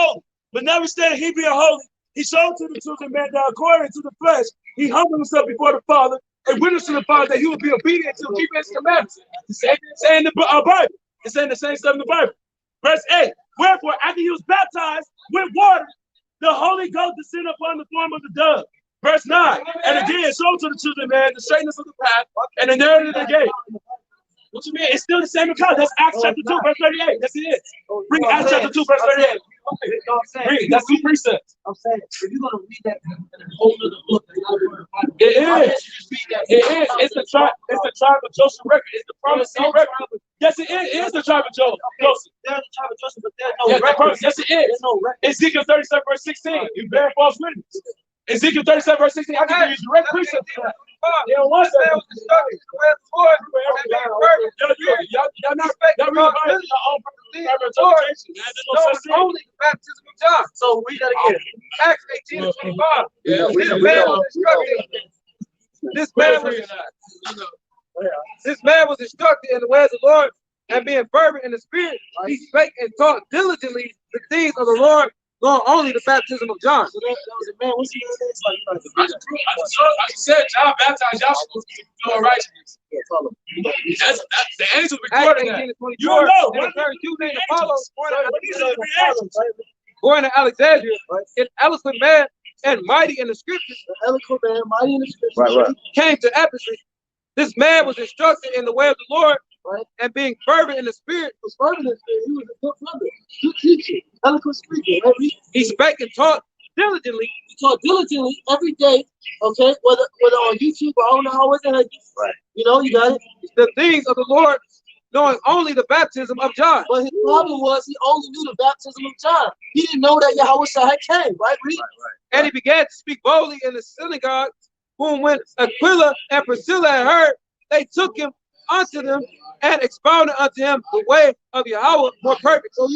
holy. But now we stand he being holy. He showed to the children of man that according to the flesh, he humbled himself before the Father and witnessed to the Father that he would be obedient to keep his commandments. It's saying the Bible. It's saying the same stuff in the Bible. Verse 8. Wherefore, after he was baptized with water, the Holy Ghost descended upon the form of the dove. Verse 9. And again, showed to the children of man the straightness of the path and the narrative of the gate. What you mean? It's still the same account. That's Acts chapter 2, verse 38. Yes, it is. Bring Acts chapter 2, verse 38. Read. That's two precepts. I'm saying, if you're going to read that in the whole of the book, it is. It is. It's the tribe of Joseph record. It's the promising record. Yes, it is. It is the tribe of Joseph. There's the tribe of Joseph, but there's no record. Yes, it is. No record. Ezekiel 37, verse 16. You bear false witness. Ezekiel 37, verse 16. I can give you direct precepts for that. Yeah, one second. Only the baptism of John. So read that again. Acts 18 and 25. This man was instructed in the way of the Lord, and being fervent in the spirit, he spake and taught diligently the things of the Lord, going only the baptism of John. So that was a man. What's he I just said John baptized Joshua with the righteousness. That's the angels recording that. You don't know. Born in Alexandria, an eloquent man and mighty in the scriptures. Eloquent man, mighty in the scriptures. Right. Came to Ephesus. This man was instructed in the way of the Lord, and being fervent in the spirit. Was fervent in the spirit. He was a good brother, good teacher, eloquent speaker. He spake and taught diligently. He taught diligently every day. Okay, whether on YouTube or I don't know how it's right. You know, you got it. The things of the Lord, knowing only the baptism of John. But his problem was he only knew the baptism of John. He didn't know that Yahawashi had came. Right. And he began to speak boldly in the synagogue. Whom when Aquila and Priscilla had heard, they took him unto them and expounded unto him the way of Yahawah more perfect. So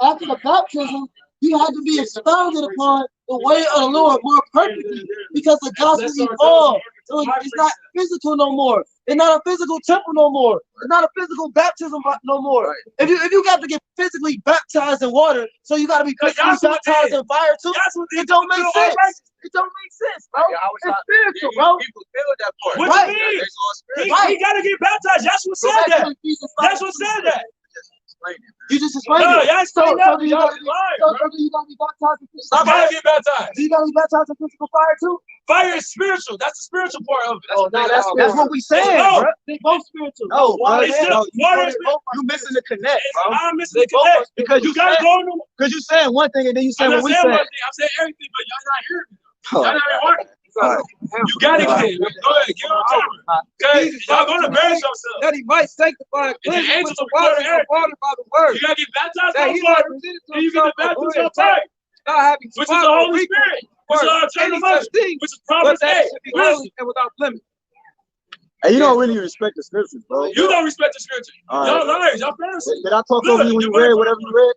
after the baptism, he had to be expounded upon the way of the Lord more perfectly, because the gospel evolved. So it's not physical no more. It's not a physical temple no more. It's not a physical baptism no more. If you got to get physically baptized in water, so you got to be physically baptized in fire too. It don't make sense. It don't make sense, bro. It's spiritual, bro. People feel that part. What you mean? He got to get baptized. Joshua said that. Joshua said that. You just explained it. Yeah, so you got to be baptized in physical fire. Gotta get baptized. You got to be baptized in physical fire too? Fire is spiritual. That's the spiritual part of it. That's what we saying, bro. They both spiritual. No, water is you missing the connect, bro. I'm missing the connect. Because you gotta go because you saying one thing and then you saying what we saying. I'm saying everything, but y'all not hearing me. Y'all not hearing me. You gotta get it. Go ahead, get on camera. Okay, y'all gonna embarrass yourself. That he might sanctify and cleanse with the water by the word. You gotta get baptized by water, and you get the baptism of fire, which is the Holy Spirit, which is our eternal life, which is promise A, and without limit. Hey, you don't really respect the scriptures, bro. You don't respect the scripture. Y'all liars, y'all Pharisees. Did I talk over you when you read whatever you read?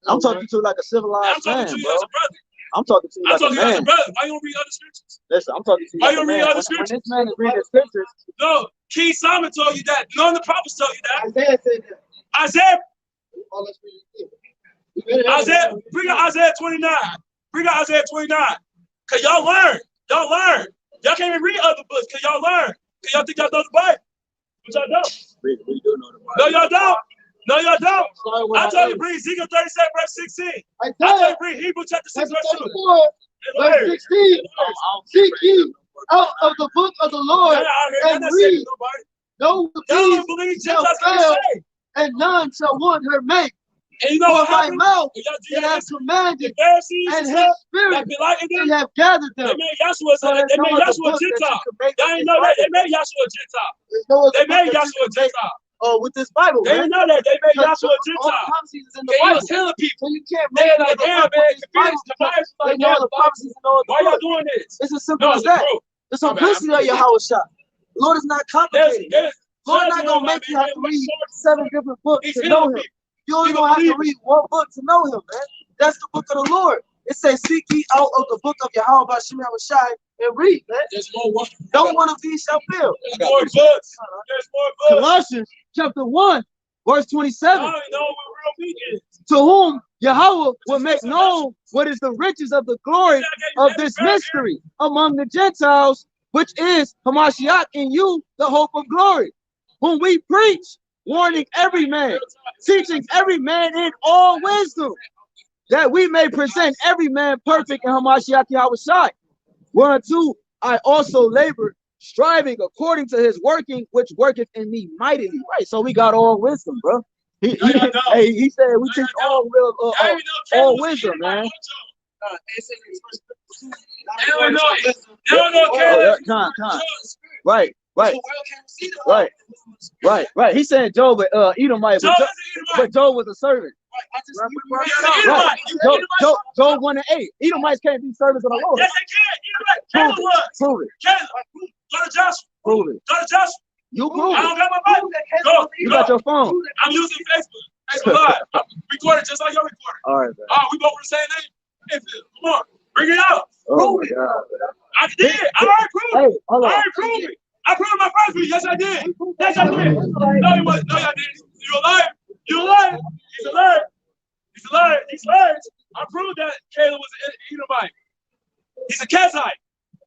I'm talking to you like a civilized man, I'm talking to you as a brother. I'm talking to you like a man. As a brother. Why you don't read other scriptures? Listen, I'm talking to you. Why you don't read other scriptures? When this man is reading scriptures. No, King Solomon told you that. None of the prophets told you that. Isaiah said that. Isaiah. Oh, let's read it. Isaiah, bring out Isaiah 29. Bring out Isaiah 29. Cause y'all learn. Y'all learn. Y'all can't even read other books because y'all learn. Cause y'all think y'all know the Bible. But y'all don't. We do know the Bible. No, y'all don't. No, y'all don't. I told you bring Ezekiel 37, verse 16. I told you bring Hebrews chapter 6, verse 2. Verse 16. Seek ye out of the book of the Lord and read. No things shall fail, and none shall want her make. And you know what my mouth it has commanded, and his spirit they have gathered them. They made Yahshua a Gentile. Y'all ain't know that. They made Yahshua a Gentile. They made Yahshua a Gentile. Oh, with this Bible, they didn't know that. They made Yahshua a Gentile. They was telling people. You can't make it like, damn, man, they know the prophecies and all. Why y'all doing this? It's as simple as that. The simplicity of Yahawashi. The Lord is not complicated. Lord is not gonna make you have to read 7 different books to know Him. You only gonna have to read one book to know Him, man. That's the book of the Lord. It says, "Seek ye out of the book of YAHWASHI and read, man." There's more one. No one of these shall fail. There's more books. There's more books. Colossians chapter 1, Verse 27. I don't know what real meat is. To whom Yahweh will make known what is the riches of the glory of this mystery among the Gentiles, which is Hamashiach in you, the hope of glory, whom we preach, warning every man, teaching every man in all wisdom, that we may present every man perfect in Hamashiach Yahawashi. Whereunto I also labor, striving according to his working, which worketh in me mightily. Right, so we got all wisdom, bro. He said we teach all wisdom, man. Right. He said Job, Edomite, but Job was a servant. Right. Job 1:8. Edomites can't be servants of the Lord. Yes, they can. Prove it. Go to Joshua. Prove it. Go to Joshua. You prove I don't it. got my Bible. Go. You got your phone. I'm using Facebook. Facebook Live. I'm recording just like you're recording. All right, man. Oh, we both the same name? Come on. Bring it out. Oh, my God. I did. I already proved it. Hold on. I already proved it. I proved my first video. Yes, I did. Yes, I did. No, you wasn't. No, y'all didn't. You're a liar. You're a liar. He's a liar. He's a liar. He's liars. I proved that Caleb was an Edomite. He's a Kazite.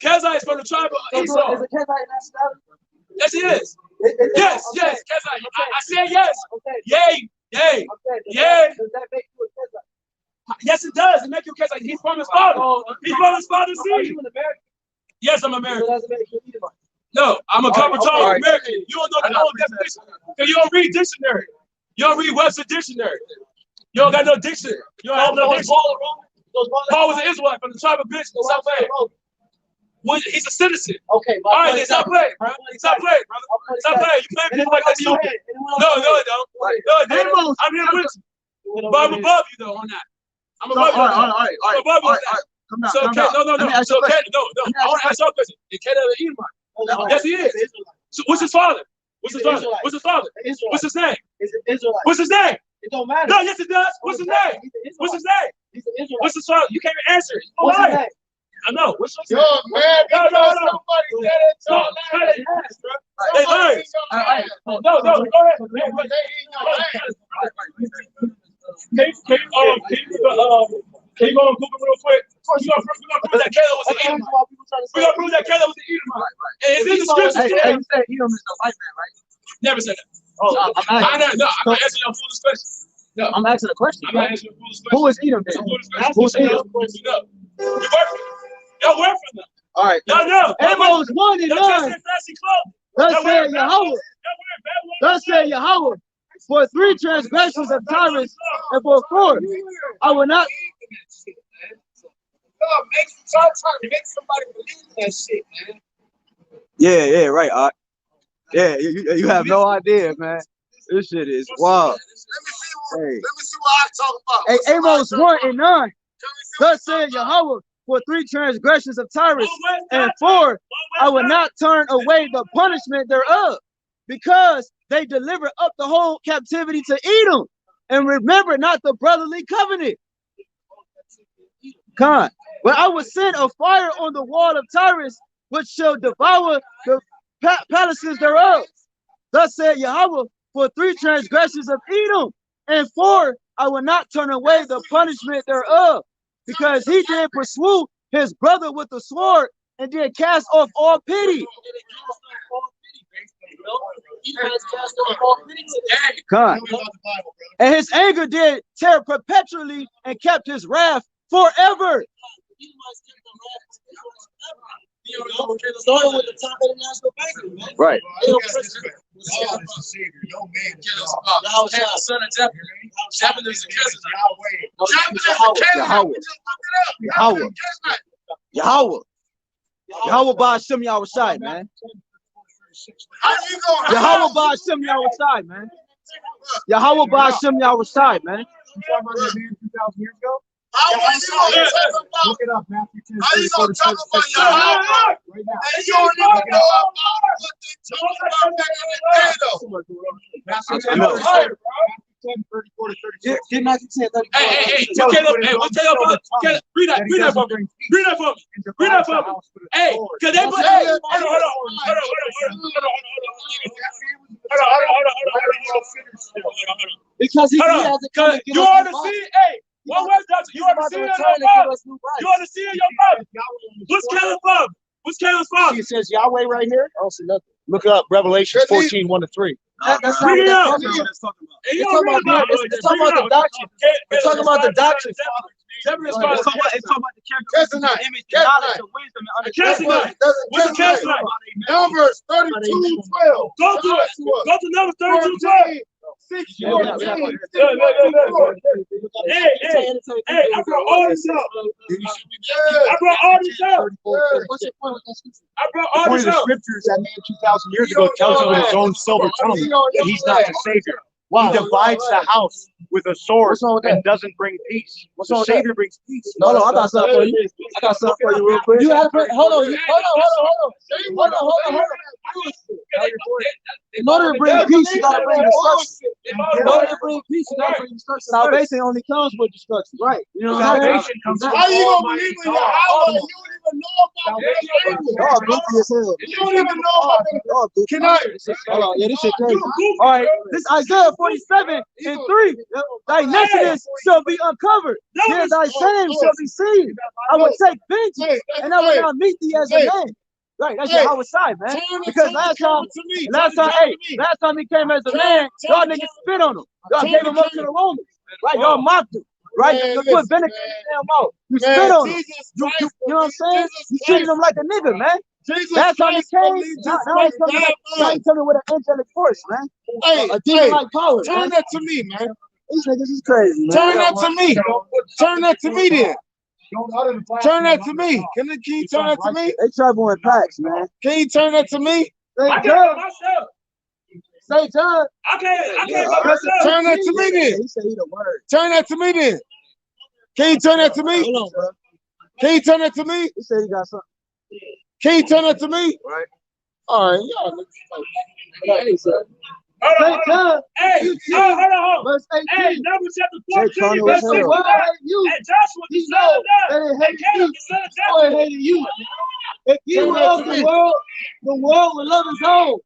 Kazite is from the tribe of Esau. Is a Kazite nationality? Yes, he is. Yes, Kazite. I said yes. Yay. Okay. Yay. Does that make you a Kazite? Yes, it does. It makes you a Kazite. He's from his father. He's from his father's Are seed. you an American? Yes, I'm So American. does it make you an Edomite? No, I'm a cover tall right. American. You don't know the whole definition. Because you don't read dictionary. You don't read Webster dictionary. You don't got no dictionary. You don't have no dictionary. Paul was an Israelite from the tribe of Benjamin. Stop playing. He's a citizen. Okay. All right, then stop playing, bro. Stop playing, brother. Stop playing. You playing people like that. No, it don't. No, it don't. I'm here with you. But I'm above you, though, on that. I'm above you. All right. I'm above you on that. Come down. So, Come down. no. So, no. I want to ask you a question. Is Caleb an Edomite? Yes, he is. So, what's his father? What's his father? What's his father? What's his name? He's an Israelite. What's his name? It don't matter. No, yes, it does. What's his name? What's his name? He's an Israelite. What's his father? You can't even answer it. What's his name? I know. What's his Yo, name? man, No. somebody said it. No, they lied. No, go ahead. Can you go on Google real quick? We're gonna prove that Caleb was an Edomite. We're gonna prove that Caleb was an Edomite. And it's in the scriptures. Hey, you said Edom is the white man, right? Never said that. Oh, I'm not answering your foolish question. No, I'm asking a question. I'm not answering your foolish question. Who is Edom then? Who's Edom? You work for them. Y'all work for them. All right. No. Amos 1 and 9. Thus said Yahweh. Thus said Yahweh. For 3 transgressions of Tyrus, and for 4, I will not. Trying to make somebody believe that shit, man. Yeah, right, Art. Yeah, you have no idea, man. This shit is wild. Let me see what I talk about. Hey, Amos 1 and 9. Thus said Yahweh, for 3 transgressions of Tyrus, and 4, I will not turn away the punishment thereof, because they deliver up the whole captivity to Edom, and remember not the brotherly covenant. Con, but I will send a fire on the wall of Tyrus, which shall devour the palaces thereof. Thus said Yahweh, for 3 transgressions of Edom, and 4, I will not turn away the punishment thereof, because he did pursue his brother with the sword, and did cast off all pity. God. And his anger did tear perpetually, and kept his wrath forever. Right. Yahweh BAHASHAM YAHAWASHI, man. Yahweh BAHASHAM YAHAWASHI, man. Yahweh BAHASHAM YAHAWASHI, man. How you gonna talk about Yahweh? And you don't even know about what they talking about back in the day, though. I know. 10, 34 to 36. Get Matthew 10, 34. Hey, what tell your brother? Read that for me. Read that for me. Read that for me. Hey, cause they put. Hold on. Because he hasn't come to You ought to see, hey, what was that? You ought to see it in your Bible. You ought to see it in your Bible. What's Caleb's father? What's Caleb's father? It says Yahweh right here. I don't see nothing. Look it up. Revelation 14, 1 to 3. That's not what that's talking about. It's talking about the doctrine. It's talking about the doctrine. It's talking about the characteristics, the image, the knowledge, the wisdom, and understanding. What's the Canaanite? Numbers 32:12. Go to it. Go to Numbers 32:12. 14, 16, Hey, I brought all this up. I brought all this up. What's your point with that scripture? I brought all One of this the up. scriptures that man 2,000 years ago tells you with his own silver tongue that he's not the Savior. He divides the house with a sword and doesn't bring peace. The Savior brings peace. No, I got something for you. I got something for you real quick. You have to hold on. In order to bring peace, you gotta bring destruction. In order to bring peace, you gotta bring destruction. Salvation only comes with destruction. Right. You know what I'm saying? Salvation comes from How you gonna believe in Yahawah? You don't even know about that. Y'all goofy as hell. You don't even know about that. Can I? Hold on. Yeah, this shit crazy. All right, this Isaiah 47 and 3. Thy nakedness shall be uncovered. Here thy shame shall be seen. I will take vengeance, and I will not meet thee as a man. Right, that's YAHWASHI, man. Because last time he came as a man, y'all niggas spit on him. Y'all gave him up to the Romans. Right, y'all mocked him. Right, you put vinegar in his damn mouth. You spit on him. You know what I'm saying? You treated him like a nigga, man. Last time he came, now he's coming with an angelic force, man. A demon-like power. Turn that to me, man. These niggas is crazy, man. Turn that to me. Turn that to me then. Turn that to me. Can you turn that to me? They travel in packs, man. Can you turn that to me? I can't myself. Say John. I can't myself. Turn that to me then. He said he the word. Turn that to me then. Can you turn that to me? Hold on, bro. Can you turn that to me? He said he got something. Can you turn that to me? Right. All right. Say John. Hey, hold on. Verse 18. Hey, Numbers chapter 14, Hey, verse Joshua, 61. Hey, Joshua, the son of that that. it Hey, hated Caleb, you, the son of or it that. hated you. If you were of the world would love his own.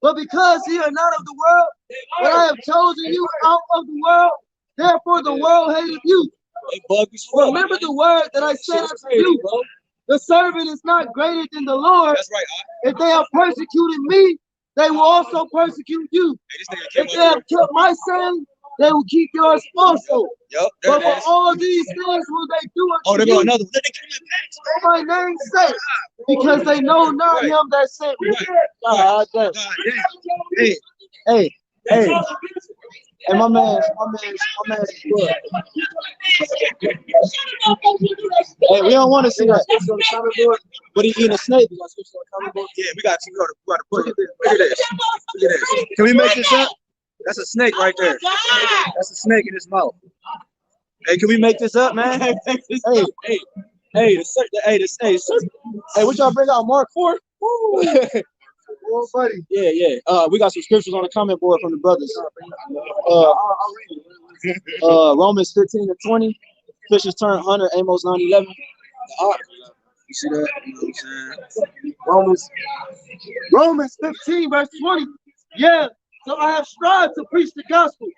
But because ye are not of the world, but I have chosen you out of the world, therefore the world hated you. Remember the word that I said unto you. The servant is not greater than the Lord. That's right. If they have persecuted me, they will also persecute you. If they have kept my saying, they will keep yours also. Yep, But for all these things will they do oh, there unto go you another one. for my name's sake, because they know not him that sent me. God damn. Hey, and my man's good. Hey, we don't want to see that. But he eating a snake. Yeah, we got to put it. Look at this. Look at this. Can we make this up? That's a snake right there. That's a snake in his mouth. Hey, can we make this up, man? Hey, what y'all bring out? Mark 4? Oh, buddy. Yeah. We got some scriptures on the comment board from the brothers. Romans 15 and 20. Fisher's turn 100, Amos 9:11. You see that? You know what I'm saying? Romans 15 verse 20. Yeah. So I have strived to preach the gospel,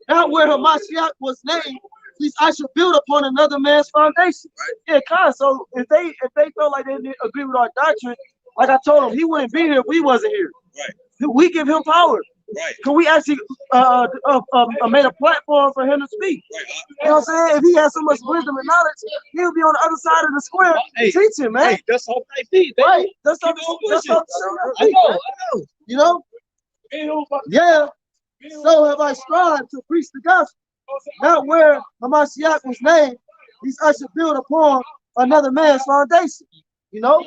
not where Hamashiach was named. Least I should build upon another man's foundation. Right. Yeah, so if they felt like they didn't agree with our doctrine, like I told them, he wouldn't be here if we wasn't here. Right. We give him power. Right. Can we actually made a platform for him to speak? Right. You know what I'm saying? If he has so much wisdom and knowledge, he'll be on the other side of the square teaching, man. Hey, that's all they feed. Right. That's all. I know. You know? Yeah. So have I strived to preach the gospel, not where Hamashiach was named. Least I should build upon another man's foundation. You know?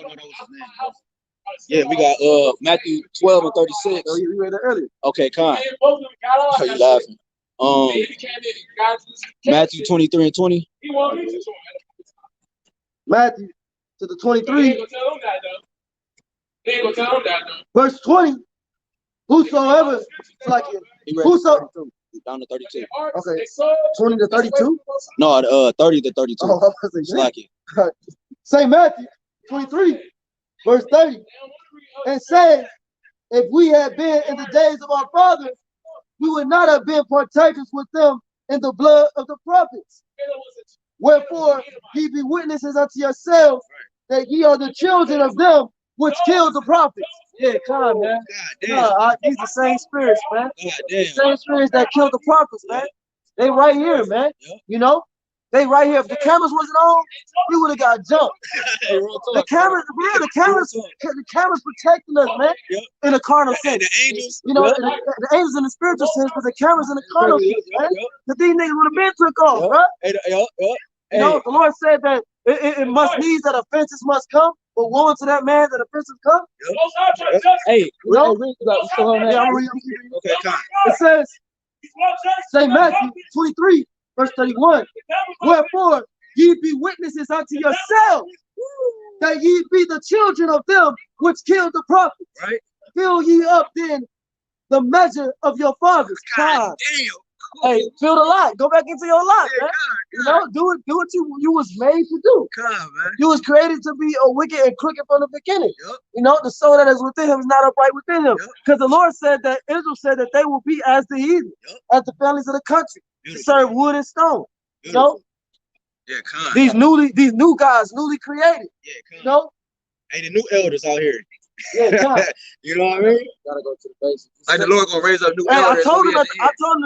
Yeah, we got Matthew 12 and 36. Oh, you read it earlier. Okay, Con. How you laughing? Matthew 23 and 20. Matthew to the 23. Verse 20. Whosoever, Down to 32. Okay, 20 to 32. No, 30 to 32. Oh, I was like, Slack it. St. Matthew 23, verse 30, and says, if we had been in the days of our fathers, we would not have been partakers with them in the blood of the prophets. Wherefore, ye be witnesses unto yourselves that ye are the children of them which killed the prophets. Yeah, come on, man. These the same spirits, man. The same spirits that killed the prophets, man. They right here, man. You know, they right here. If the cameras wasn't on, we would have got jumped. The cameras, man, the cameras protecting us, man. In a carnal sense. The angels, you know, the angels in the spiritual sense, but the cameras in the carnal sense, man. Because these niggas would have been took off, bro. You know, the Lord said that it must needs that offenses must come, but woe unto that man that offenses come. Hey, you know? Okay, come. It says, St. Matthew 23, verse 31. Wherefore ye be witnesses unto yourselves that ye be the children of them which killed the prophets. Right. Fill ye up then the measure of your fathers. God damn. Hey, fill the lot. Go back into your lot, man. You know, do what you was made to do. Come, man. You was created to be a wicked and crooked from the beginning. You know, the soul that is within him is not upright within him. Because the Lord said that Israel said that they will be as the heathen, as the families of the country, to serve wood and stone. You know? Yeah, come. These new guys, newly created. Yeah, come. You know? Hey, the new elders out here. Yeah, come. You know what I mean? Gotta go to the basics. Like the Lord gonna raise up new I elders. told him the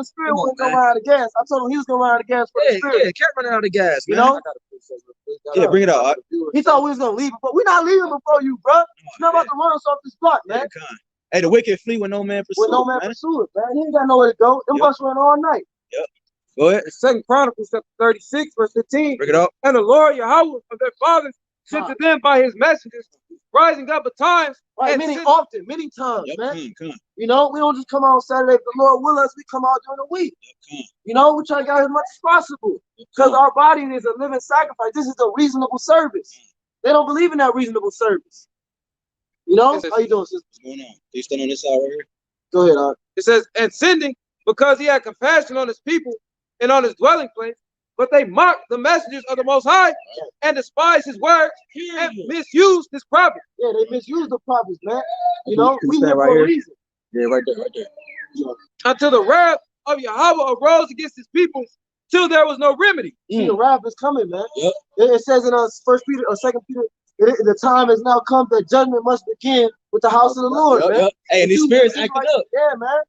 spirit wasn't gonna run out of gas. I told him he was gonna run out of gas for the spirit. Yeah, can't run out of gas, man. You know? Yeah, bring it out. He thought we was gonna leave, but we're not leaving before you, bro. You're not about to run us off this block, man. Hey, the wicked flee when no man pursue. When no man pursue it, man. He ain't got nowhere to go. Them busts run all night. Yep. Go ahead. 2 Chronicles chapter 36, verse 15. Bring it up. And the Lord Yahawah of their fathers sent to them by his messengers, rising up at times. Right, many times, man. Come. You know, we don't just come out on Saturday. If the Lord will us, we come out during the week. You know, we try to get as much as possible. Because our body is a living sacrifice. This is a reasonable service. They don't believe in that reasonable service. You know? How you doing, sister? What's going on? You still on this side right here? Go ahead, Art. It says, and sending, because he had compassion on his people and on his dwelling place, but they mocked the messengers of the Most High and despised his words and misused his prophets. Yeah, they misused the prophets, man. You know, we stand here right for here. a reason. Yeah, right there. Until the wrath of Yahawah arose against his people, till there was no remedy. See, the wrath is coming, man. Yep. It says in 1 Peter or 2 Peter, the time has now come that judgment must begin with the house of the Lord, man. Yep. Hey, and these spirits acting up. Yeah, man.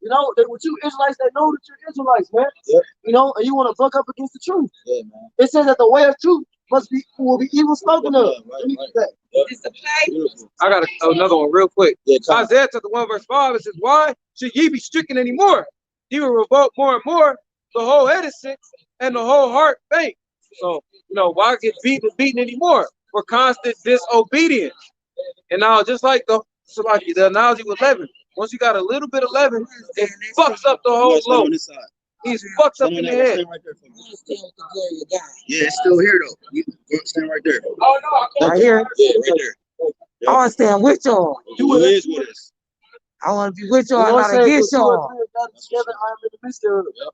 You know, with you Israelites that know that you're Israelites, man. Yep. You know, and you want to buck up against the truth. Yeah, man. It says that the way of truth will be evil spoken of. I got another one real quick. Yeah, Isaiah chapter 1 verse 5, it says, why should ye be stricken anymore? Ye will revolt more and more. The whole head is sick and the whole heart faint. So, you know, why get beaten anymore? For constant disobedience. And now, just like the analogy with leaven, once you got a little bit of leaven, it fucks up the whole loaf. He's fucked up in the head. Yeah, it's still here though. You stand right there. Oh no, Right here. Yeah, right there. I want to stand with y'all. You is with us. I want to be with y'all, not against y'all.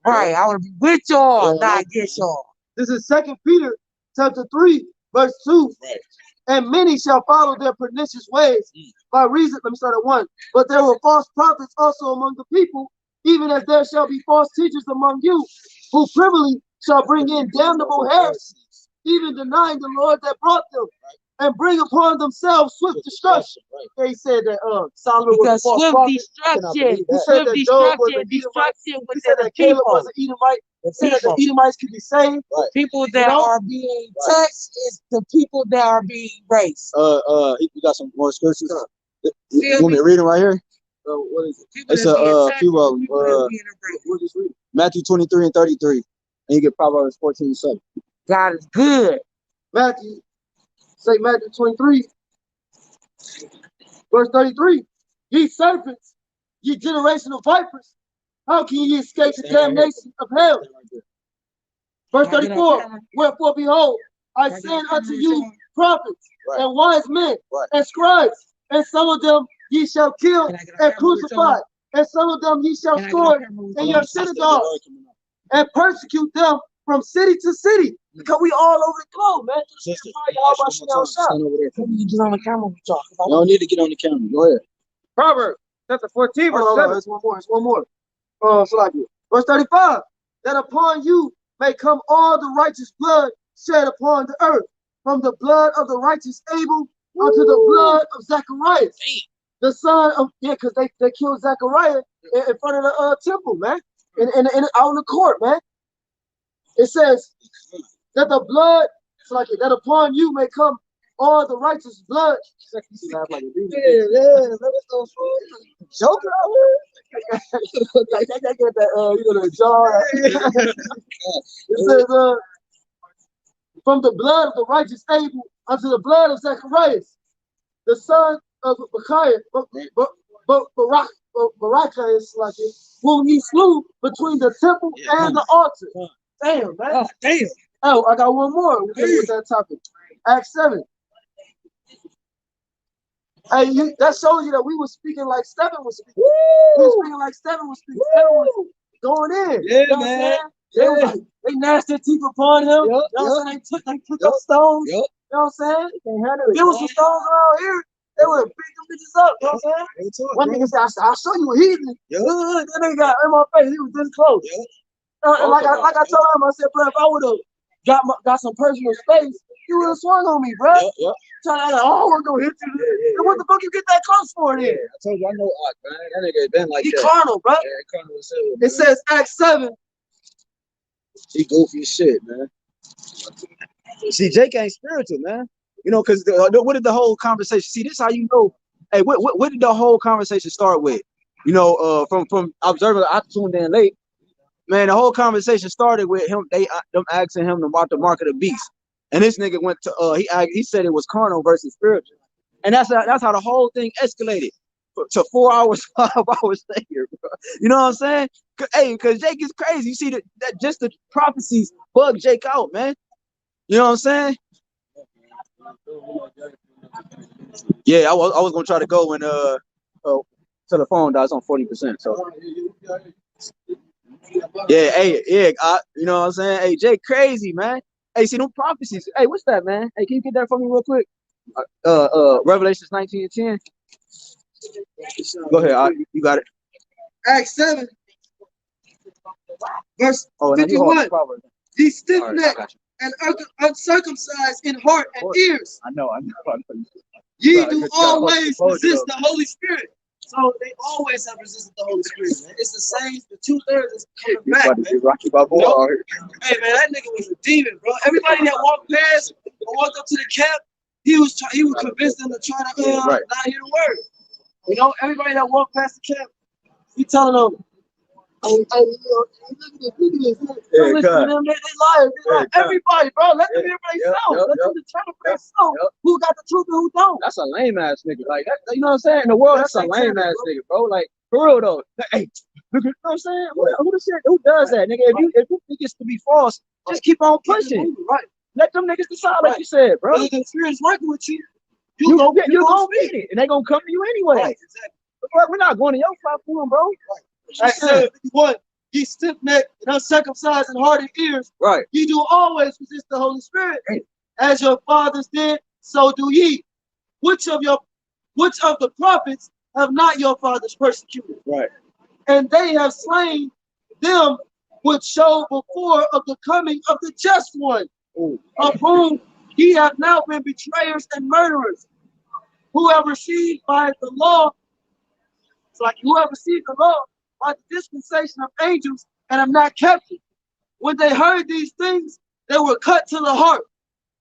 Right, I want to be with y'all, not against y'all. This is 2 Peter chapter 3, verse 2. Right. And many shall follow their pernicious ways by reason. Let me start at 1. But there were false prophets also among the people, even as there shall be false teachers among you, who privily shall bring in damnable heresies, even denying the Lord that brought them, and bring upon themselves swift destruction. They said that Solomon was a false prophet. Destruction He said that Caleb was an Edomite. He said that the Edomites could be saved. People that are being touched is the people that are being raised. We got some more scriptures. You want me to read them right here? What is it? It's a few of them. We'll just read it. Matthew 23 and 33. And you get Proverbs 14 and 7. God is good. St. Matthew 23, verse 33. Ye serpents, ye generation of vipers, how can ye escape the damnation of hell? Verse 34. Wherefore, behold, I send unto you prophets and wise men and scribes, and some of them ye shall kill and crucify, and some of them ye shall score in your synagogue, and persecute them from city to city. Because we all over the globe, man. Sister, get on the camera. You don't need to get on the camera. Go ahead. Proverbs chapter 14, verse Oh, 7. it's one more. It's one more. Verse 35. That upon you may come all the righteous blood shed upon the earth, from the blood of the righteous Abel unto the blood of Zacharias, the son of, because they killed Zachariah in front of the temple, man, in out in the court, man. It says that the blood, it's like that upon you may come all the righteous blood. Joker out here. Like they get that the jar. It says from the blood of the righteous Abel unto the blood of Zacharias, the son of Rawchaa is like it, whom ye slew between the temple and the altar. Damn, man. Damn. Oh, I got one more with that topic. Acts 7. Hey, that shows you that we were speaking like Stephen was speaking. We were speaking like Stephen was speaking. Stephen was going in. Yeah, you know man. They gnashed their teeth upon him. You know what I'm saying? They took up stones. You know what I'm saying? If there was some stones around here, they would have beat them bitches up. You know what I'm saying? One nigga said, I'll show you a heathen. That nigga got in my face. He was this close. And like I told him, I said, bro, if I would have got some personal space, you would have swung on me, bro. Trying to, we're gonna hit you. Then what the fuck you get that close for then? I told you, I know Art, man. That nigga been like that. He carnal, bro. Carnal as hell, it says Acts 7. He goofy as shit, man. See, Jake ain't spiritual, man. You know, because what did the whole conversation? See, this is how you know. Hey, what did the whole conversation start with? You know, from observing, I tuned in late. Man, the whole conversation started with them asking him about the mark of the beast, and this nigga went to he said it was carnal versus spiritual, and that's how the whole thing escalated to 4 hours, 5 hours later, bro. You know what I'm saying? Hey, because Jake is crazy. You see that just the prophecies bug Jake out, man. You know what I'm saying? Yeah, I was gonna try to go and to the phone dies on 40%. So. Yeah, hey, you know what I'm saying? Hey, Jay, crazy, man. Hey, see them prophecies. Hey, what's that, man? Hey, can you get that for me real quick? Revelations 19:10. Go ahead, you got it. Acts 7, verse 51. Ye stiff-necked and uncircumcised in heart and ears. I know. Ye do always resist the Holy Spirit. So they always have resisted the Holy Spirit, man. It's the same. The 2/3 is coming back, man. Hey, man, that nigga was a demon, bro. Everybody that walked past or walked up to the camp, he was convinced them to try to not hear the word. You know, everybody that walked past the camp, he telling them, look at this. Don't listen to them, they liars. Everybody, bro, let them hear for themselves. Let them determine for themselves who got the truth and who don't. That's a lame ass nigga. Like that, you know what I'm saying? In the world, that's a lame ass nigga, bro. Like for real though. Hey, look, you know what I'm saying? Who does that, nigga? If you think it's to be false, just keep on pushing. Right. Let them niggas decide, like you said, bro. If the experience working with you, you're gonna beat it, and they gonna come to you anyway. Right, exactly. We're not going to your platform, bro. Acts 7:51. Ye stiff-necked and uncircumcised in heart and ears. Right. Ye do always resist the Holy Spirit, as your fathers did, so do ye. Which of the prophets have not your fathers persecuted? Right. And they have slain them which showed before of the coming of the just one, of whom ye have now been betrayers and murderers, who have received by the law. It's like who have received the law by the dispensation of angels and have not kept it. When they heard these things, they were cut to the heart,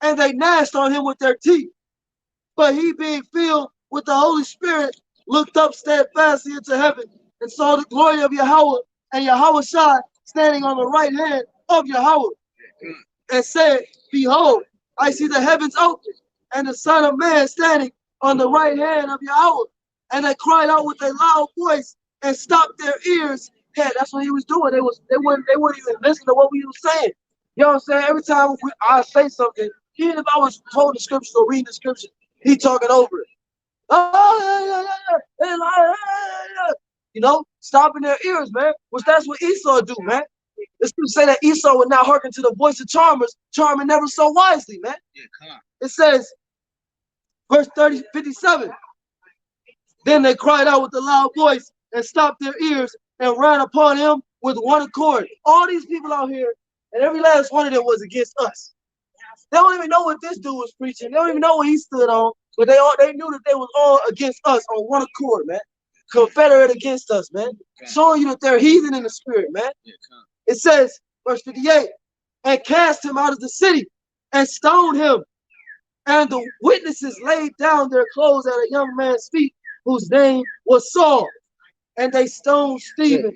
and they gnashed on him with their teeth. But he, being filled with the Holy Spirit, looked up steadfastly into heaven and saw the glory of Yahawah and YAHAWASHI standing on the right hand of Yahawah, and said, Behold, I see the heavens open, and the Son of Man standing on the right hand of Yahawah. And they cried out with a loud voice and stopped their ears. Yeah, that's what he was doing. They wouldn't even listen to what we was saying. You know what I'm saying? Every time I say something, even if I was told the scripture or reading the scripture, he talking over it. stopping their ears, man. Which that's what Esau do, man. The scripture say that Esau would not hearken to the voice of charmers, charming never so wisely, man. It says, verse 57. Then they cried out with a loud voice and stopped their ears and ran upon him with one accord. All these people out here, and every last one of them was against us. They don't even know what this dude was preaching. They don't even know what he stood on, but they knew that they was all against us on one accord, man. Confederate against us, man. Showing you that they're heathen in the spirit, man. It says, verse 58, and cast him out of the city and stoned him. And the witnesses laid down their clothes at a young man's feet, whose name was Saul. And they stoned Stephen,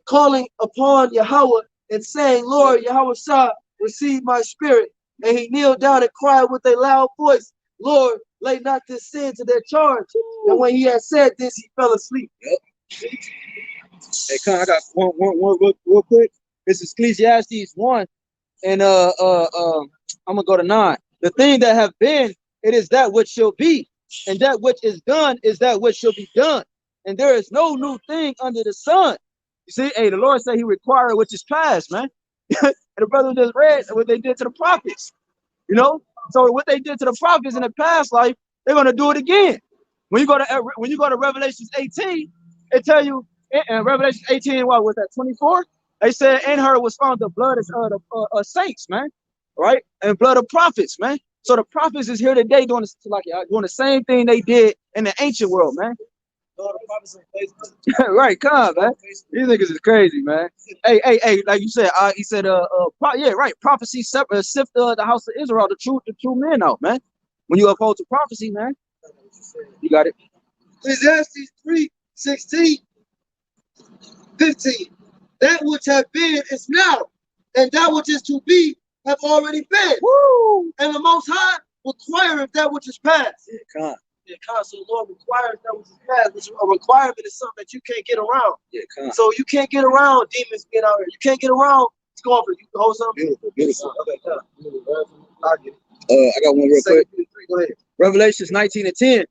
calling upon Yahawah and saying, Lord, Yahawashi, receive my spirit. And he kneeled down and cried with a loud voice, Lord, lay not this sin to their charge. And when he had said this, he fell asleep. Hey, Con, I got one real quick. This is Ecclesiastes 1, and I'm gonna go to 9. The thing that have been, it is that which shall be, and that which is done is that which shall be done. And there is no new thing under the sun. You see, hey, the Lord said he required which is past, man. And the brother just read what they did to the prophets. So what they did to the prophets in the past life, they're gonna do it again. When you go to Revelation 18, it tell you in Revelation 18, what was that, 24? They said in her was found the blood of saints, man, right? And blood of prophets, man. So the prophets is here today doing the same thing they did in the ancient world, man. Right, come on, man. These niggas is crazy, man. Hey, like you said, he said, yeah, right. Prophecy sift the house of Israel, the true men out, man. When you uphold to prophecy, man, you got it. Ecclesiastes 3:16, 15. That which have been is now, and that which is to be have already been. Woo! And the Most High requireth that which is past. Yeah, So the Lord requires that which is past, which a requirement is something that you can't get around. Yeah, so you can't get around demons being out here. You can't get around scoffers. You can hold something. Beautiful. Okay, I get it. I got one real quick. Go ahead. Revelations 19 and 10.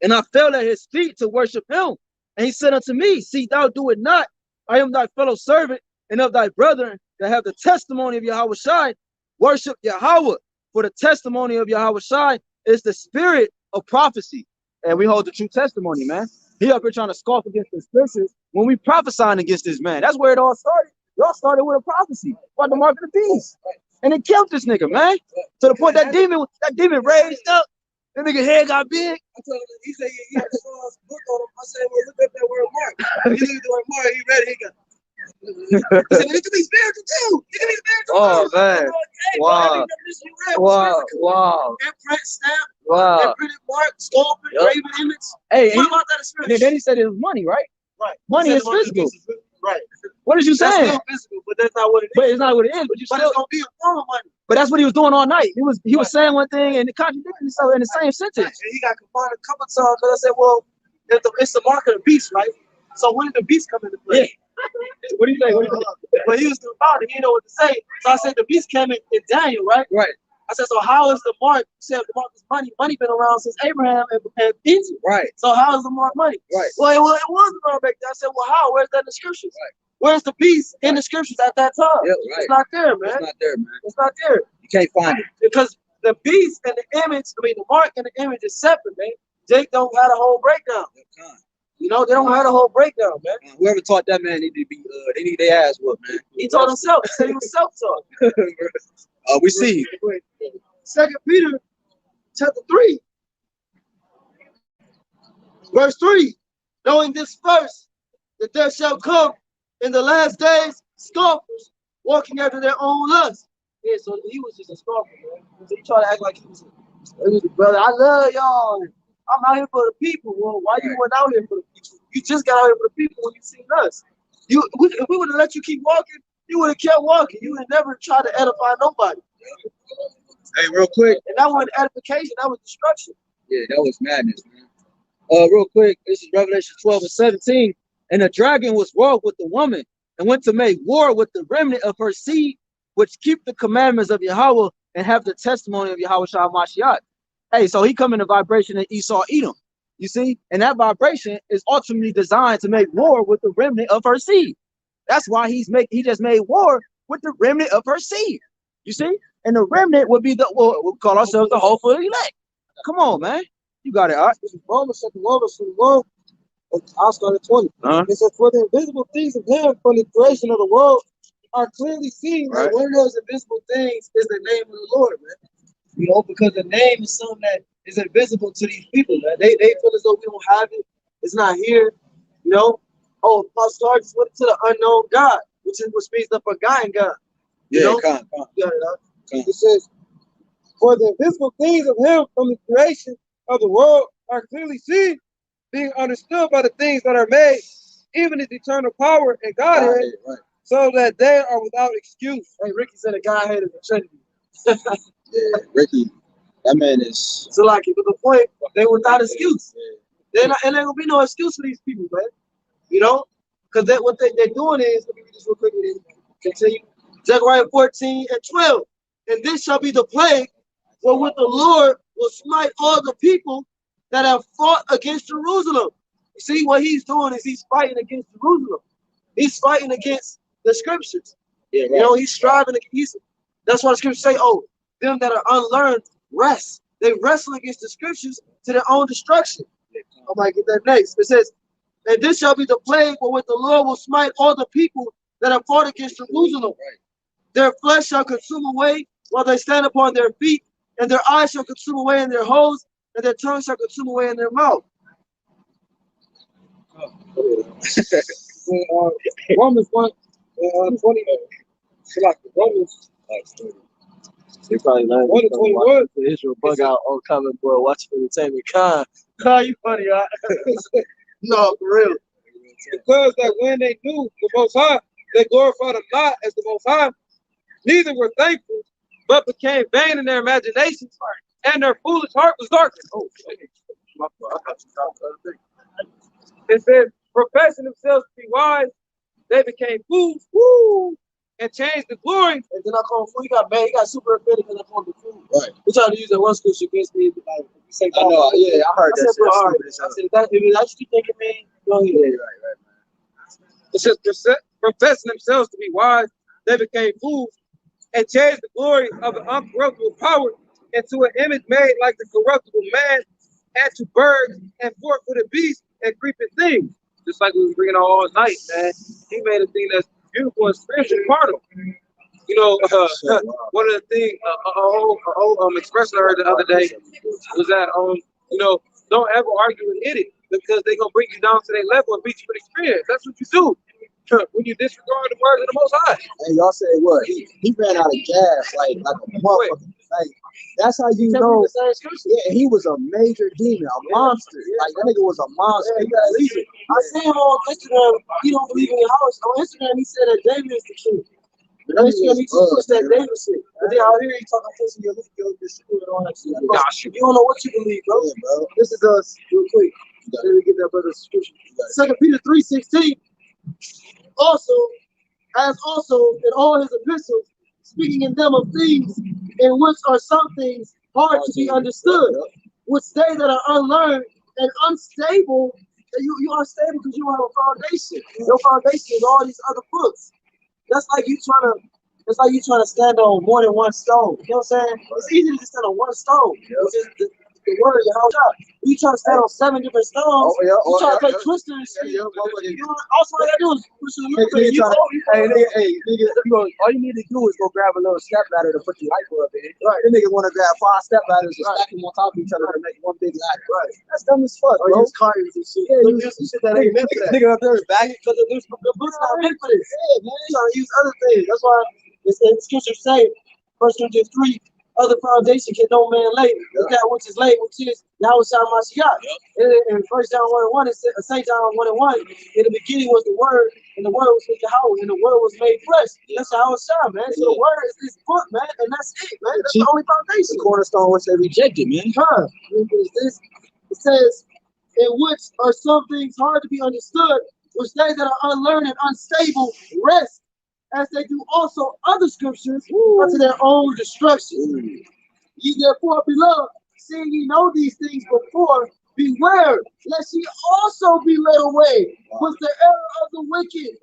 And I fell at his feet to worship him. And he said unto me, see, thou do it not. I am thy fellow servant and of thy brethren that have the testimony of Yahawashi. Worship Yahawah, for the testimony of Yahawashi is the spirit of prophecy. And we hold the true testimony, man. He up here trying to scoff against the scriptures when we prophesying against this man. That's where it all started. Y'all started with a prophecy about the mark of the beast. And it killed this nigga, man. To the point that demon raised up. That nigga head got big. I told him, he said he had a strong book on him. I said, well, look up that word mark. He looked at the word mark, he read it, he got. He said, well, it could be spiritual too. It could be spiritual Oh, too. man. Hey, Wow. Wow. Imprint, stamp, Wow. imprinted mark, sculpted, graven image. Hey, What about that is spiritual? then he said it was money, right? Right. Money is physical. Right. What is you That's saying? still physical, but that's not what it is. But it's not what it is. But you But still. it's gonna be a form of money. But that's what he was doing all night. He was saying one thing and contradicting himself in the same sentence. And he got confined a couple of times because I said, well, it's the mark of the beast, right? So when did the beast come into play? Yeah. What do you say? But he was confounded. He didn't know what to say. So I said the beast came in Daniel, right? Right. I said, so how is the mark? You said the mark is money. Money been around since Abraham and Egypt. Right. So how is the mark money? Right. Well, it was around back then. I said, well, how? Where's that in the scriptures? Right. Where's the beast in the scriptures at that time? Yeah, right. It's not there, man. It's not there, man. It's not there. You can't find it. Because the beast and the image, the mark and the image is separate, man. Jake don't have a whole breakdown. They don't have a whole breakdown, man. Whoever taught that man need to be, they need their ass whooped, man. He taught himself. He said he was self-taught. We see. 2 Peter chapter 3, verse 3. Knowing this first, that there shall come in the last days scoffers, walking after their own lust. Yeah, so he was just a scoffer, man. So he tried to act like he was a brother. I love y'all. I'm out here for the people. Well, why you went out here for the people? You just got out here for the people when you seen us. If we would have let you keep walking, you would have kept walking. You would have never tried to edify nobody. Hey, real quick. And that wasn't edification, that was destruction. Yeah, that was madness, man. Real quick, this is Revelation 12 and 17. And the dragon was wroth with the woman and went to make war with the remnant of her seed, which keep the commandments of Yahawah and have the testimony of Yahawashi Mashiach. Hey, so he come in the vibration of Esau Edom. You see, and that vibration is ultimately designed to make war with the remnant of her seed. That's why he just made war with the remnant of her seed. You see, and the remnant would be we'll call ourselves the hopeful elect. Come on, man, you got it. All right. Romans chapter 1, verse 21. I'll start at 20. It says, "For the invisible things of him from the creation of the world are clearly seen." Right. Like one of those invisible things is the name of the Lord, man. You know, because the name is something that is invisible to these people, man. They feel as though we don't have it. It's not here. You know? Oh, Pastor just went to the unknown God, which means the forgotten God. You know? Come. It says, "For the invisible things of him from the creation of the world are clearly seen, being understood by the things that are made, even his eternal power and Godhead, Right. so that they are without excuse." Hey, Ricky said the Godhead is the Trinity. Yeah, Ricky, that man is. So, like, to the point, they without excuse. And there ain't gonna be no excuse for these people, man. You know? Because what they're doing is, let me read this real quick and continue. Zechariah 14:12. "And this shall be the plague wherewith the Lord will smite all the people that have fought against Jerusalem." You see, what he's doing is he's fighting against Jerusalem. He's fighting against the scriptures. Yeah, right. You know, he's striving against it. That's why the scriptures say, oh, them that are unlearned rest. They wrestle against the scriptures to their own destruction. I might get that next. It says, "And this shall be the plague wherewith the Lord will smite all the people that have fought against Jerusalem. Their flesh shall consume away while they stand upon their feet, and their eyes shall consume away in their holes, and their tongue shall consume away in their mouth." Romans 1, 20. Romans They probably learned 1 to 21. the Israel bug out on Common Boy watching entertainment. Con, you funny, huh? No, for real. Because that when they knew the Most High, they glorified him not as the Most High, neither were thankful, but became vain in their imaginations, and their foolish heart was darkened. It says, professing themselves to be wise, they became fools, and changed the glory. And then I call him fool. He got mad. He got super offended because I called him fool. Right. He tried to use that one scripture against me. Like, say, I know. Yeah, I heard that. I said, if that's what you think of me, go ahead. Yeah, right. It says, professing themselves to be wise, they became fools, and changed the glory of the uncorruptible power into an image made like the corruptible man, and to birds, and four-footed beasts, and creeping things. Just like we was bringing on all night, man. He made a thing that's beautiful and spiritual part of it. You know, one of the things, expression I heard the other day was that, you know, don't ever argue with an idiot because they're going to bring you down to their level and beat you with experience. That's what you do when you disregard the words of the Most High. And y'all said what? He ran out of gas like a motherfucker. Like, that's how you know. Yeah, he was a major demon, a monster. Like, that nigga was a monster. I see him on Instagram. He don't believe in Yahweh. On Instagram, he said that David is the king. On Instagram, he just puts that David shit. But then out here, he talking pussy, your school and all that shit. You don't know what you believe, bro. Yeah, bro. This is us, real quick. Let me get that brother's subscription. 2 Peter 3:16. Also in all his epistles, speaking in them of things in which are some things hard to be understood, which they that are unlearned and unstable, you are unstable because you don't have a foundation. Your foundation is all these other books. That's like you trying to stand on more than one stone. You know what I'm saying? It's easy to just stand on one stone, which is the word Yahawah. You try to stand on 7 different stones. You try to play twister and shit. Also, all you gotta do is push a little bit. Nigga, all you need to do is go grab a little step ladder to put your light bulb in. Right. The nigga want to grab 5 step ladders and stack them on top of each other to make one big ladder. Right. That's dumb as fuck, bro. Use cards and shit. Yeah, use some shit that ain't meant for that. Nigga up there is bagging because the book's not meant for this. Yeah, man. You gotta use other things. That's why the scriptures say, 1 Corinthians 3. Other foundation can no man lay. That which is laid, which is YAHWASHI. In 1 John 1:1, it said, St. John 1:1, in the beginning was the word, and the word was with Yahweh, and the word was made flesh. That's YAHWASHI, man. So the word is this book, man, and that's it, man. That's the only foundation. The cornerstone which they rejected, man. It says, in which are some things hard to be understood, which they that are unlearned and unstable rest, as they do also other scriptures unto their own destruction. Ye therefore, beloved, seeing ye know these things before, beware, lest ye also be led away with the error of the wicked.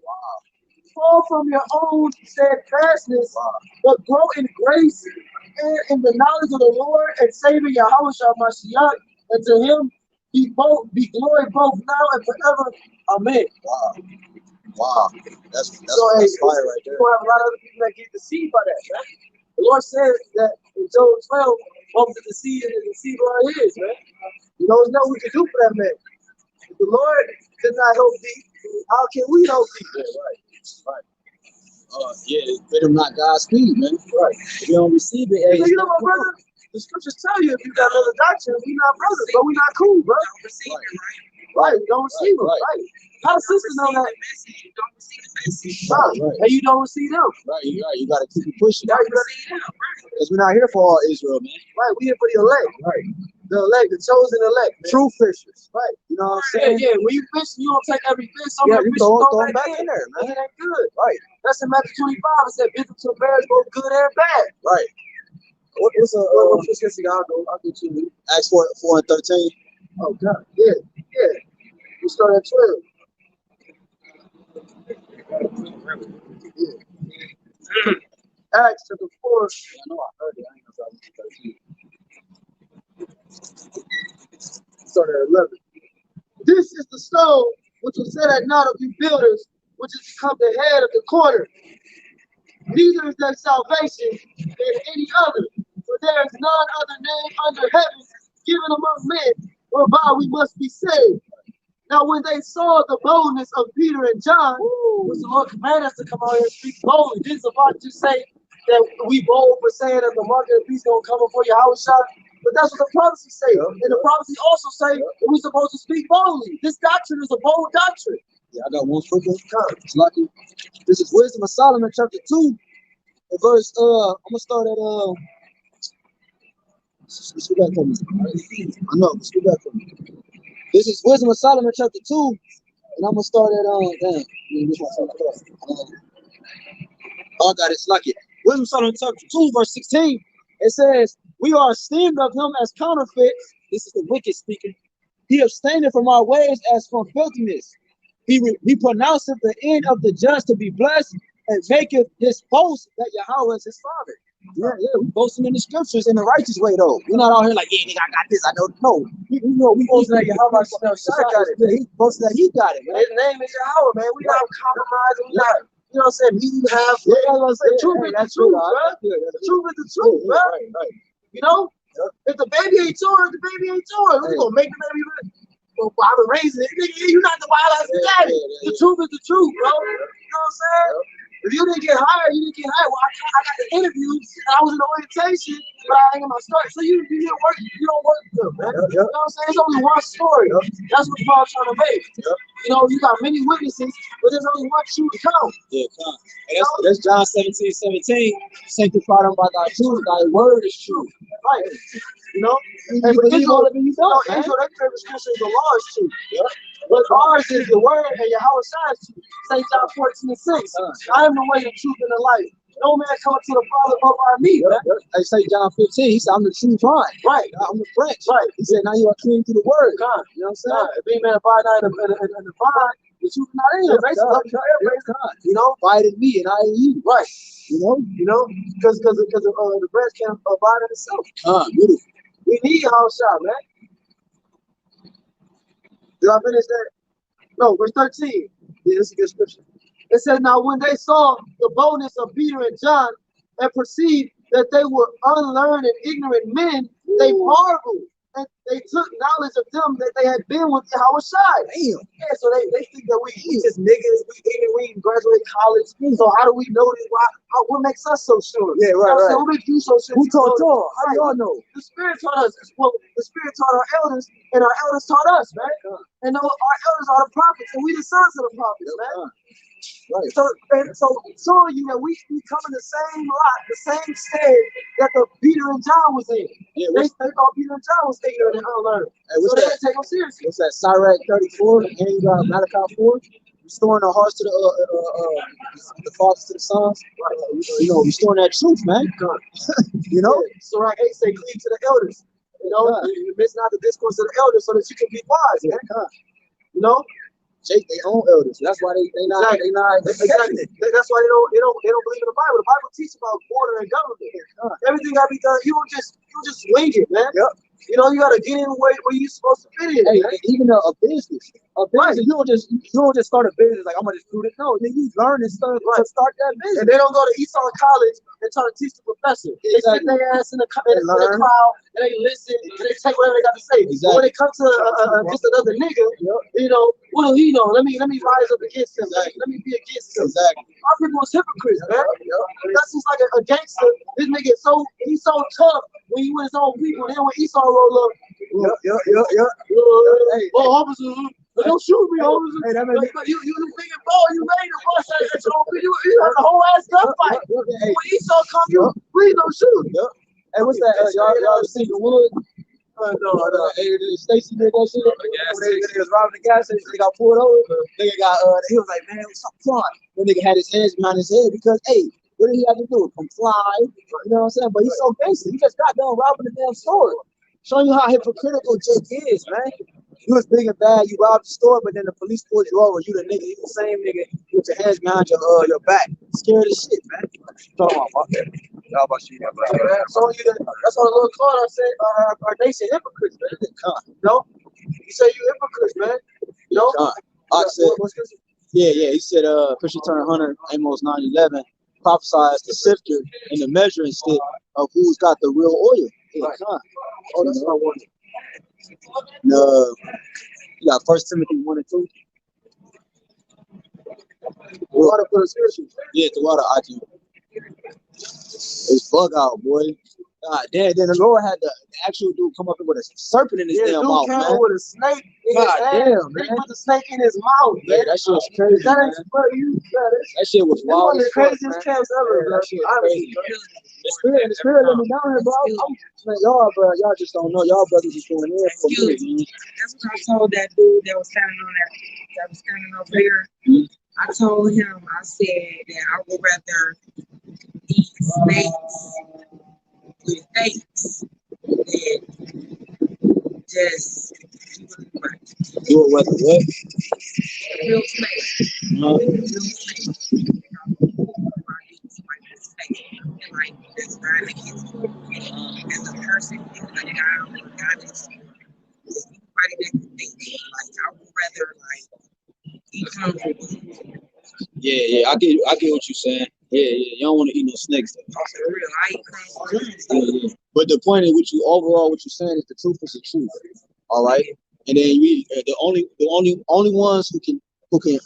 Fall from your own steadfastness, but grow in grace and in the knowledge of the Lord and Savior Yahawashi, and to him be glory both now and forever. Amen. Wow. Wow. That's So, fire right there. You have a lot of other people that get deceived by that, man. The Lord says that in Job 12, both the deceiver and the deceiver are his, man. You know, there's nothing we can do for that man. If the Lord did not help thee, how can we help thee? Right. Right. Yeah, let him not Godspeed, man. Right. If you don't receive it, hey, you know what, brother? The scriptures tell you if you got another doctrine, we not brothers, but we not cool, bro. Right. We don't receive them. Right. How does sister know that? Right. And you don't receive them. Right. You got to keep it pushing. Right. Because we're not here for all Israel, man. Right. We here for the elect. Right. The elect, the chosen elect. Man. True fishers. Right. You know what I'm saying? Yeah. When you fish, you don't take every fish. Some yeah, of the you fish throw go them back in there, man. It ain't good. Right. That's in Matthew 25. It said, business to bears both good and bad. Right. What's scripture? I'll get you. Acts 4 and 13. Oh, God. Yeah. We start at 12. Yeah. Acts chapter 4. I know I heard it. I ain't know if I was 13. Start at 11. This is the stone which was set at naught of you builders, which has become the head of the corner. Neither is there salvation in any other, for there is none other name under heaven given among men whereby we must be saved. Now, when they saw the boldness of Peter and John, which the Lord commanded us to come out here and speak boldly. This is about to say that we bold for saying that the mark of the beast gonna come before Yahawashi. But that's what the prophecy say. And the prophecy also say that we're supposed to speak boldly. This doctrine is a bold doctrine. Yeah, I got one scripture. It's lucky. This is Wisdom of Solomon, chapter 2, and verse. I'm gonna start at let's go back for me. I know. Let's go back for me. This is Wisdom of Solomon, chapter 2, and I'm gonna start at damn. I got it. It's lucky. Wisdom of Solomon, chapter 2, verse 16. It says, "We are esteemed of him as counterfeits." This is the wicked speaking. "He abstaineth from our ways as from filthiness. He pronounceth the end of the just to be blessed, and maketh his boast that Yahweh is his father." Yeah, we boasting in the scriptures in the righteous way, though. We're not out here like, yeah, nigga, I got this. I know. No, we boasting that Yahweh got it. Yeah, he boasting that he got it. Man. His name is Yahweh, man. We not compromising. We not, you know what I'm saying? Meeting half. The truth is the truth, bro. The truth is the truth, bro. Right. You know, if the baby ain't yours, the baby ain't yours. We're gonna make the baby. Well, I've been raising it. Nigga, you're not the wild ass daddy. The truth is the truth, bro. You know what I'm saying? If you didn't get hired, you didn't get hired. Well, I got the interview, and I was in the orientation, but I ain't got my start. So you didn't work. You don't work good, man. You know what I'm saying? It's only one story. That's what Paul's trying to make. You know, you got many witnesses, but there's only one true account. Yeah, come. And that's John 17:17. Sanctify them by thy truth. Thy word is true. Right. You know? And for Israel, Israel, they favorite scripture is the law is true. But ours is the word and Yahawah is true. St. John 14:6. I am the way, the truth, and the life. No man coming to the Father but by me. They say John 15. He said, "I'm the true vine." Right. I'm the branch. Right. He said, "Now you are clean through the word." God. You know what I'm saying? If any man abide not in the vine, the truth not in him. You know, abide in me and I in you. Right. You know, because the branch can't abide in itself. Beautiful. We need Yahawah, man. Did I finish that? No, verse 13. Yeah, this is a good scripture. It says, "Now when they saw the boldness of Peter and John and perceived that they were unlearned and ignorant men, they marveled, and they took knowledge of them that they had been with Yahawashi." Damn. Yeah, so they think that we just niggas, we graduate college. So how do we know this? What makes us so sure? Yeah, right. What makes you so sure? Who taught y'all? How do y'all know? The Spirit taught us. Well, the Spirit taught our elders, and our elders taught us, man. And our elders are the prophets, and we the sons of the prophets, man. Right. So showing you that we come in the same lot, the same stage that the Peter and John was in. Yeah, they thought Peter and John was ignorant and unlearned. Hey, so they didn't take them seriously. What's that? Sirach 34 and Malachi 4. Restoring the hearts to the fathers to the sons. Restoring that truth, man. You know? Sirach 8 say, "Cleave to the elders." You know, you missing out the discourse of the elders so that you can be wise, man. You know, Jake, they own elders. That's why they not exactly. That's why they don't believe in the Bible. The Bible teaches about order and government. Everything gotta be done. You don't just wing it, man. Yep. You know, you gotta get in where you're supposed to fit in. Hey, even a business. You don't just start a business like I'm gonna just do this. No, then you learn and start to start that business. And they don't go to Esau College and try to teach the professor. They sit their ass in the crowd and they listen and they take whatever they got to say. But when it comes to just another nigga, you know, what do he know? Let me rise up against him. Let me be against him. Exactly. Our people was hypocrites, man. That's just like a gangster. This nigga he's so tough when he with his own people. Then when Esau roll up, officers, don't shoot me, officers. Hey, you big and bold, you made the bus at your own people. You had the whole ass gunfight. When Esau come, you please don't shoot. Hey, what's that? Y'all seen the wood? No. Hey, Stacy did that shit. They was robbing the gas station. They got pulled over. Nigga got he was like, man, what's up, fun? The nigga had his hands behind his head because, hey, what did he have to do? Comply. You know what I'm saying? But he's so gangster. He just got done robbing the damn store. Showing you how hypocritical Jake is, man. You was big and bad, you robbed the store, but then the police pulled you over. You the nigga, you the same nigga with your hands behind your back. Scared as shit, man. Talk about YAHWASHI. That's on the little card I said our nation hypocrites, man. You know? You say you hypocrites, man. You know? He said Christian turned 100, Amos 9:11, prophesies the sifter and the measuring stick of who's got the real oil. Oh, that's what I wanted. No, you got 1 Timothy 1 and 2. Water for the scriptures. Yeah, the water I do. It's bug out, boy. God damn, then the Lord had the actual dude come up with a serpent in his damn mouth, man. With a snake in his hand. He put the snake in his mouth, man. That shit was crazy. That shit was wild. One of the craziest camps ever, that shit was crazy. The spirit let me down here, bro. Man, y'all just don't know. Y'all brothers is going in for me. That's what I told that dude that was standing over there. I told him, I said that I would rather eat snakes with fakes than just do it with what? real snake. Real snake. Like that's right as a person, like God is anybody that can think like I would rather like eat something. Yeah, I get what you're saying. Yeah, you don't want to eat no snakes though. Yeah. But the point is, what you're saying is the truth is the truth. All right, and then the only ones who can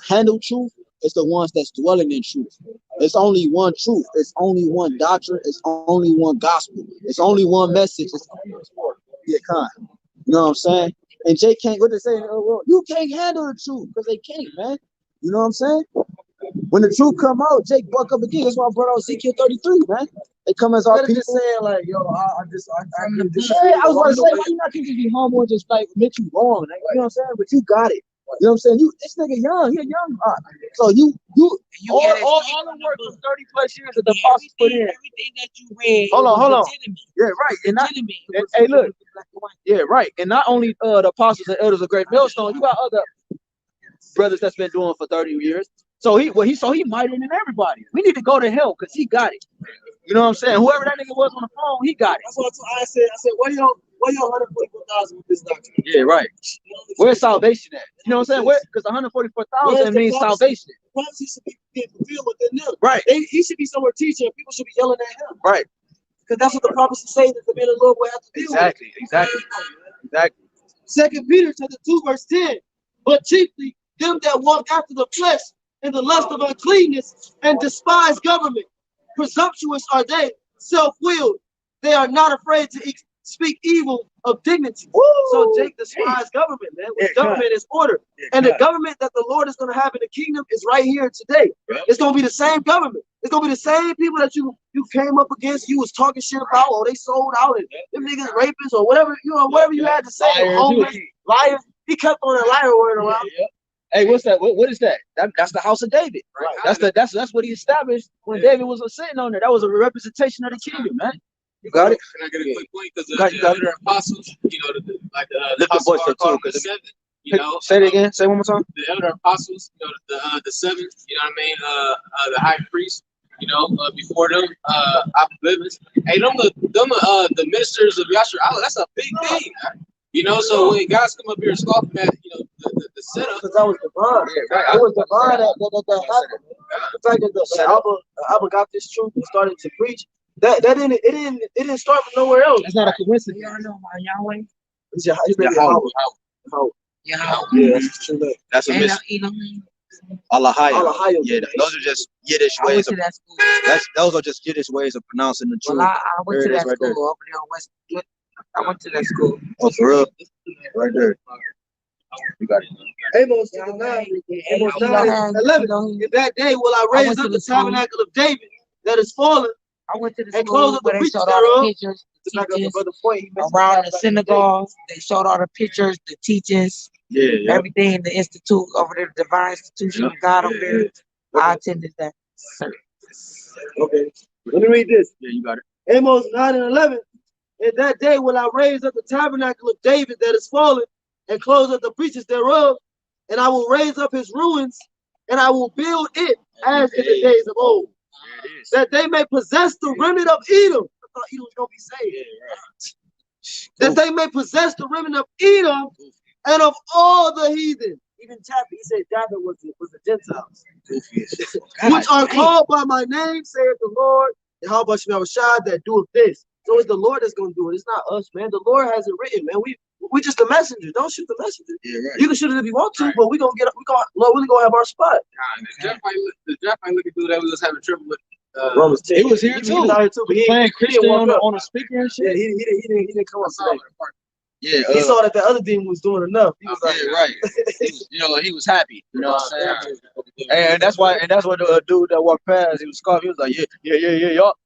handle truth is the ones that's dwelling in truth. It's only one truth. It's only one doctrine. It's only one gospel. It's only one message. It's only one You know what I'm saying? And Jay can't. What they say in the world? You can't handle the truth because they can't, man. You know what I'm saying? When the truth come out, Jake buck up again. That's why I brought out Ezekiel 33, man. They come as our people. Just saying like, yo, I was about to say, why you not can just be humble and just like admit you wrong? Like, you know what I'm saying? But you got it. You know what I'm saying? This nigga young, he young. So you all the work for 30 plus years that the apostles put in. Everything that you read. Hold on. Yeah, right. And hey, look. Yeah, right. And not only the apostles and elders of Great Millstone, you got other brothers that's been doing for 30 years. So he mightier than everybody. We need to go to hell because he got it. You know what I'm saying? Whoever that nigga was on the phone, he got it. That's what I said. Where your 144,000 with this doctrine? Yeah, right. Where's salvation at? You know what I'm saying? Because 144,000 means salvation. Prophecy should be being fulfilled within them. Right. He should be somewhere teaching. People should be yelling at him. Right. Because that's what the prophecy say that the men of the Lord will have to do. Exactly. 2 Peter chapter 2 verse 10. But chiefly them that walk after the flesh in the lust of uncleanness and despise government. Presumptuous are they, self-willed. They are not afraid to speak evil of dignity. Woo! So Jake despised government, man. Government is order. And the government that the Lord is going to have in the kingdom is right here today. It's going to be the same government. It's going to be the same people that you came up against, you was talking shit about, or they sold out, and them niggas rapists, or whatever, whatever you had to say, homeless, liars. He kept on a liar word around. Hey, what's that? What is that? That's the house of David. Right. That's what he established when David was sitting on there. That was a representation of the kingdom, man. You got it? Can I get a quick point? Because You got it. the apostles, you know, like the Lift the apostles voice are up too, called the 'cause seven. You know, say it again. Say it one more time. the elder apostles, you know, the seven. You know what I mean? The high priest. You know, before them, oblivious. Hey, the ministers of Yahshua. That's a big thing. You know, so when guys come up here and scoff at, you know, the setup. Because that was divine. Yeah, right. It was divine that happened. The fact that the Abba got this truth and started to preach, that didn't start from nowhere else. That's not a coincidence. You all know about Yahweh? It's Yahawah. Yahawah. Yahweh. Yeah, that's true. That's a mystery. Elohim. AHBANAWA. Yeah, those are just Yiddish I went ways to of that school. those are just Yiddish ways of pronouncing the truth. Well, I went to There it is that right school there. over there on West. I went to that school. Oh, for real? Right there. You got it. Amos 9, Amos 9:11. In that day will I raise up the tabernacle of David that is fallen. I went to the And close school up the where they preachers showed all the thereof. pictures, Just like the teachers, brother point, he mentioned around the back in synagogues. They showed all the pictures, the teachings, Yeah. everything, the institute over there, the divine institution of God over there. I attended that service. Okay. Let me read this. Yeah, you got it. Amos 9:11. In that day will I raise up the tabernacle of David that is fallen, and close up the breaches thereof, and I will raise up his ruins, and I will build it as in the days of old, that they may possess the remnant of Edom. I thought Edom was gonna be saved. That they may possess the remnant of Edom and of all the heathen. Even Chappie, he said David was the Gentiles, which are called by my name, saith the Lord, YAHWASHI, that doeth this. So it's the Lord that's gonna do it. It's not us, man. The Lord has it written, man. We just the messenger. Don't shoot the messenger. Yeah, right. You can shoot it if you want to, but Lord, we're gonna have our spot. The Jeff ain't looking through that. We was having trouble with. Romans 10. He was here He too. was out here too, but he Playing Christian didn't walk up. on the speaker and Yeah, shit. he didn't come up today. Yeah, He saw that the other demon was doing enough. He was like, yeah, right. He was happy. You know what I'm saying? And that's what the dude that walked past, he was scoffing. He was like, yeah.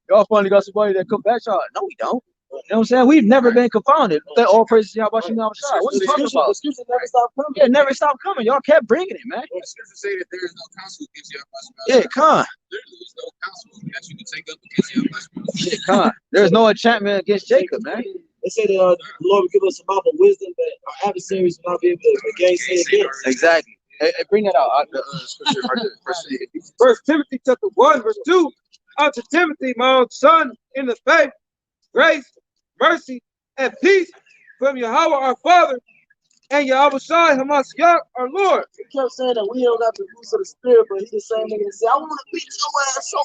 Y'all finally got somebody that come back. Y'all, no, we don't. You know what I'm saying? We've never been confounded. That all praises to YAHWASHI. What are you talking about? the scripture never stopped coming. Yeah, never stopped coming. Y'all kept bringing it, man. The scriptures say that there is no counsel against Yahweh. Yeah, con. Literally, there's no counsel that you can take up against Yahweh. Yeah, con. There's no enchantment against Jacob, man. They say that the Lord will give us a mouth of wisdom that our adversaries will not be able to gainsay against. Exactly. Hey, bring that out. The scripture right there. First Timothy chapter 1, verse 2. Unto Timothy, my own son, in the faith, grace, mercy, and peace from Yahawah our Father and YAHWASHI HaMashiach our Lord. He kept saying that we don't got the fruits of the spirit, but he the same nigga that said, I want to beat your ass so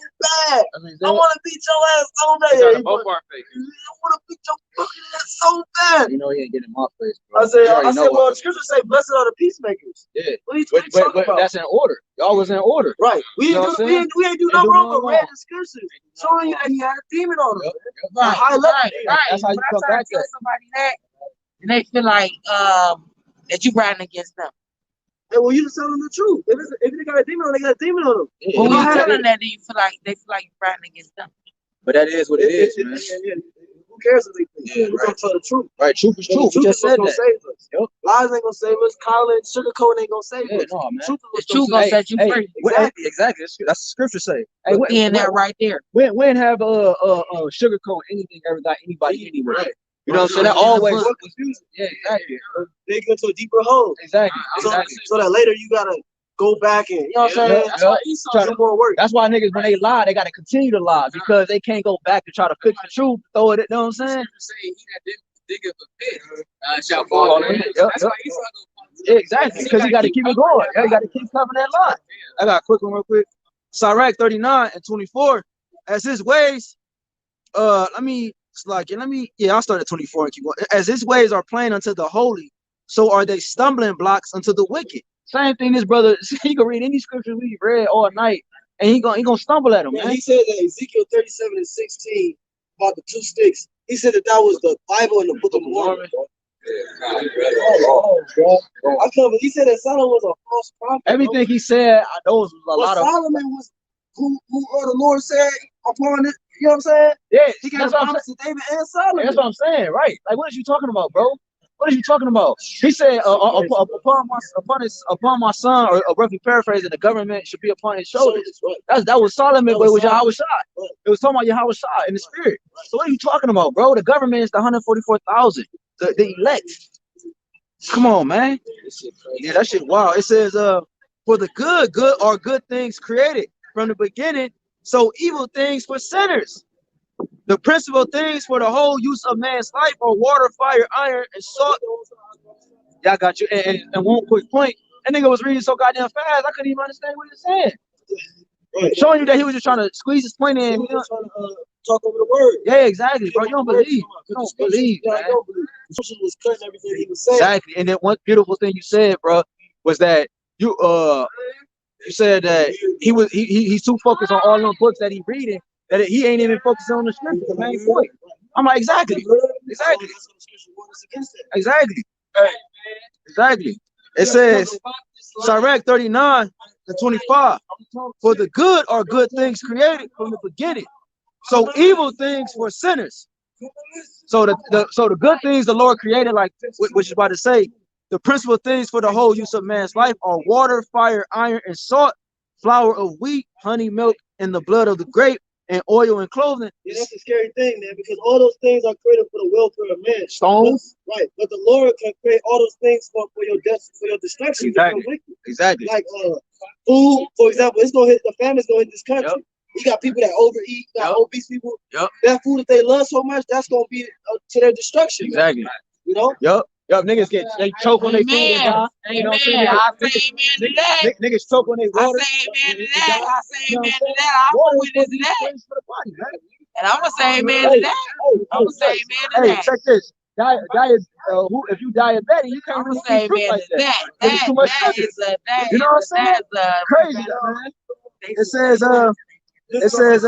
bad. I want to beat your ass so bad. I want to beat your fucking ass so bad. You know he ain't getting my face, bro. I said, well, the scripture say, blessed are the peacemakers. Yeah. What are you talking about? That's in order. Y'all was in order. Right. We ain't do no wrong, but read the scriptures showing you that he had a demon on him. Right, High level. right. That's how you But come I try back to tell there. somebody that, and they feel like that you riding against them. Hey, well, you just tell them the truth. If they got a demon on them, they got a demon on them. Yeah, But when you yeah. tell them that, then you feel like they feel like you're riding against them. But that is what it is, man. Who cares if they think? Yeah, We're gonna tell the truth. Right, truth is truth. We The just said gonna that. save us. Yep. Lies ain't gonna save us. College, sugarcoat ain't gonna save Yeah, us. no, man. Truth The is truth gonna gonna save set you free. Exactly. That's what scripture say. Hey, Being that right there. when have sugarcoat anything ever got anybody anywhere? Right. You know what I'm saying? That always Book. confusing. Yeah, exactly. They go to a deeper hole. Exactly. So that later you gotta go back and you know what I'm saying? That's why Try to more work. That's why niggas, when they lie, they got to continue to lie because they can't go back and try to fix the truth, throw it, you know what I'm saying? He that didn't dig up a pit shall fall on it. That's why Esau Yeah, exactly, because you got to keep it going. Yeah, you got to keep covering that lie. I got a quick one real quick. Sirach 39 and 24. As his ways, I'll start at 24 and keep going. As his ways are plain unto the holy, so are they stumbling blocks unto the wicked. Same thing, this brother, he can read any scripture we read all night, and he gonna stumble at him, Man, man. he said that Ezekiel 37:16 about the 2 sticks. He said that was the Bible and the Book of Mormon. Bro. I can't believe he said that Solomon was a false prophet. Everything he said, those was a lot of. Solomon was who the Lord said upon it. You know what I'm saying? Yeah, He got that's a what I'm promise to David and Solomon. That's what I'm saying, right? Like, what is you talking about, bro? What are you talking about? He said, upon my son, or roughly paraphrasing, the government should be upon his shoulders. That was Solomon, but it was YAHWASHI. It was talking about YAHWASHI in the spirit. So what are you talking about, bro? The government is the 144,000, the elect. Come on, man. Yeah, that shit wild. It says, for the good are good things created from the beginning, so evil things for sinners. The principal things for the whole use of man's life are water, fire, iron, and salt. Yeah, I got you. And one quick point. That nigga was reading so goddamn fast, I couldn't even understand what he was saying. Right. Showing you that he was just trying to squeeze his point in. Trying to talk over the word. Yeah, exactly, bro. You don't believe. You don't believe, man. Was cutting everything he was saying. Exactly. And then one beautiful thing you said, bro, was that you said that he's too focused on all them books that he's reading that he ain't even focusing on the scripture, the main point. I'm like, exactly. It says, Sirach 39:25, for the good are good things created from the beginning, so evil things for sinners. So the good things the Lord created, like which is about to say, the principal things for the whole use of man's life are water, fire, iron, and salt, flour of wheat, honey, milk, and the blood of the grape, and oil and clothing. Yeah, that's a scary thing, man, because all those things are created for the welfare of man. Stones, right? But the Lord can create all those things for your death, for your destruction. Exactly. Like food, for example, it's gonna hit the family's gonna hit this country. Yep. You got people that overeat, obese people. Yep. That food that they love so much, that's gonna be to their destruction. Exactly. Man. You know. Yep. Niggas they choke on their food and die. You know what I'm saying? Niggas choke on their water. I say amen to that. I say amen to that. I'm a witness to that. And I'm gonna say amen to that. I'm gonna say amen to that. Hey, check this. If you diabetic, you can't really say amen like to that. It's too much sugar. You know what I'm saying? Crazy, man. It says,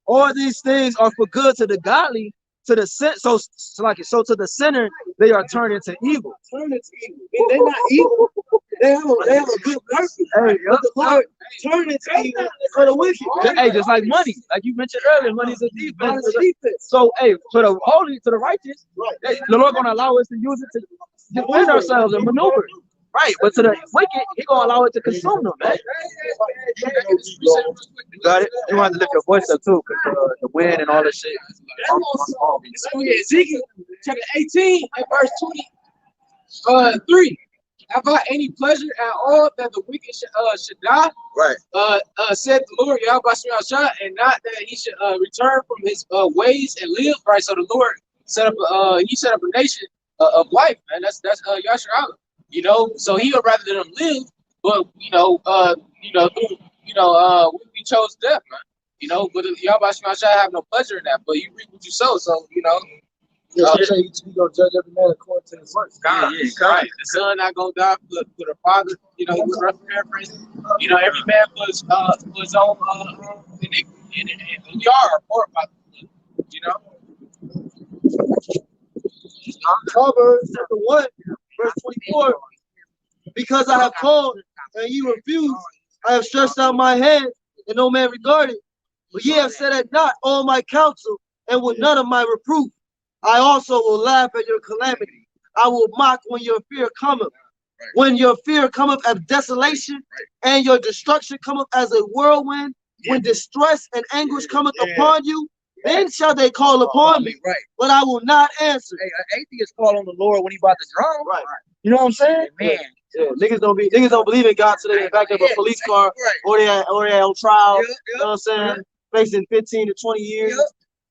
all these things are for good to the godly. To the to the sinner, they are turned into evil. They're not evil. They have a good purpose. Hey, but the Lord turned into evil for the wicked. Hey, just like money, like you mentioned earlier, money is a defense. So, hey, for the holy, to the righteous, the Lord gonna allow us to use it to defend ourselves and maneuver. Right, but to the wicked, He gonna allow it to consume them, man. You got it. You want to lift your voice up too, because the wind and all that shit. Ezekiel chapter 18 and verse 23. Have I any pleasure at all that the wicked should die? Right. Said the Lord Yahawah, and not that he should return from his ways and live. Right. So the Lord set up a nation of life, man. That's Yahshua. You know, so he would rather them live, but we chose death, man. You know, but Yahawah have no pleasure in that, but you reap what you sow. So you know. You gonna judge every man according to his works. God, right. The son not gonna die for the father. You know, he was paraphrasing. You know, every man for his own iniquity, and we are part by the blood. You know. Proverbs chapter 1, verse 24. Because I have called and ye refused, I have stretched out my hand and no man regarded. But ye have set at naught all my counsel and with none of my reproof. I also will laugh at your calamity. I will mock when your fear cometh. When your fear cometh as desolation and your destruction cometh as a whirlwind, when distress and anguish cometh upon you, then shall they call upon me, but I will not answer. Hey, an atheist call on the Lord when he about to drown. You know what I'm saying? Man. Yeah, niggas don't believe in God today. In fact, they have a police car or they on trial. You know what I'm saying? Facing 15 to 20 years.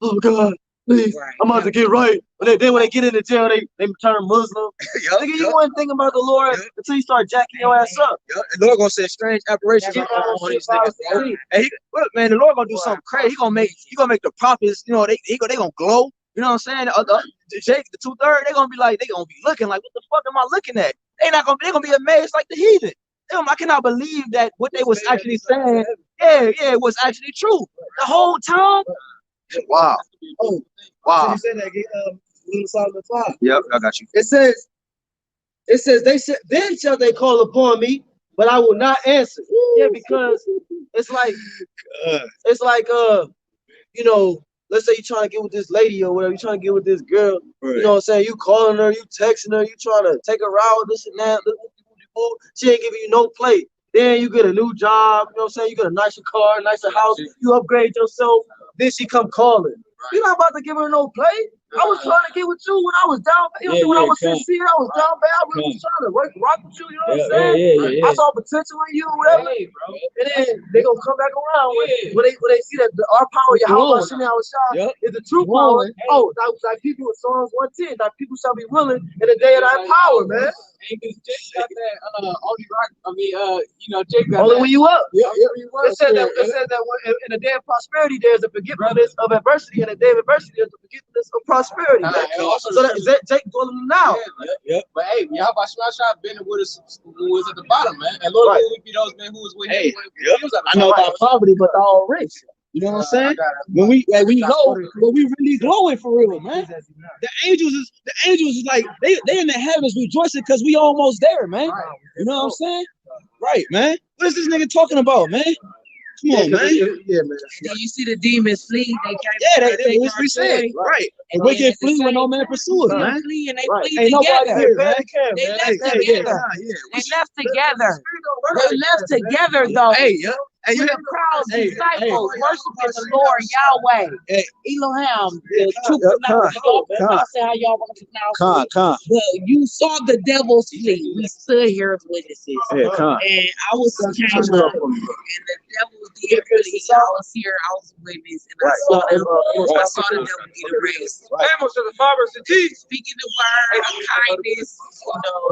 Oh God, please, I'm about to get right. But then when they get into jail, they turn Muslim. Nigga, you wasn't thinking about the Lord until you start jacking your ass up. And the Lord gonna send strange apparitions on these niggas, bro. And look, man, the Lord gonna do something crazy. He gonna make the prophets, you know, they gonna glow. You know what I'm saying? The 2/3, they gonna be looking like, what the fuck am I looking at? They're gonna be amazed like the heathen. I cannot believe that what they was actually saying, it was actually true the whole time. Wow. Oh, wow. So you said that again, Solomon 5. Yep, I got you. It says then shall they call upon me, but I will not answer. Yeah, because it's like you know, let's say you're trying to get with this lady or whatever, you're trying to get with this girl, you know what I'm saying? You calling her, you texting her, you trying to take her out, this and that, she ain't giving you no play. Then you get a new job, you know what I'm saying? You get a nicer car, nicer house, you upgrade yourself, then she come calling. You're not about to give her no play. I was trying to get with you when I was down, when I was sincere, I was down bad, I was trying to rock with you, you know what I'm saying? I saw potential in you, whatever. And then they gonna come back around when they see that our power, YAHWASHI is the true power. Oh, like people in Psalms 110, that people shall be willing in the day of thy power, man. Jake got that, only rock. I mean, Jake got only that. when you up. It said that when, in the day of prosperity, there's a forgiveness of adversity, and the day of adversity, there's a forgiveness of prosperity. So that Jake told him now. But hey, YAHWASHI been with us who was at the bottom, man. And Lord, we be those men who was with him. I know about poverty, but all rich. You know what I'm saying? When we know, but we really glowing for real, man. The angels is like they in the heavens rejoicing because we almost there, man. You know what I'm saying? Right, man. What is this nigga talking about, man? Come on, man. Yeah, man. You see the demons flee. They we said, right. And we can flee when no man pursue us, man. Flee and they flee Ain't nobody together. here, man. They left together. They left together. They left together, though. Hey, the crowd, disciples, worshiping the Lord Yahweh, Elohim, the truth of I say how y'all want to pronounce it. But you saw the devils flee. We stood here as witnesses. And I was came up, and the devils did flee. I was here, I was a witness, and I saw the devil get erased. Speaking the word of kindness,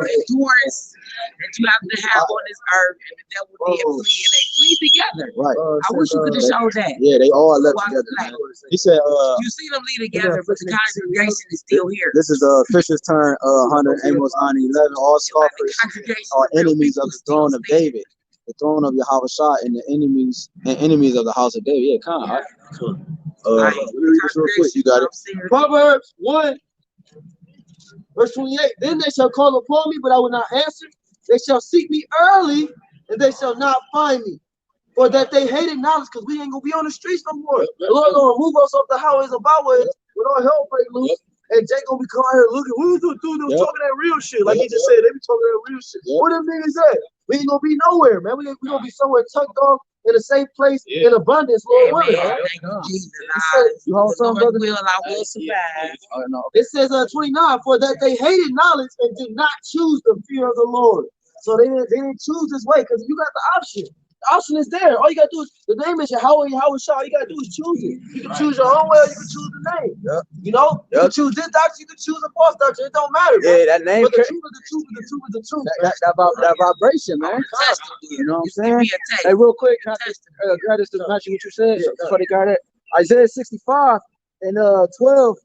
endurance that you have to have on this earth, and the devil did flee, and they flee together. Right. I wish you could have showed that. Yeah, they all left together. He said, you see them lead together, but the congregation is still here. This is Fisher's turn, Hunter, Amos 9:11. All scoffers are enemies of the throne of David, the throne of YAHWASHI, and the enemies of the house of David. Yeah, come on. Let me read this real quick. You got it. Proverbs 1, verse 28. Then they shall call upon me, but I will not answer. They shall seek me early, and they shall not find me. For that they hated knowledge, because we ain't gonna be on the streets no more. The Lord gonna remove us off the highways and byways with all hell break loose. And Jake gonna be coming here looking, what was talking that real shit? Like he just said, they be talking that real shit. What them niggas at? We ain't gonna be nowhere, man. We gonna be somewhere tucked off in a safe place in abundance, Lord willing. Thank you, Jesus. You hold something, brother? I will survive. It says 29, for that they hated knowledge and did not choose the fear of the Lord. So they didn't choose this way, because you got the option. The option is there. All you gotta do is the name is YAHWASHI. All you gotta do is choose it. You can choose your own way, or you can choose the name. You know, you can choose this doctrine, you can choose a false doctrine. It don't matter. Yeah, that name. But the truth is the truth. That vibration, man. You know what I'm saying? Hey, real quick, can I just match what you said? Before they got it. Isaiah 65 and 12.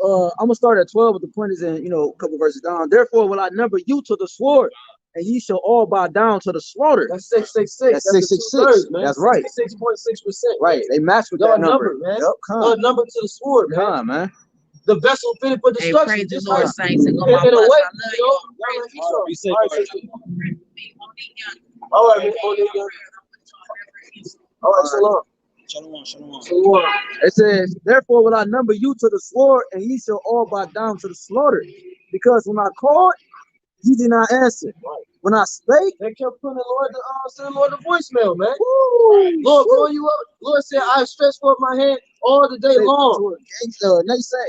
I'm gonna start at 12, but the point is in a couple verses down. Therefore will I number you to the sword, and ye shall all bow down to the slaughter. That's 666. That's 666. That's right. 6.6%. Right. They match with that number, man. Yep, number to the sword, man. The vessel fitted for destruction. Hey, praise the Lord, saints, and go my in a way, all right, shalom. Shalom. It says, therefore will I number you to the sword, and ye shall all bow down to the slaughter. Because when I called, you did not answer. When I spake, they kept putting the voicemail, man. Lord, calling you up. Lord said, I stretched forth my hand all the day long.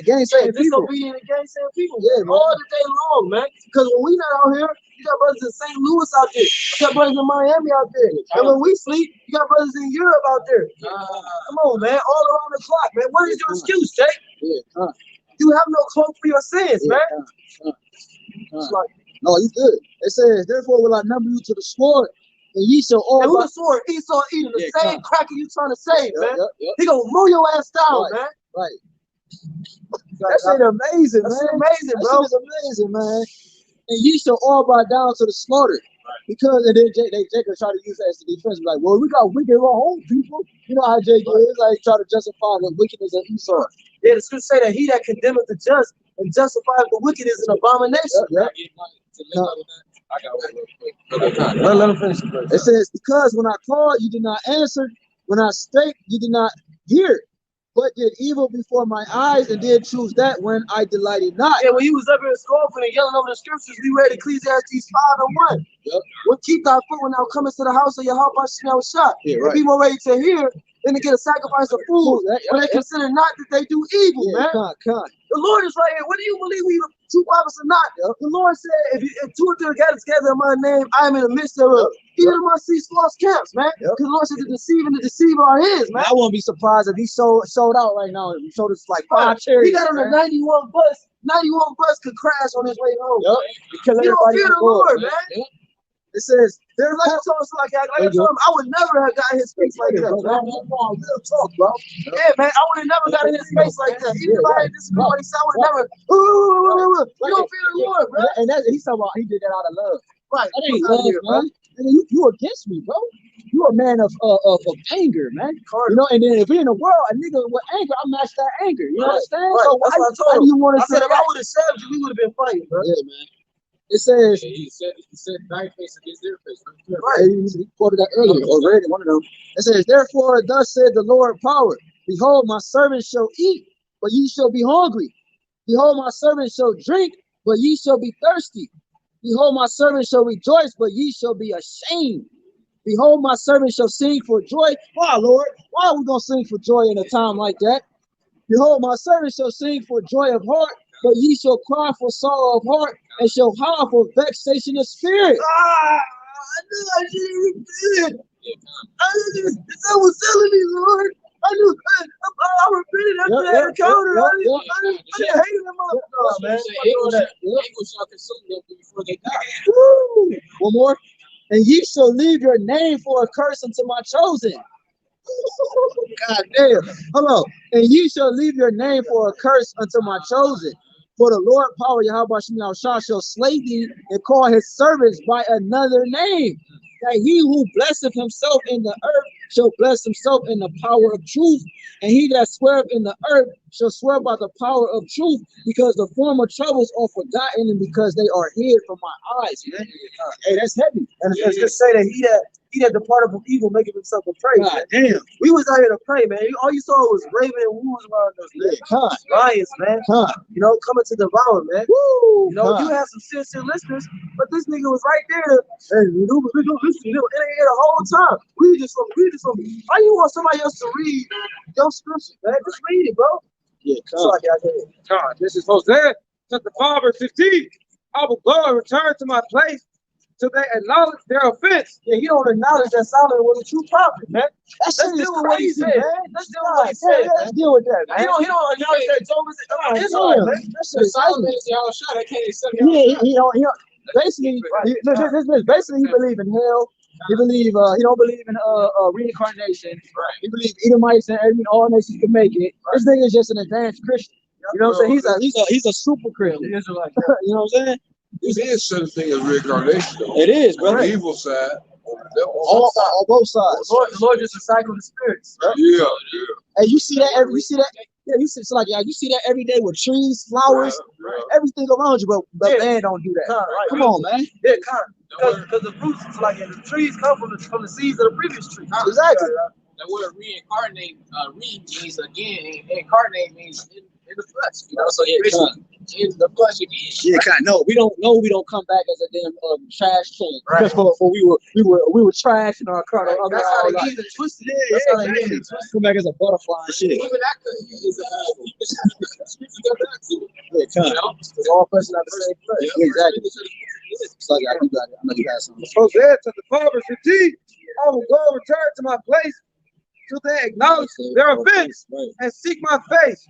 Gainsaying people. Disobedient and gainsaying people. Yeah, all the day long, man. Because when we not out here, you got brothers in St. Louis out there. You got brothers in Miami out there. And when we sleep, you got brothers in Europe out there. Come on, man. All around the clock, man. What is your excuse, Jake? You have no cloak for your sins, man. No, you good. It says, therefore will I number you to the sword, and ye shall all. And who the sword? Esau eating the same cracker you trying to save, man. He gonna mow your ass down, man. Right. That shit amazing, man. That's amazing, bro. That shit is amazing, man. And ye shall all bow down to the slaughter. Because and then Jacob try to use that as the defense. Like, well, we got wicked wrong people. You know how Jacob is, like try to justify the wickedness of Esau. Yeah, the scripture say that he that condemneth the just and justifies the wicked is an abomination. Let him finish. It says, because when I called, you did not answer. When I spake, you did not hear. but did evil before my eyes, and did choose that when I delighted not. Yeah, when he was up here scoffing and yelling over the scriptures, we read Ecclesiastes 5:1. Yep. Well, keep thy foot when thou comest to the house of YAHWASHI. Yeah, And right. be more ready to hear than to get a sacrifice of fools, when they consider not that they do evil, man. The Lord is right here. What do you believe we two prophets or not? The Lord said, if two or three are gathered together in my name, I am in the midst thereof. Even amongst these false camps, man. Because the Lord said the deceive and the deceiver are his, man. I won't be surprised if he sold out right now. He showed us like 5 chariots. He got on a 91 bus. 91 bus could crash on his way home. Kill You don't everybody fear in the Lord, man. It says, There's like I told him, I would never have got his face like that. Real talk, bro. Yeah, man, I would have never got in his face like that. Even if I had this what he said, I would have never. You don't fear the Lord, bro. And he's talking about he did that out of love. Right. That ain't love, man. You against me, bro. You a man of anger, man. You know, and then if we in the world, a nigga with anger, I match that anger. You understand? Right. So why do you want to say if I would have saved you, we would have been fighting, bro. Yeah, man. It says, he said thy face against their face. Right. He quoted that earlier, or read it, one of them. It says, therefore, thus said the Lord power, behold, my servants shall eat, but ye shall be hungry. Behold, my servants shall drink, but ye shall be thirsty. Behold, my servants shall rejoice, but ye shall be ashamed. Behold, my servants shall sing for joy. Why, Lord? Why are we going to sing for joy in a time like that? Behold, my servants shall sing for joy of heart, but ye shall cry for sorrow of heart, and shall howl for vexation of spirit. I knew I shouldn't repent. I was telling me, Lord. I knew I repented after that encounter. I didn't hate him up, man. Anguish shall consume them before they die. Woo! One more. And ye shall leave your name for a curse unto my chosen. God damn. Hello. And ye shall leave your name for a curse unto my chosen. For the Lord power YAHWASHI shall slay thee and call his servants by another name. That he who blesseth himself in the earth shall bless himself in the power of truth. And he that sweareth in the earth shall swear by the power of truth, because the former troubles are forgotten and because they are hid from my eyes, man. Hey, that's heavy. And it's just say that he that departed from evil, making himself a prey. God damn. We was out here to pray, man. All you saw was raven and wolves around us, man. Lions, man. You know, coming to devour, man. Woo. You know, you have some sincere listeners, but this nigga was right there to, hey, we don't listen. It ain't here the whole time. We just why you want somebody else to read your scripture, man? Just read it, bro. Yeah, God, this is Hosea chapter 5 verse 15. I will go and return to my place till they acknowledge their offense. Yeah, he don't acknowledge that Solomon was a true prophet, man. Let's deal with what he said, man. Let's deal with what he said. Let's deal with that, man. He don't acknowledge that Job is Israel, man. That's just Solomon is YAHWASHI. They can't accept He basically, basically he believe in hell. He believe he don't believe in reincarnation. Right. He believes Edomites and all nations can make it. This nigga is just an advanced Christian. You know what I'm saying? He's a super Christian. You know what I'm saying? It is such a thing as reincarnation, though. It is, bro. On the evil side, on both sides. The Lord just recycled the spirits. Right? Yeah. And you see that you see that every day with trees, flowers, everything around you, but man don't do that. Come on, man. Yeah, because the fruits is like the trees come from the seeds of the previous tree. Exactly. The word reincarnate, means again, and incarnate means in the flesh. You know, so in the flesh again. Yeah, no, we don't come back as a damn trash can. Right. For we were trash in our car. That's how they get it twisted. That's how they get it twisted. Come back as a butterfly and shit. Even that is yeah, kind of. It's all person out the same place. Yeah, exactly. So yeah, you got it. I know you got something. Hosea chapter 5 verse 15. I will go and return to my place till they acknowledge their offense and seek my face.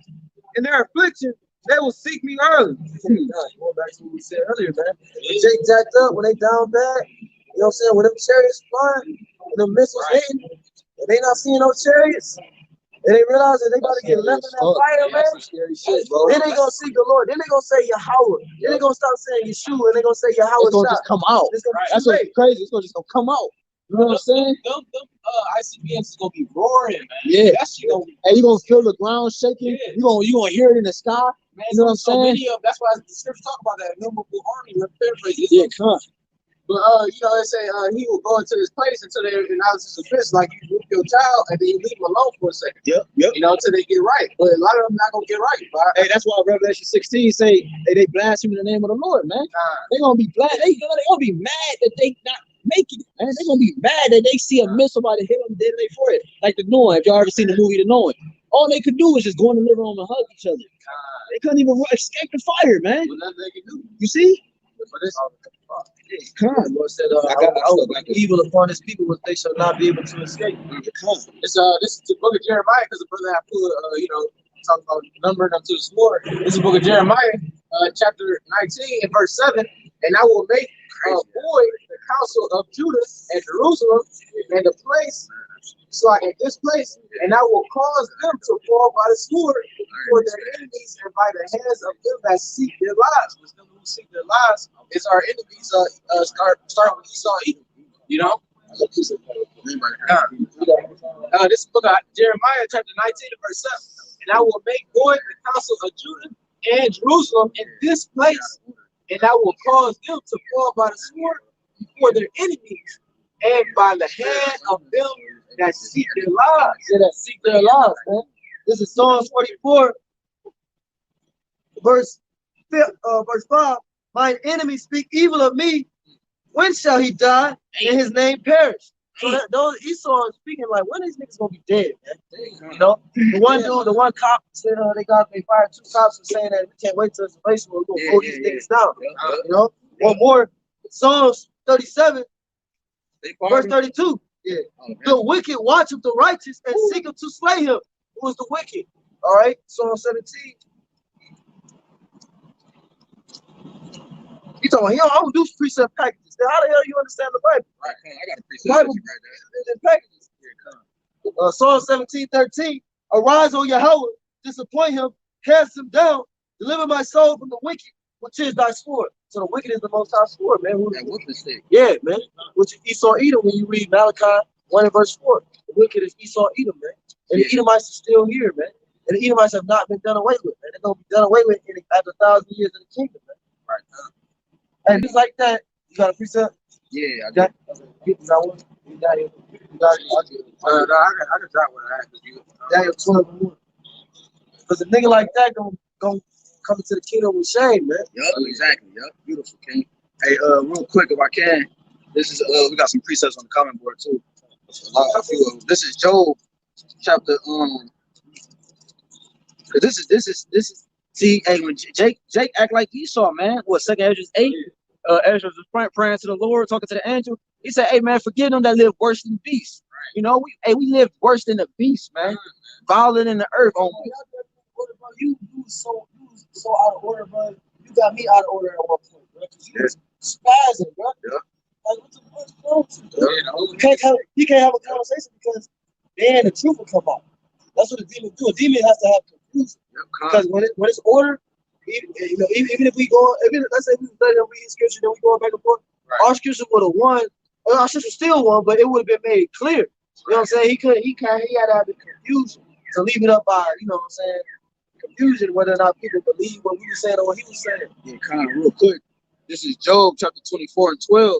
In their affliction, they will seek me early. Going back to what we said earlier, man. When Jake jacked up, when they down bad, you know what I'm saying? When them chariots flying, when the missiles hitting, and they not seeing no chariots, and they realize that they about to get left in that fire, man. Then they gonna seek the Lord. Then they gonna say Yahweh. Then they gonna stop saying Yeshua, and they gonna say Yahweh. It's gonna just come out. That's what's crazy. It's gonna just come out. You know what I'm saying? Them ICBMs is gonna be roaring, man. Yeah. And you gonna feel the ground shaking. Yeah. You gonna hear it in the sky. Man, you know what I'm saying? Many of that's why the scriptures talk about that innumerable army. Let's paraphrase this. Yeah, come. But you know, they say he will go into this place until they announce his offense, like you whoop your child, and then you leave him alone for a second. Yep. You know, until they get right. But a lot of them not gonna get right. But Hey, that's why Revelation 16 say, hey, they blaspheme in the name of the Lord, man. They gonna be glad. They gonna be mad that they not making it, man. They gonna be mad that they see a missile about to hit them dead in their forehead. Like the Noah. If y'all ever seen the movie The Noah, all they could do was just go in the living room and hug each other. They couldn't even escape the fire, man. well, nothing they can do. You see? But it's The Lord said, I will bring evil upon his people, which they shall not be able to escape. It's this is the book of Jeremiah, because the brother I put you know, talking about numbering up to the sword. This is the book of Jeremiah, chapter 19 and verse 7. And I will make void the counsel of Judah and Jerusalem and the place, so at this place, and I will cause them to fall by the sword for their enemies and by the hands of them that seek their lives. Because them who seek their lives is our enemies. Start with Esau, Edom. You know. This book of Jeremiah, chapter 19, verse 7. And I will make void the counsel of Judah and Jerusalem in this place, and I will cause them to fall by the sword before their enemies and by the hand of them that seek their lives. Yeah, that seek their lives, man. This is Psalms 44, verse 5. Mine enemies speak evil of me. When shall he die and his name perish? So that, those Esau is speaking like, when these niggas gonna be dead, man? You know, the one dude, the one cop said they fired 2 cops for saying that we can't wait till it's race, we're gonna pull these niggas down. You know, one more, Psalms 37, verse 32. Yeah, the wicked watcheth the righteous and seeketh to slay him. Who is the wicked? All right, Psalm 17. You talking about, I don't do precept packages. Then how the hell you understand the Bible? I got a precept Bible in packages. Psalm 17:13. Arise, O Yahawah, disappoint him, cast him down, deliver my soul from the wicked, which is thy sword. So the wicked is the most high sword, man. Yeah, man. Which is Esau Edom when you read Malachi 1 and verse 4. The wicked is Esau Edom, man. And the Edomites are still here, man. And the Edomites have not been done away with, man. They're gonna be done away with after 1,000 years of the kingdom, man. Right. And just like that, you got a precept? Yeah, I got it. You got it. You got it. no, I can drop what I had. Daniel 12:1. Because a nigga like that gonna come into the kingdom with shame, man. Yup, exactly. Yup, beautiful, King. Hey, real quick, if I can, this is we got some precepts on the comment board too. This is Job, chapter This is. See, hey, when Jake act like Esau, man. What, 2nd Ezra 8? Ezra was praying to the Lord, talking to the angel. He said, "Hey, man, forgive them that live worse than beasts." You know, we live worse than the beast, man. Violent in the earth, almost. You so out of order, bro. You got me out of order at one point, bro. Because you was spazzing, bro. Yeah. Like, what the fuck's wrong with you? You can't have a conversation because then the truth will come out. That's what a demon do. A demon has to have confusion. Because when it's order, even if we go, let's say we study and read scripture, then we go back and forth. Right. Our scripture would have won. Our scripture still won, but it would have been made clear. You know what I'm saying? He had to have the confusion to leave it up by, you know what I'm saying, confusion whether or not people believe what we were saying or what he was saying. Yeah, kind of real quick. This is Job chapter 24 and 12.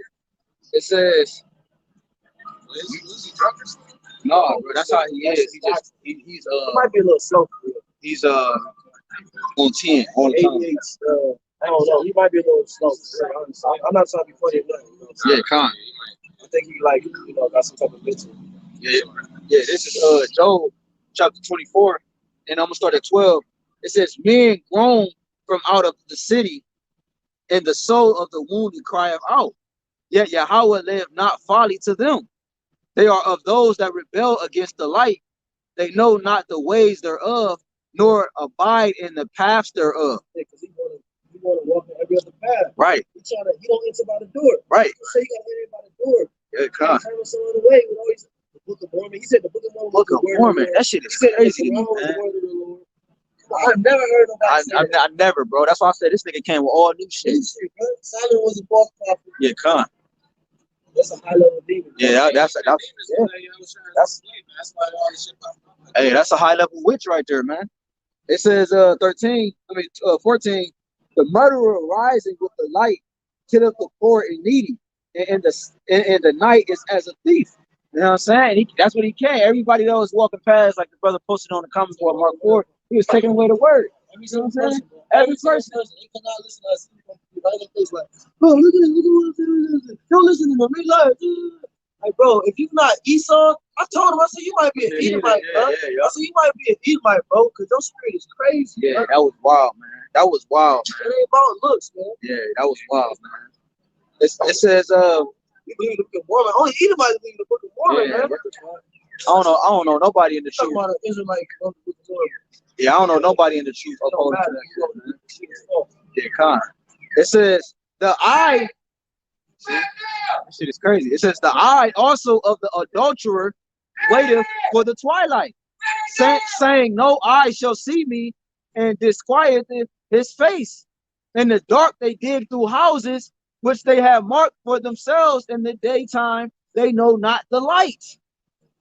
It says, no, bro, that's how he is. He's might be a little slow. He's on 10 all the time. I don't know. He might be a little slow. I'm not trying to be funny or nothing. You know yeah, kind. I think he got some type of mental. Yeah. This is Job chapter 24, and I'm gonna start at 12. It says, "Men groan from out of the city, and the soul of the wounded crieth out. Yet Yahweh layeth not folly to them. They are of those that rebel against the light. They know not the ways thereof, nor abide in the paths thereof." Yeah, because he want to walk in every other path. Right. He don't enter by the door. Right. So you got to enter by the door. Yeah, come. Turn someone away with always the Book of Mormon. He said the Book of Mormon. Book of Mormon. That shit is crazy to me, man. I've never heard nobody say that. I never, bro. That's why I said this nigga came with all new shit. Solomon was a false prophet. Yeah, come. That's a high level demon. Yeah, that's hey, that's a high level witch right there, man. It says 14. The murderer rising with the light killeth the poor and needy. and the night is as a thief. You know what I'm saying? That's what he can. Everybody that was walking past, like the brother posted on the comment board, Mark 4, he was taking away the word. You know what I'm saying? Every person. He cannot listen to us. Right in the face like, bro, look at this. Don't listen to him. Read live. Like, bro, if you're not Esau, I told him, I said, you might be an Edomite, bro. I said, you might be an Edomite, bro, because your spirit is crazy. Yeah, bro. that was wild, man. That was wild, It man. ain't about looks, man. Yeah, that was wild, man. It says, You believe in the Book of Mormon. Only Edomites believe in the Book of Mormon, yeah, man. I don't know nobody in the Talking truth. about an Israelite from the Book of Mormon. Yeah, I don't know nobody in the truth It don't opposed to matter. that shit, man. Yeah, con. It says the eye. See, that shit is crazy. It says the eye also of the adulterer waiteth for the twilight, saying, no eye shall see me, and disquieteth his face. In the dark they dig through houses which they have marked for themselves. In the daytime they know not the light.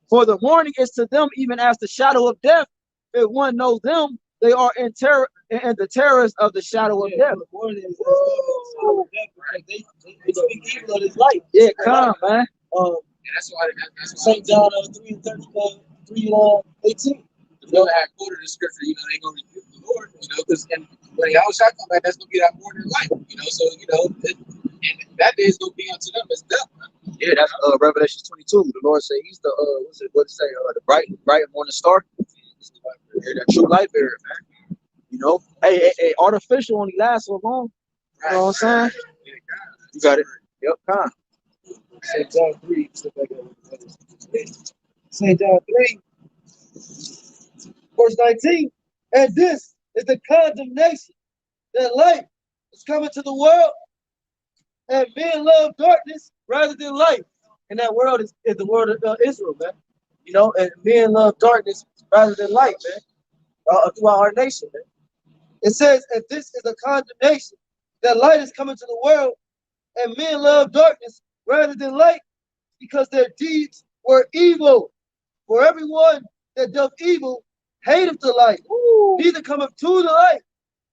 For the morning is to them even as the shadow of death. If one know them, they are in terror and the terrors of the shadow of death. The morning is they speak evil of his life. Yeah, come, man. And that's why St. John 3:18. the brother had quoted the scripture, you know, they gonna rebuke the Lord, you know, because when Yahushua come back, that's gonna be that morning light, you know. So, you know, and that day is gonna be unto them as death, man. Yeah, that's Revelation 22. The Lord said he's the what it say, the bright morning star. Yeah, that true light bearer, man. You know, hey, artificial only lasts so long. You know what I'm saying? You got it. Yep, come. St. John 3. St. John 3, verse 19. And this is the condemnation that light is coming to the world, and men love darkness rather than light. And that world is the world of Israel, man. You know, and men love darkness rather than light, man. Throughout our nation, man. It says, and this is the condemnation that light is coming to the world, and men love darkness rather than light, because their deeds were evil. For everyone that doth evil hateth the light, neither cometh to the light,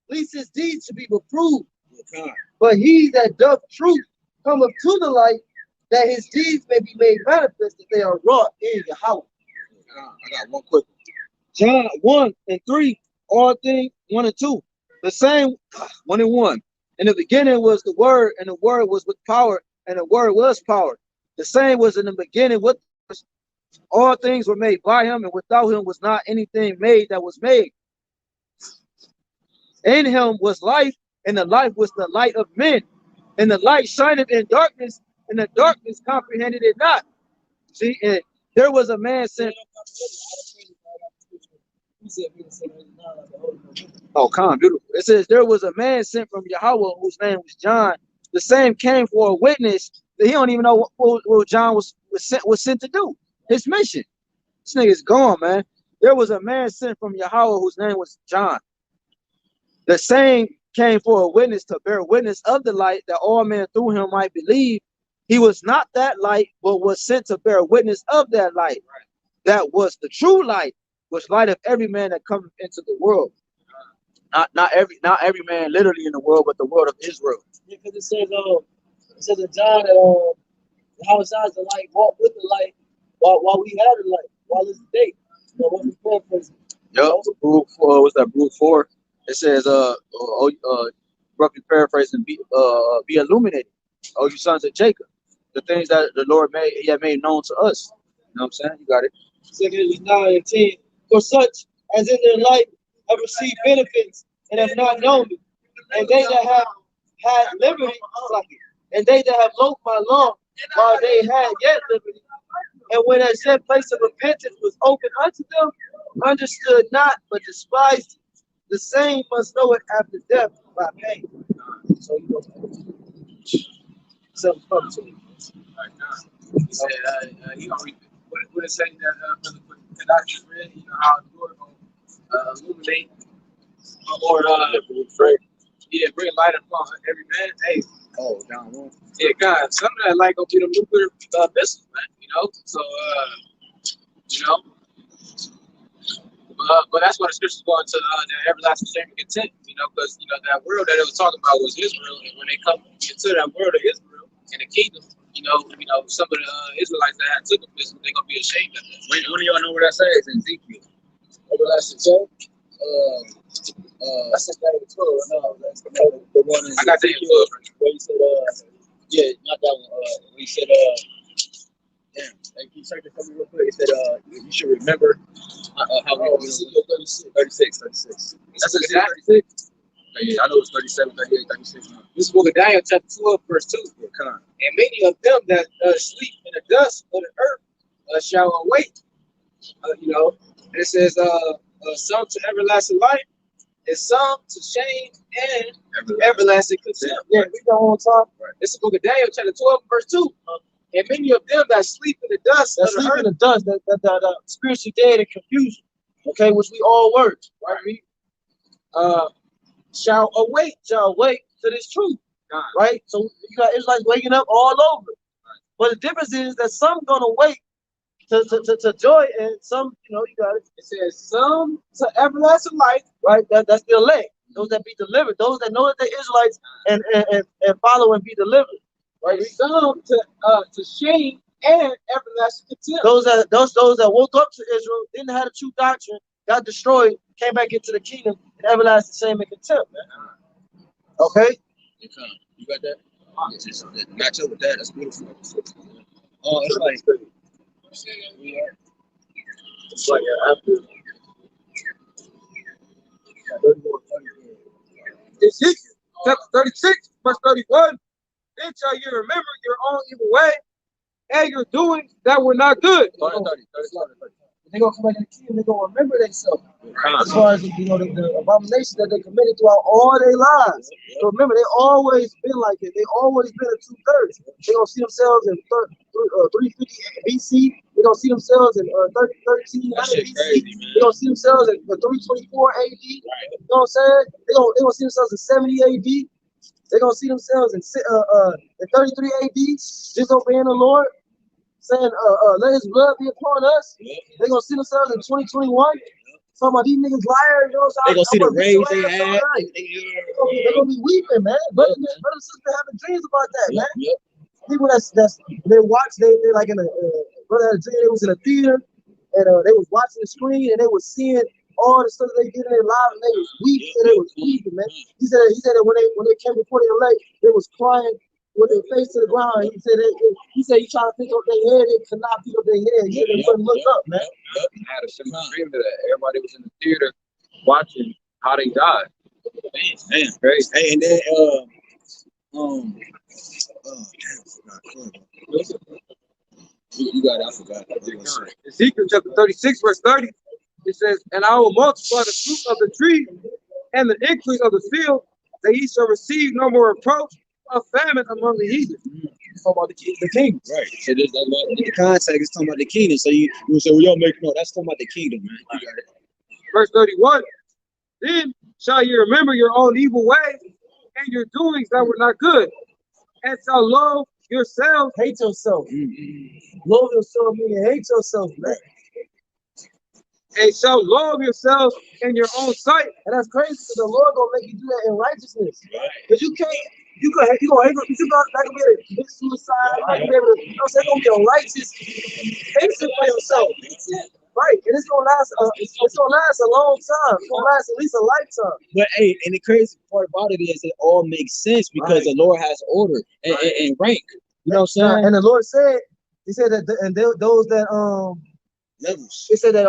lest his deeds should be reproved. But he that doth truth cometh to the light, that his deeds may be made manifest, that they are wrought in Yahawah. I got one quick one. John 1:3, all things 1 and 2. The same 1 and 1. In the beginning was the Word, and the Word was with power, and the Word was power. The same was in the beginning with us. All things were made by him, and without him was not anything made that was made. In him was life, and the life was the light of men. And the light shineth in darkness, and the darkness comprehended it not. See, and there was a man sent. Oh, calm, beautiful. It says there was a man sent from Yahawah whose name was John. The same came for a witness that he don't even know what John was sent to do. His mission. This nigga's gone, man. There was a man sent from Yahawah whose name was John. The same came for a witness to bear witness of the light, that all men through him might believe. He was not that light, but was sent to bear witness of that light. That was the true light, which lighteth every man that cometh into the world. Not every man literally in the world, but the world of Israel. Yeah, because it says in John that Yahawashi is the light, walk with the light, while we have the light, while it's the day. You know, what we paraphrasing. Yep. What's that? Brute 4. It says, roughly paraphrasing, be illuminated, oh you sons of Jacob, the things that the Lord he had made known to us. You know what I'm saying? You got it. 2 9 and 10. For such as in their light have received benefits and have not known it, and they that have had liberty, and they that have loafed my law while they had yet liberty, and when that said place of repentance was open unto them, understood not, but despised it. The same must know it after death by pain. So you know, self-publishing. He said, he gonna read what it say that Brother Kadash read, you know, how the Lord gonna illuminate or bring light upon every man. Hey, down one. Yeah, God, some of that light gonna be the nuclear missiles, man. You know, so you know. But that's why the scriptures go into the everlasting shame and content, you know, because, you know, that world that it was talking about was Israel. And when they come into that world of Israel and the kingdom, some of the Israelites that had took them, they're gonna be ashamed of that. When do y'all know where that says in Ezekiel? Everlasting soul. That's in 12. No, that's the one in I got that in 12. where he said, yeah, not that one. Where he said, damn, like, you searching for me real quick. He said, you should remember how we 36. That's exactly 36. Yeah, I know it's 37, 38, 36. This is book of Daniel, chapter 12, verse 2. And many of them that sleep in the dust of the earth shall awake. It says, some to everlasting life, and some to shame and everlasting contempt. Yeah, we go on top. This is the book of Daniel, chapter 12, verse 2. And many of them that sleep in the dust That of the sleep in earth the dust, that spiritually dead and confusion, okay, which we all were, right? Shall awake to this truth, right? So you got Israelites waking up all over. But the difference is that some gonna wake to joy, and some, you got it. It says some to everlasting life, right? That's the elect, those that be delivered, those that know that they're Israelites and follow and be delivered, right? some to shame and everlasting contempt. Those that woke up to Israel, didn't have the true doctrine, got destroyed, came back into the kingdom, and everlasting shame and contempt, man. Okay? You got that? Just match up with that. That's beautiful. Oh, it's like after Ezekiel chapter 36, verse 31. Then shall you remember your own evil way and your doings that were not good. They're gonna come back in the kingdom, they're gonna remember themselves. As far as the abominations that they committed throughout all their lives. So remember, they always been like it. They always been a 2/3. They're gonna see themselves in 350 BC. They're gonna see themselves in 1300 BC. They're gonna see themselves in 324 AD. You know what I'm saying? They're gonna see themselves in 70 AD. They're gonna see themselves in 33 AD, disobeying the Lord, saying, let his blood be upon us. They're gonna see themselves in 2021. Talking about these niggas liars, they gonna see the rage they had. They're gonna be weeping, man. Brothers and sisters having dreams about that, man. People they watch, they like in a brother had a dream, they was in a theater and they was watching the screen and they was seeing all the stuff they did in their lives and they was weeping and they was weeping, man. He said that when they came before the elect, they was crying with their face to the ground. He said he tried to pick up their head, they could not pick up their head. He said they couldn't look up, man. I had a similar dream to that. Everybody was in the theater watching how they died. Man, crazy. Hey, and then you got it, I forgot. Ezekiel chapter 36, verse 30. It says, and I will multiply the fruit of the tree and the increase of the field, that ye shall receive no more reproach of famine among the heathen. It's talking about the kingdom. Right. So that's about the context is talking about the kingdom. So you say, well, y'all make no, that's talking about the kingdom, man. You got it. Verse 31. Then shall you remember your own evil ways and your doings that were not good, and shall loathe yourselves. Hate yourself. Loathe yourself meaning hate yourself, man. And shall loathe yourselves in your own sight. And that's crazy because the Lord gonna make you do that in righteousness. Because you can't, you gonna be able to commit suicide, like be able to, it's gonna be a righteous hatred for yourself. Right, and it's gonna last a long time. It's gonna last at least a lifetime. But hey, and the crazy part about it is it all makes sense because the Lord has order and rank. You know what I'm saying? And the Lord said, He said that those that levels. He said that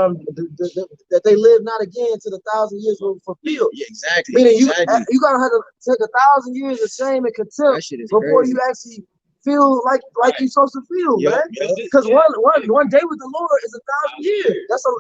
that they live not again to the 1,000 years will fulfill. Yeah, exactly. Meaning you gotta have to take 1,000 years of shame and contempt before you actually feel like you're supposed to feel, man. Because one day with the Lord is 1,000 years. That's a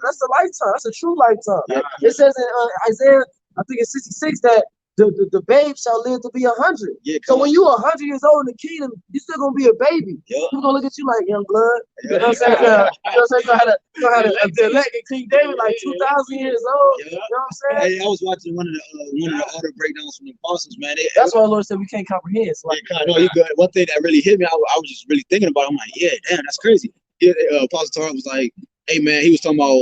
lifetime. That's a true lifetime. It says in Isaiah, I think it's 66, that the babe shall live to be 100. So when you're 100 years old in the kingdom, you're still gonna be a baby. People gonna look at you like young blood. You know what I'm saying? You know how to elect King David like 2,000 years old. You know what I'm saying? Hey, I was watching one of the auto breakdowns from the apostles, man. That's why the Lord said we can't comprehend. So no, you good. One thing that really hit me, I was just really thinking about it. I'm like, yeah, damn, that's crazy. Apostle Tarek was like, hey man, he was talking about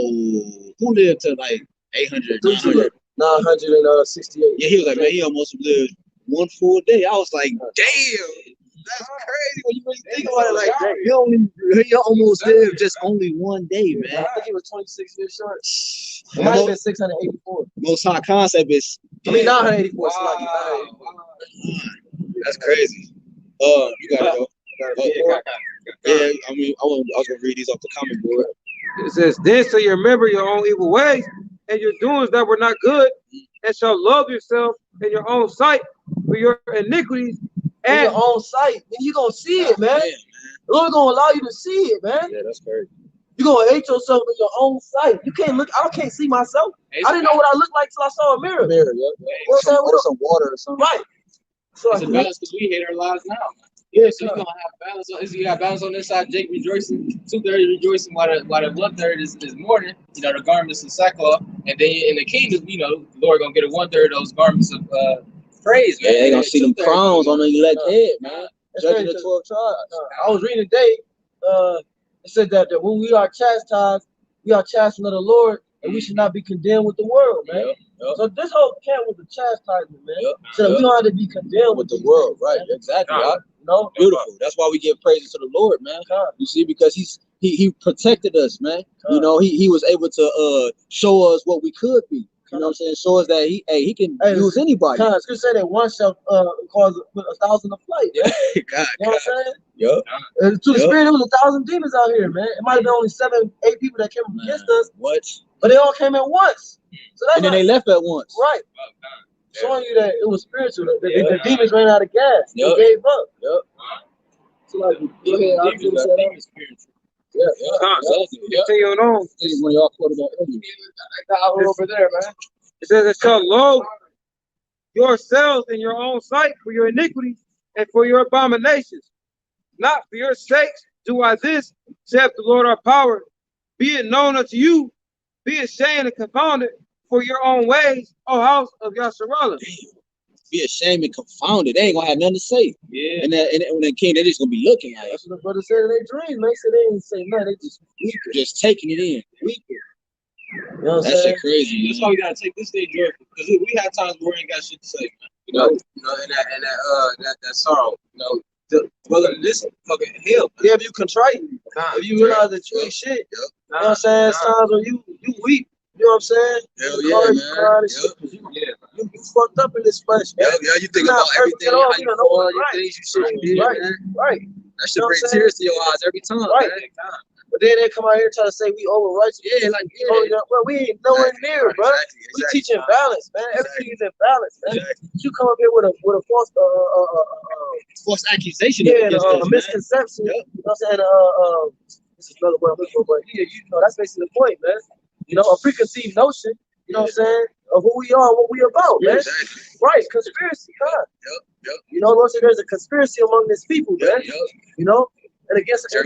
who lived to like 800, 900. 968. Yeah, he was like, man, he almost lived one full day. I was like, damn, That's crazy when you really think about it like that. He almost lived just only one day, man. I think he was 26 years short. It might have been 684. Most high concept is. I mean, 984. Wow. That's crazy. You gotta go. Yeah, I mean, I was gonna read these off the comment board. It says, then shall you remember your own evil ways and your doings that were not good, and shall love yourself in your own sight for your iniquities and your own sight. And you gonna see it, man. The Lord gonna allow you to see it, man. Yeah, that's crazy. You gonna hate yourself in your own sight. You can't look. I can't see myself. I didn't know what I looked like till I saw a mirror. Some water or something. Right. So it's a balance because we hate our lives now. Yeah, so you're gonna have balance. You got balance on this side. Jake rejoicing, 2/3 rejoicing, while the 1/3 is mourning. You know, the garments of sackcloth, and then in the kingdom, you know, the Lord gonna get a 1/3 of those garments of praise. Man. Yeah, they gonna see them crowns on the elect head, man. Judging the 12 tribes. I was reading today. It said that when we are chastised, we are chastened of the Lord, and we should not be condemned with the world, man. So this whole camp was a chastisement, man. So that we don't have to be condemned with the world, right? Exactly. No, beautiful. That's why we give praises to the Lord, man. You see, because he protected us, man. You know, he was able to show us what we could be. You know what I'm saying? Show us that he can use anybody. You say that one shall cause 1,000 to flight. God, you know what I'm saying? Yep. To the spirit, there was 1,000 demons out here, man. It might have been only 7, 8 people that came against us. What? But they all came at once. So that's and then they left at once. Right. Showing you that it was spiritual. The demons ran out of gas. They gave up. So like, go ahead. I'll do that. Continue on. When y'all quoted that earlier. Over there, man. It says, it shall loathe yourselves in your own sight for your iniquities and for your abominations. Not for your sakes do I this, saith the Lord our power. Be it known unto you, be ashamed and confounded for your own ways, O house of Yasharallah. Be ashamed and confounded. They ain't gonna have nothing to say. Yeah. And when they came, they just gonna be looking at it. That's what the brother said in their dream. They said they didn't say nothing. They just weeping. Just taking it in. Weeping. You know what I'm saying? That shit crazy. That's why we gotta take this day joyful, because we have times where we ain't got shit to say, man. You know, and that sorrow. You know, whether this fucking hell. Yeah, if you contrite, if you realize that you ain't shit. You know what I'm saying? It's times when you weep. You know what I'm saying? Hell yeah, man. You fucked up in this flesh, man. Yeah, you think about everything, how you fall, your things you should do, man. Right. That should bring tears to your eyes every time, man. But then they come out here trying to say we over righteous. Yeah, like, well, we ain't nowhere near, bro. We teaching balance, man. Everything is in balance, man. You come up here with a false false accusation. Yeah, a misconception. You know what I'm saying? This is another word I'm looking for, but yeah, you know, that's basically the point, man. You know, a preconceived notion, you know what I'm saying, of who we are and what we about, man. Exactly. Right, conspiracy, God. You know, Lord said there's a conspiracy among this people, man. You know, and against her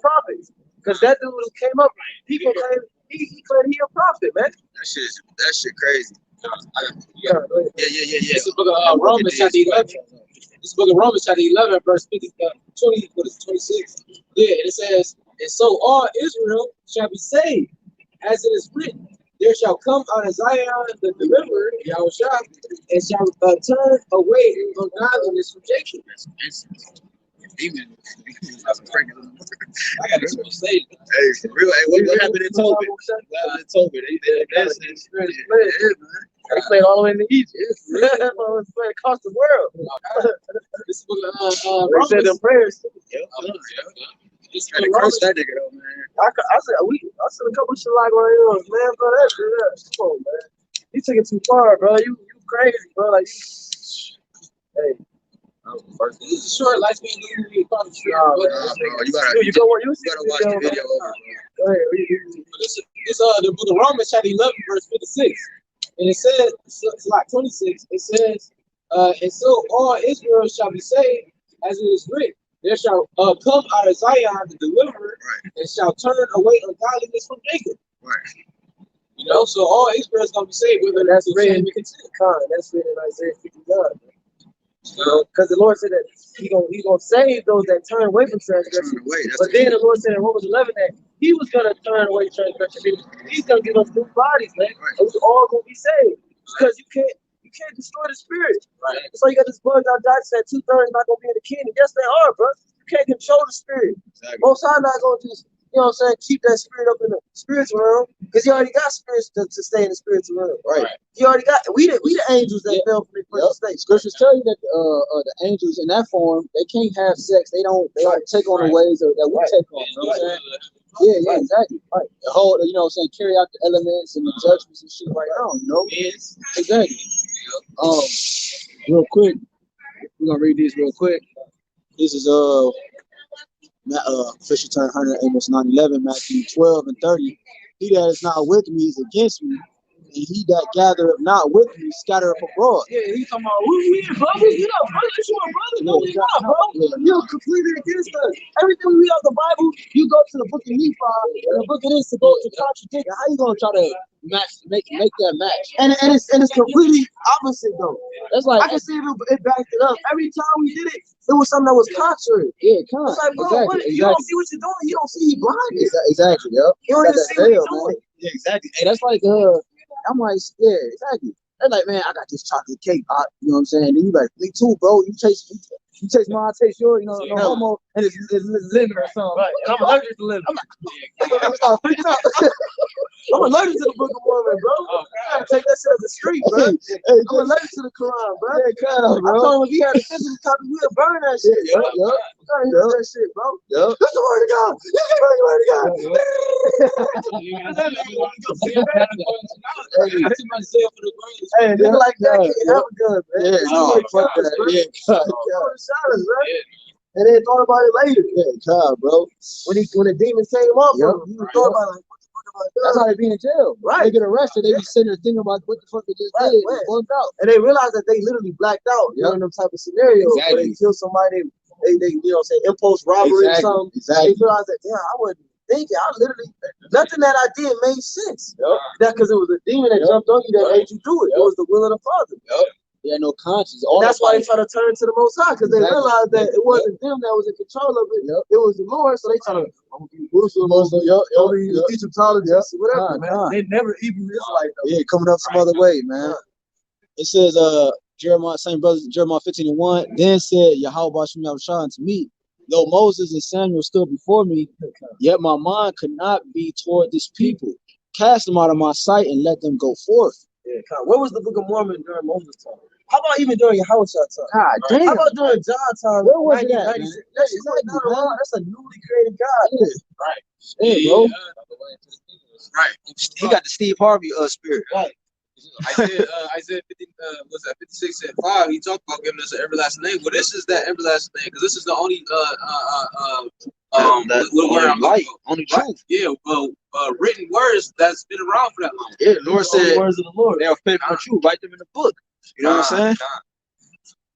prophets. Because that dude who came up, people claim he claimed he a prophet, man. That shit crazy. Yeah. This is the book of Romans chapter 11. This book of Romans chapter 11, verse 20, 26. Yeah, and it says, and so all Israel shall be saved, as it is written, there shall come out of Zion the deliverer, Yahuwah, and shall turn away ungodliness from Jacob. I got to say, hey, for real, hey, what happened in Tobit? They played all the way into Egypt. They played across the world. This book they said them prayers. Curse that nigga though, man. I said a couple shit like right here, man, bro. That's come on, man. You took it too far, bro. You crazy, bro. Like, hey. This is a short lifespan movie. You gotta watch the video over. Go ahead. This is the book of Romans chapter 11, verse 56. And it says, it's like 26, it says, and so all Israel shall be saved, as it is written. There shall come out of Zion the deliverer, and shall turn away ungodliness from Jacob. You know, so all Israel is gonna be saved, whether that's written. That's written in Isaiah 59. You know, because the Lord said that He gonna save those that turn away from transgression. But then the Lord said in Romans 11 that He was gonna turn away transgression. He's gonna give us new bodies, man. And we're all gonna be saved. Because you You can't destroy the spirit. Right. So you got this bug out there said 2/3 not gonna be in the kingdom. Yes, they are, bro. You can't control the spirit. Exactly. Most High not gonna just, you know what I'm saying, keep that spirit up in the spiritual realm, because he already got spirits to stay in the spiritual realm. Right. He already got we the angels that fell from the first state. Scriptures tell you that the angels in that form, they can't have sex. They don't take on the ways that we take on. You know what I'm saying? Yeah, exactly. Right. The whole, you know what I'm saying, carry out the elements and the judgments and shit right now, you know? Yes. Exactly. Real quick, we're gonna read these real quick. This is Fisher turned 100, Amos 9:11, Matthew 12:30. He that is not with me is against me, and he that gathereth not with me scattereth abroad. Yeah, he's talking about we brothers. You know, brothers, you are brothers. No, we not, bro. You're completely against us. Everything we read out the Bible, you go to the book of Nephi and the book of this to go to contradict it. How you gonna try to make that match? And it's completely opposite though. That's like, I can see it backed it up. Every time we did it, it was something that was contrary. Yeah, it's like, bro, exactly, you don't see what you're doing. You don't see he blind. Exactly. Yep. You don't even see what he's doing. Yeah, exactly. Hey, that's like I'm like, yeah, exactly. They're like, man, I got this chocolate cake, you know what I'm saying? And you like, me too, bro. You taste mine, I taste yours, you know, no homo, and it's living or something. Right. And I'm allergic to living. I'm freaking out. I'm allergic to the Book of Mormon, bro. I gotta take that shit as a street, bro. I'm allergic to the Quran, bro. Yeah, bro. I told him if he had a physical copy, we'd burn that shit. Yep. We gotta use that shit, bro. Yep. That's the word of God. You can bring the word of God. Hey, they like that. Have a gun, man. Yeah, no, fuck that. Yeah, and then thought about it later. Yeah, God, bro. When the demons came up, you thought about like, what the fuck am I doing? That's how they be in jail. Right. They get arrested, they be sitting there thinking about what the fuck they just did. And they realize that they literally blacked out during them type of scenarios. Exactly. Where they kill somebody, they you know what I'm saying, impulse robbery or something. Exactly. They realize that, yeah, I wasn't thinking. I literally, nothing that I did made sense. That's because it was a demon that jumped on you that made you do it. It was the will of the Father. They had no conscience. That's why they try to turn to the Most High, because they realized that it wasn't them that was in control of it. It was the Lord. So they try to Egyptologists, whatever. Man. They never even Israelite. Yeah, coming up some other way, man. It says, Jeremiah, same brother, Jeremiah 15:1. Then said YAHWASHI unto me, though Moses and Samuel stood before me, yet my mind could not be toward this people. Cast them out of my sight and let them go forth. Yeah, where was the Book of Mormon during Moses' time? How about even during Yahawash's time? God damn. How about during John's time? Where was it at? That's a newly created God. Yeah. Right. Hey, bro. Right. He got the Steve Harvey spirit. Right. Isaiah 56:5. He talked about giving us an everlasting name. Well, this is that everlasting name, because this is the only light, only truth. Yeah, written words that's been around for that long. Yeah, the Lord said, words of the Lord. They are faithful and true. Write them in the book. You know what I'm saying?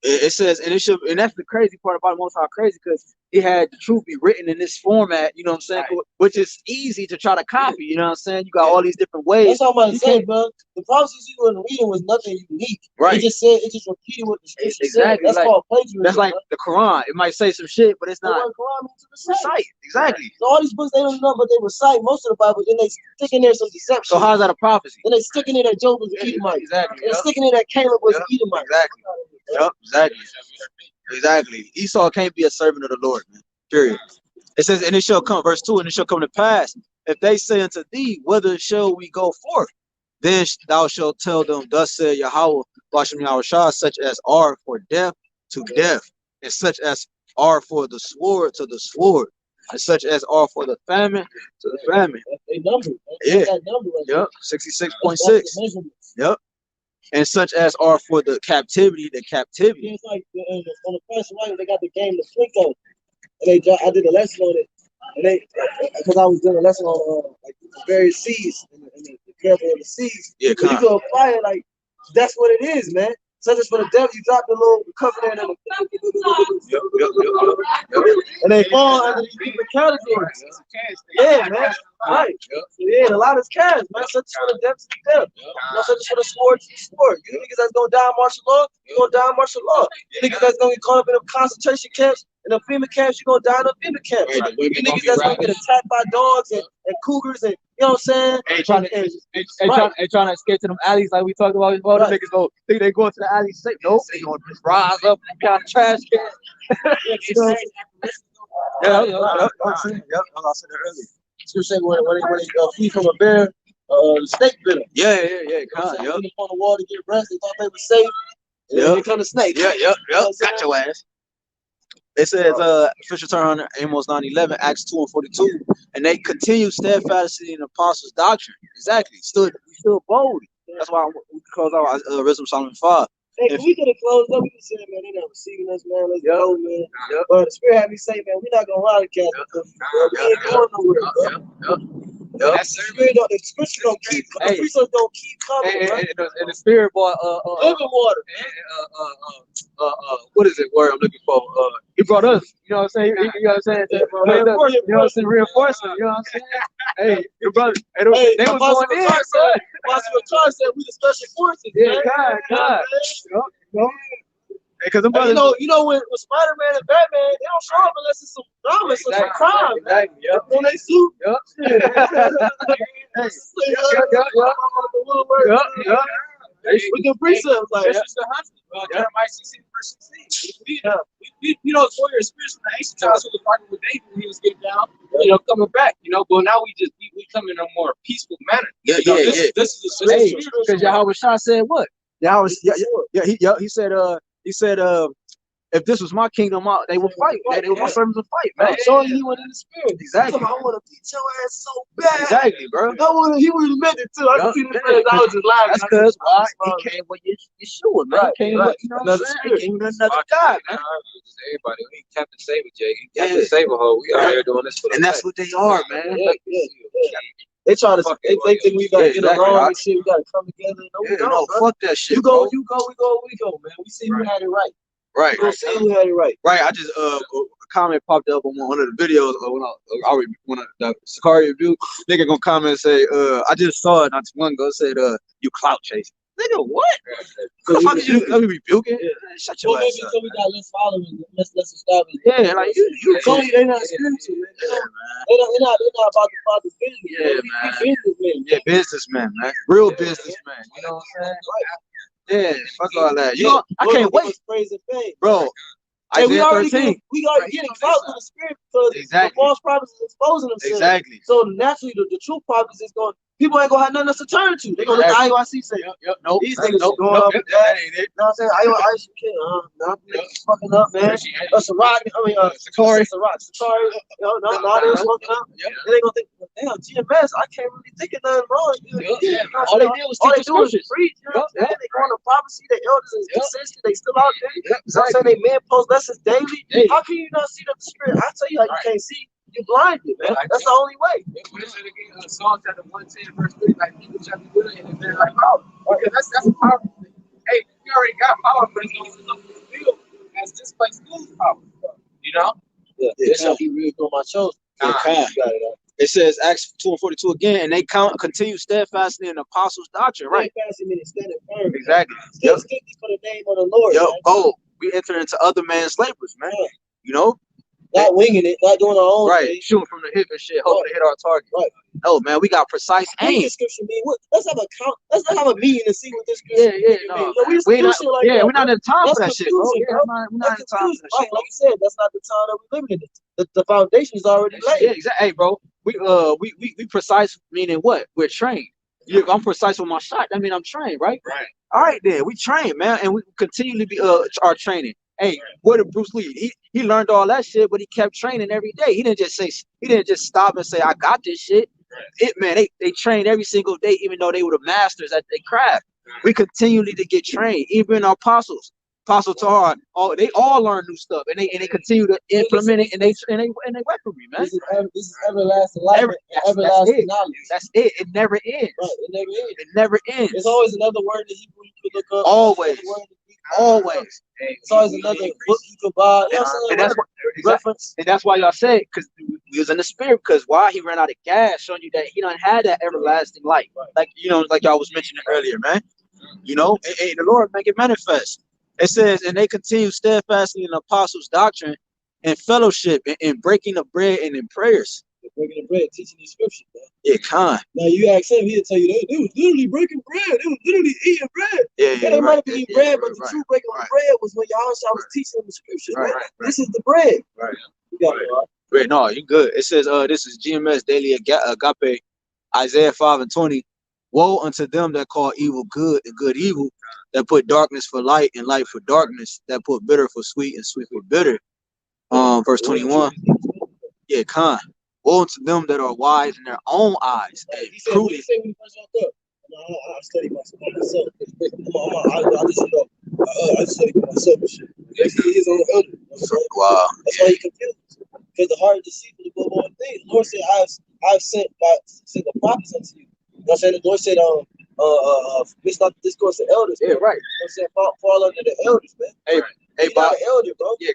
It says, and that's the crazy part about Most High crazy, because it had the truth be written in this format, you know what I'm saying? Right. Which is easy to try to copy, you know what I'm saying? You got all these different ways. That's all I'm about to say, bro. The prophecies you were reading was nothing unique. Right. It just repeated what the scripture said. That's called plagiarism. That's like the Quran. It might say some shit, but it's not. The Quran means to recite. Exactly. So all these books, they don't know, but they recite most of the Bible, then they stick in there some deception. So how's that a prophecy? Then they stick in there that Job was an Edomite. Exactly. They're sticking in that Caleb was an Edomite. Exactly. Yep, exactly. Esau can't be a servant of the Lord, man. Period. It says, and it shall come, verse 2, and it shall come to pass, if they say unto thee, whither shall we go forth? Then thou shalt tell them, thus said Yahawah, YAHWASHI, such as are for death to death, and such as are for the sword to the sword, and such as are for the famine to the famine. They number. Yeah. Yep. 66.6. Yep. And such as are for the captivity, the captivity. It's like on the first one, they got the game the Flinko. And I did a lesson on it. And because I was doing a lesson on like the various seas and the parable of the seas. Yeah, you can apply it like that's what it is, man. Such as for the devil, you drop the little covenant and and they fall under these different categories. Yeah, man. Right. Yeah, a lot is cast, man. Such as for the devil to the devil. Such as for the sword to the sword. You niggas that's gonna die in martial law, you're gonna die in martial law. You niggas that's gonna get caught up in the concentration camps, In the FEMA camps, you're gonna die in the FEMA camps. Right, the women You gonna niggas be that's gonna get ravished. attacked by dogs and cougars and you know what I'm saying? Ain't trying to escape to them alleys like we talked about before. Right. The niggas go think they going to the alley safe. Nope, they gonna just rise up and got a trash can. You know? Yeah, I said that earlier. You say when they flee from a bear, the snake bit them. Yeah, They con, went up on the wall to get rest. They thought they were safe. And then here come the snake. Yep. You know what I'm saying? Got your ass. It says, official turn on Amos 9:11, Acts 2:42, and they continue steadfastly in the apostles' doctrine. Exactly. We stood bold. That's why we close out Wisdom Solomon 5. Hey, we could have closed up. We could say, man, they're not receiving us, man. Let's go, man. But the Spirit had me say, man, we're not gonna lie to Catholics. We ain't going nowhere, bro. The Spirit don't, the Scripture don't keep, the precepts don't keep coming, bro. And the Spirit brought Living water, what is it? Word I'm looking for? He brought us. You know what I'm saying? You know what I'm saying? You know what I'm saying? Reinforcement. You know what I'm saying? Hey, your brother. They was going in. Apostle Rawchaa said we the special forces. Yeah, man. God. Because And you know when Spider-Man and Batman, they don't show up unless it's some drama, some crime. Exactly. Yep. On they suit. We can precepts like Jeremiah 16:16. We know for your spirits from the ancient times who was fighting with David when he was getting down, coming back, but now we come in a more peaceful manner. This is a because Yahawashi said what? He said, if this was my kingdom, they would fight. They were my servants would fight, man. showing you what in the spirit. Exactly. I want to beat your ass so bad. Exactly, bro. He would have meant it too. I can see the face. I was just laughing. That's because why he came with Yeshua, man. He came with another spirit. He came with another God, man. Everybody, we Captain Saber, Jay. Captain Saber, we out here doing this for the and that's what they are, man. They try to. They think we gotta get along and shit. We gotta come together. No, we don't, bro. Fuck that shit. You go, we go, man. We see who had it right. Right. We see who had it right. Right. I just a comment popped up on one of the videos when the Sakari review. Nigga gonna comment and say, I just saw it not too long ago. It said, you clout chasing. Nigga, what? What the fuck is you rebuking? Yeah. Shut your ass up. So we got less followers, less established. Yeah, like you they're not spiritual, man. They're not about the Father's business. Yeah, man. Businessmen. Yeah, businessmen, man. Real businessmen. You know what I'm saying? Yeah, fuck all that. You know, I can't wait. Bro, we already getting clout to the spirit because the false prophets is exposing themselves. Exactly. So naturally, the true prophets is going. People ain't gonna have nothing else to turn to. They gonna look at IUIC say, nope, these niggas going up with that. You know what I'm saying? IUIC niggas fucking up, man. Sakari. No, they was fucking up. And they gonna think, damn, GMS, I can't really think of nothing wrong. All they did was teach the scriptures. Preach, you know what I'm saying? They going to prophecy, the elders is consistent, they still out there. You know what I'm saying? They men post lessons daily. How can you not see the spirit? I tell you how you can't see. You're blinded, man. That's the only way. What is it again? Psalm chapter 110, verse 3, like people shall be willing and they're like power. Okay, that's a powerful thing. Hey, we already got power, but it's going to feel as this place loses power. You know? Yeah, that's how he really doing my shows. It says Acts 2:42 again, and they continue steadfastly in the apostles' doctrine, right? Steadfastly meaning standing firm. Exactly. Still sticking for the name of the Lord. We enter into other man's labors, man. You know? Not winging it, not doing our own thing. Shooting from the hip and shit, hoping to hit our target. Right. No, man, we got precise aim. Scripture mean? Let's have a meeting and see what this scripture means. We're not in time for that shit, bro. We're not in time for that shit. Like you said, that's not the time that we're living in. The foundation is already laid. Yeah, exactly. Hey, bro, we precise meaning what? We're trained. I'm precise with my shot. That means I'm trained, right? Right. All right, then we train, man, and we continually be our training. Hey, what did Bruce Lee? He learned all that shit, but he kept training every day. He didn't just stop and say, I got this shit. They trained every single day, even though they were the masters at their craft. We continually to get trained, even our apostles. Apostle Tahar, they all learn new stuff, and they continue to implement it in their weaponry, man. This is everlasting life, everlasting knowledge. That's it. It never ends. Right, it never ends. It never ends. There's always another word that you could look up. Always. It's always another book you could buy. You know what I'm saying? Reference. And that's why y'all said, because we was in the spirit, because why he ran out of gas, showing you that he done had that everlasting life. Like like y'all was mentioning earlier, man. You know, and the Lord make it manifest. It says, and they continue steadfastly in the apostles' doctrine and fellowship and breaking of bread and in prayers. They're breaking the bread, teaching these scriptures, man. Yeah, kind. Now you ask him, he'll tell you they was literally breaking bread. They was literally eating bread. Yeah, They might have been eating bread, but the true breaking of bread was when Yahushua was teaching them the scripture. Right, man. right. This is the bread. Right. You got it, right? Wait, no, you good. It says, this is GMS Daily Agape, Isaiah 5:20. Woe unto them that call evil good and good evil, that put darkness for light and light for darkness, that put bitter for sweet and sweet for bitter. Verse 21. Yeah, kind. Woe unto them that are wise in their own eyes. And He said, what did he say when he first walked up? I study myself. I just study for myself and shit. He is on the elder. Wow. That's why he confused. Because the heart is deceitful above all things. The Lord said, I've sent the prophets unto you. You know what I'm saying? The Lord said, it's not the discourse of elders. Yeah, right. You know what I'm saying? Fall under the elders, man. Hey, Bob. Elder, bro. Yeah,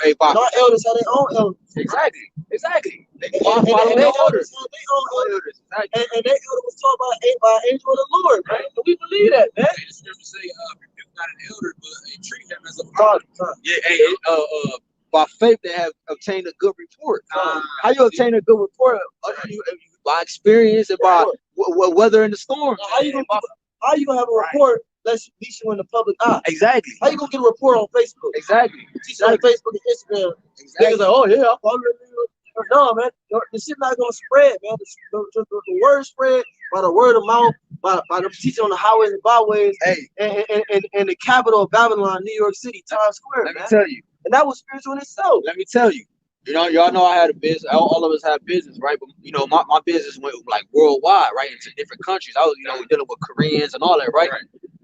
hey, Bob. Our elders have their own elders. Exactly. They And follow their their elders orders. have their own elders. And their elder was taught by an angel of the Lord, man. And we believe that, man. The scripture say, rebuke not an elder, but treat him as a father. Yeah, hey, by faith they have obtained a good report. How you obtain a good report? By experience and by weather in the storm. How you gonna have a report that's least you in the public eye? Exactly. How you gonna get a report on Facebook? Exactly. Teach on Facebook and Instagram. Niggas like, oh yeah, I'm following you. No, man, the shit not gonna spread, man. The word spread by the word of mouth, by the teaching on the highways and byways, and the capital of Babylon, New York City, Times Square. Let me tell you. And that was spiritual in itself. Let me tell you. You know, y'all know I had a business. All of us have business, right? But you know, my business went like worldwide, right, into different countries. I was, dealing with Koreans and all that, right?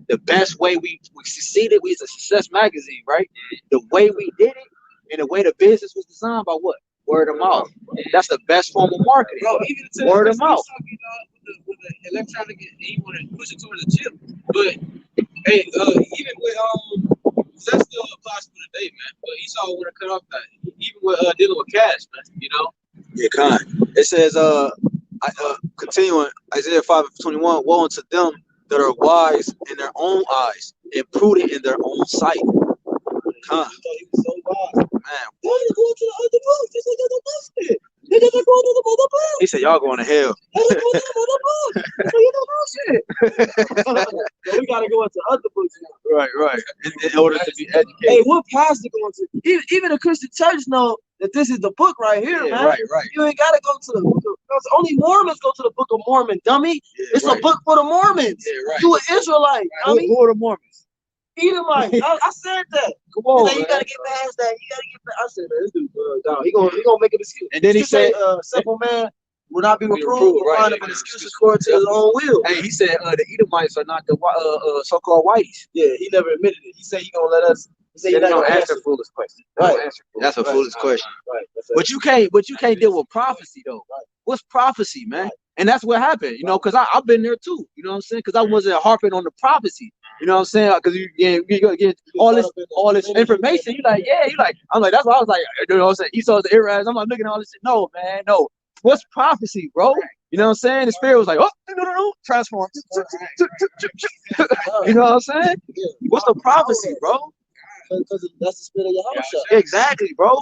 The best way we succeeded, we was a Success magazine, right? The way we did it and the way the business was designed by what? Word of mouth. That's the best form of marketing. Bro, even word of mouth. With the electronic, he want to push it towards the chip. But hey, even with that still applies to today, man. But Esau want to cut off that, even with dealing with cash, man. Yeah, kind. It says, continuing Isaiah 5:21. Woe unto them that are wise in their own eyes and prudent in their own sight. Kind. He was so wise. Man, why are you going to the other books? Just like the other books did. Niggas are going to the other books. He said, y'all going to hell. So we gotta go into other books now. Right. In order to be educated. Hey, what pastor going to? Even the Christian church know that this is the book right here, man. Right. You ain't gotta go to the book of, only Mormons go to the Book of Mormon, dummy. It's a book for the Mormons. Yeah, right. You an Israelite, dummy. Who are the Mormons? Edomite. I said that. Come on, you gotta get past that. You gotta get past. I said, man, this dude, down. He gonna make an excuse. And then he said, simple man will not be reproved. Will find up an excuse according to his own will. Hey, he said the Edomites are not the so-called whiteys. Yeah, he never admitted it. He said he gonna let us. He said You're not gonna answer foolish question. Right. That's a foolish question. Right. But you can't deal with prophecy though. Right. What's prophecy, man? Right. And that's what happened, because I've been there too. You know what I'm saying? Because I wasn't harping on the prophecy. You know what I'm saying? Because you get all this information. You like, I'm like, that's why I was like, you know what I'm saying? Esau's the Israelites. I'm like looking at all this shit. No, man, no. What's prophecy, bro? You know what I'm saying? The spirit was like, oh, no, transform. You know what I'm saying? What's the prophecy, bro? Because that's the spirit of Yahawashi. Exactly, bro.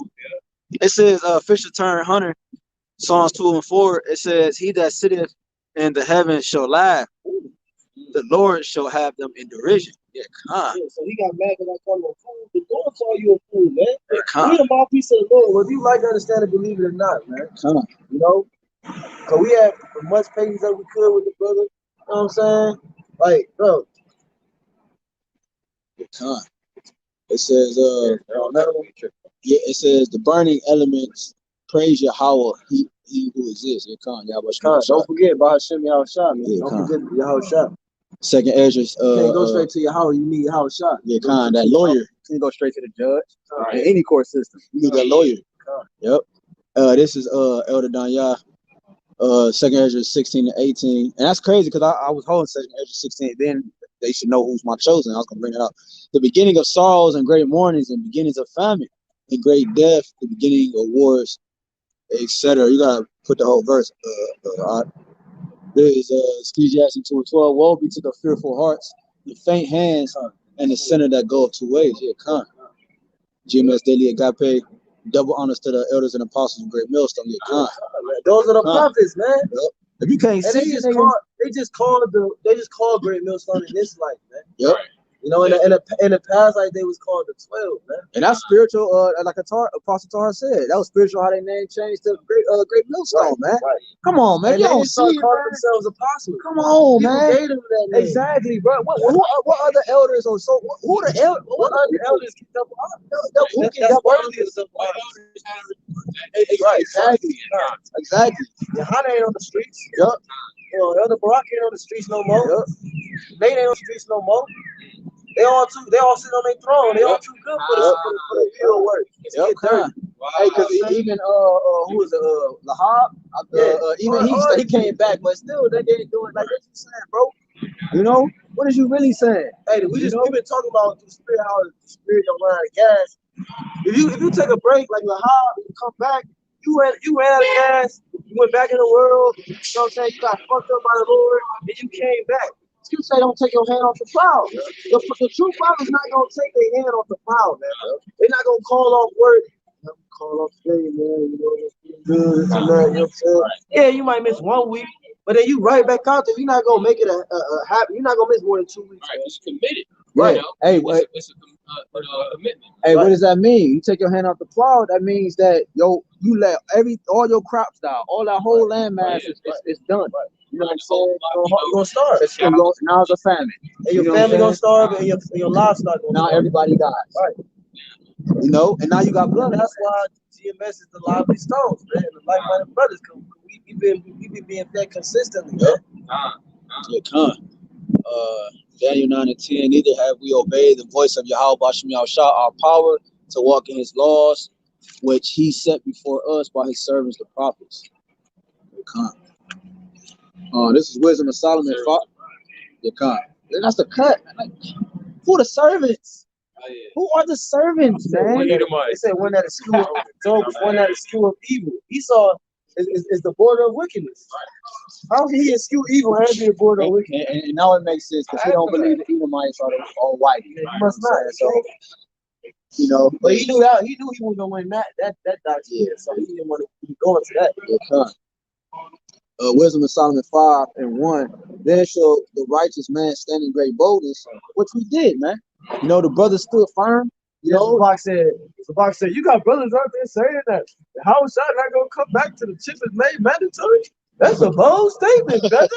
It says, Fisher turn hunter, Psalms 2 and 4. It says, he that sitteth in the heavens shall laugh. The Lord shall have them in derision. Yeah, so he got mad because I called him a fool. The Lord call you a fool, man. Yeah, we the mouthpiece of the Lord, whether you like to understand and believe it or not, man. You know? So we had as much patience as we could with the brother. You know what I'm saying? Like, bro. It says, it says the burning elements praise Yahawah, he who exists. Don't forget BAHASHAM Yahawashi, man. Don't forget Yahawashi. Second Ezra's. Can't go straight to Yahawah. You need Yahawashi. Yeah, that lawyer. Can't go straight to the judge in any court system. You need that lawyer. Yep. This is Elder Danya. Second Ezra 16 and 18, and that's crazy because I was holding Second Ezra 16. Then they should know who's my chosen. I was gonna bring it up. The beginning of sorrows and great mournings, and beginnings of famine and great death, the beginning of wars, etc. You gotta put the whole verse. There is Ecclesiastes 2 and 12. Woe be to the fearful hearts, the faint hands, and the sinner that go up 2 ways. Yeah, come. GMS Daily Agape, Double honors to the elders and apostles of Great Millstone. Yeah, con. Those are the prophets, man. Yep. If you can't And see they it, just called Great Millstone in this life, man. Yep. You know, in the past, like they was called the 12, man. And that's spiritual, like Apostle Tar said. That was spiritual how they name changed to Great Millstone, man. Right. Come on, man. And You they don't start see it, calling man. themselves apostles. Come on, People man. gave them that name. Exactly, bro. What other elders or so? Who the elders? What other elders keep up Who that's can help worthy of some Right, exactly. Exactly. Yohana ain't on the streets. Yup. You know, Elder Barak ain't on the streets no more. Yup. Nate ain't on the streets no more. They all sit on their throne. They all too good for the pure work. Yep. Hey, because even who was it? Lahab. Even he came back, but still they didn't do it like what you saying, bro. You know what is you really saying? Hey, we've been talking about the spirit, how the spirit don't run out of gas. If you take a break like Lahab, you come back, you ran out of gas, you went back in the world. You know what I'm saying? You got fucked up by the Lord, and you came back. You say don't take your hand off the plow. The true fathers not gonna take their hand off the plow, man. They're not gonna call off work. Call off today, man. You know, it's good and that. You know what I'm saying? Yeah, you might miss 1 week, but then you right back out there. You're not gonna make it a happy. You're not gonna miss more than 2 weeks. Right, it's committed. Right. Hey, it's a commitment. Hey, what does that mean? You take your hand off the plow. That means that you let all your crops down, all that whole land mass is done. You know what I'm saying? You're gonna starve. Now it's a famine. And your family gonna starve, and your livestock gonna starve. Now everybody dies. Right. You know, and now you got blood. That's why GMS is the lively stones, man. The like-minded brothers come. We been being fed consistently, man. Yeah, Daniel 9 and 10. Neither have we obeyed the voice of YAHWAH, our power to walk in his laws, which he set before us by his servants, the prophets. This is Wisdom of Solomon. Then that's the cut. Like, who the servants? Who are the servants, man? They said one that is skew of evil. Esau is the border of wickedness. How can he eschew evil and be a border of wickedness? And now it makes sense because he don't believe the Edomites are all white. He must not. So, you know, but he knew that he wasn't gonna win that doctrine. Yeah, so he didn't want to go into that. Wisdom of Solomon 5 and 1. Then shall the righteous man stand in great boldness, which we did, man. You know, the brothers stood firm. You know, Zabak said, you got brothers out there saying that the house shot not gonna come back to the chip is made mandatory. That's a bold statement, brother.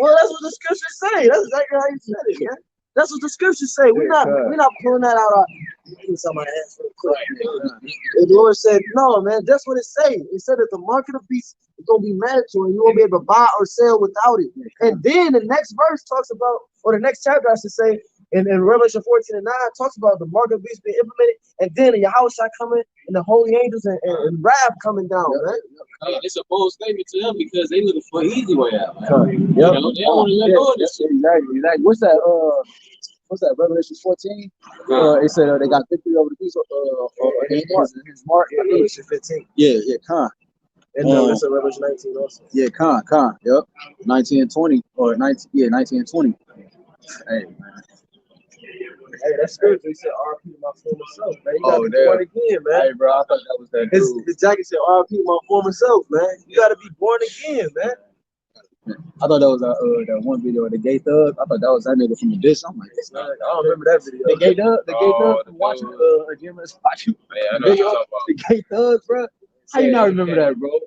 Well, that's what the scriptures say. That's exactly how you said it, man. That's what the scriptures say. We're not pulling that out. Somebody asked for a quick. The Lord said, no, man, that's what it say. It said that the mark of the beast is gonna be mandatory. You won't be able to buy or sell without it. And then the next verse talks about, or the next chapter I should say, in Revelation 14 and 9 talks about the mark of the beast being implemented, and then the YAHWASHI coming, and the holy angels and wrath coming down, man. It's a bold statement to them because they looking for an easy way out. You know, they don't want to let go of this. Exactly. What's that? Revelation 14. It said they got victory over the beast. His mark. Revelation 15. Yeah, And it's a Revelation 19 also. Yeah, Yep. 19 and 20 or 19. Yeah, 19 and 20. Hey, man. Hey, that's spiritual. He said, RP my former self, man. You gotta be born again, man. Hey, bro, I thought that was that dude. His jacket said, RP my former self, man. You gotta be born again, man. I thought that was that one video of the gay thug. I thought that was that nigga from the dish. I'm like, I don't remember that video. The gay thug from watching GMS watching. The gay thugs, bro. How you not remember that, bro?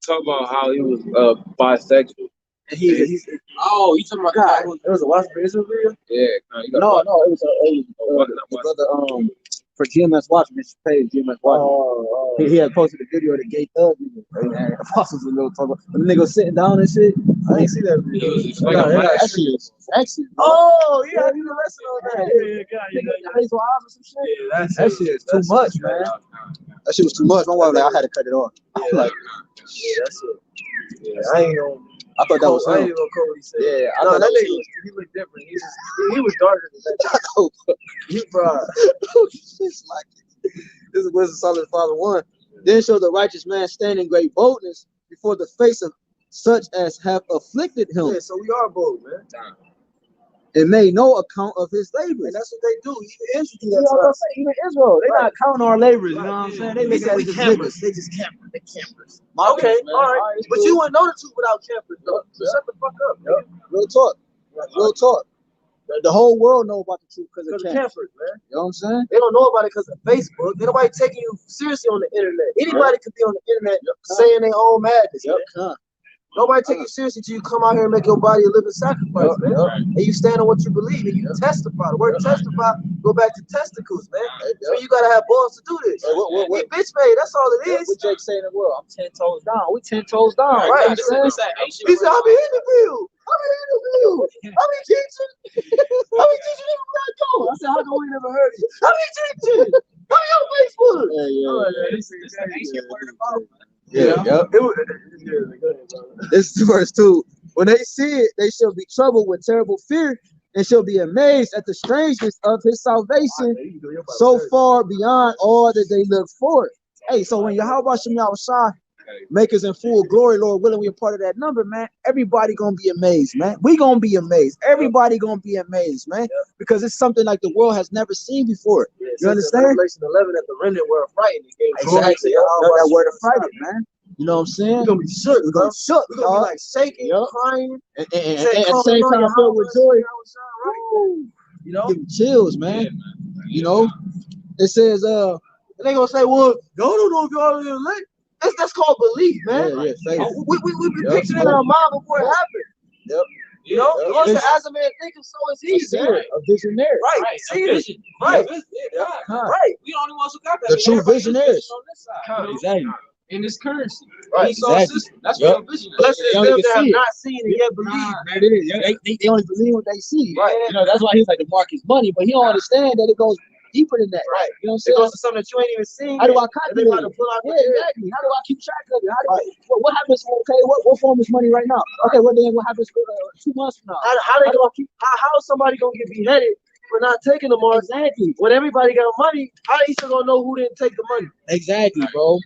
Talk about how he was bisexual. And you talking about God? It was a Watch for Israel video. Yeah, no, it was the brother for GMS watching his page. GMS watching. He had posted a video of the gay thug and apostles and little talk about the nigga sitting down and shit. I didn't see that video. That shit is sexy. Oh yeah, I need to listen on that. Hazel eyes or some shit. Yeah, that shit is too much, man. That shit was too much. My wife like, I had to cut it off. Like, yeah, that's it. Yeah, I ain't gonna. I thought that was him. I ain't even gonna call what he said. Yeah, I no, thought that nigga he was different. He was darker than that. He brought. This is Wisdom Solomon 5 and 1. Then shall the righteous man stand in great boldness before the face of such as have afflicted him. Yeah, so we are bold, man. and made no account of his labors. And that's what they do. Even Israel do You know that what to I'm us. saying? Even Israel, they're not counting our labors. You know what I'm saying? They look at it as campers. niggas. They just campers. They campers. Mockers, Okay, man. all right. It's But cool. you wouldn't know the truth without campers, though. So shut the fuck up. Yep. Real talk. Real talk. The whole world know about the truth because of Campers, man. You know what I'm saying? They don't know about it because of Facebook. Ain't nobody taking you seriously on the internet. Anybody could be on the internet saying their own madness. Man. Nobody take you seriously till you come out here and make your body a living sacrifice, man. And you stand on what you believe and you testify. The word testify go back to testicles, man. So you gotta have balls to do this. We bitch made, that's all it is. What Jake say in the world? I'm 10 toes down. We 10 toes down. Right. You know what I'm saying? He said, I'll be in the field. I'll be teaching. I'll be teaching everywhere I go. I said, how come we never heard you? I'll be teaching. I'll be on Facebook. This is verse 2. When they see it, they shall be troubled with terrible fear and shall be amazed at the strangeness of his salvation so far beyond all that they look for. Hey, so when YAHWASHI make us in full glory, Lord willing, we are part of that number, man. Everybody gonna be amazed, man. We gonna be amazed. Everybody gonna be amazed, man, because it's something like the world has never seen before. You understand? Revelation 11 at the remnant word of frightened. Exactly. That word of frightened, man. You know what I'm saying? We're gonna be shook. We're gonna be shook. We're gonna be like shaking, crying, and at the same time filled with joy. You know, give me chills, man. You know, it says, and they gonna say, well, y'all don't know if y'all are elect. That's called belief, man. We be picturing it in our mind before it happened. You know, as a man thinketh, so is he. A visionary. Right. See it. Right. Right. We the only ones who got that. The true visionaries. Exactly. In this currency. Right. Exactly. That's what a visionary. Blessed is them that have not seen and yet believe. They only believe what they see. Right. You know, that's why he's like the mark is money, but he don't understand that it goes deeper than that. Right. You know what I'm It saying? goes to something that you ain't even seen. How do I calculate it? Exactly. How do I keep track of it? What happens? Okay, what form is money right now? Okay, what happens 2 months from now? How is somebody gonna get beheaded for not taking the mark? Exactly. When everybody got money, how you still gonna know who didn't take the money? Exactly, bro.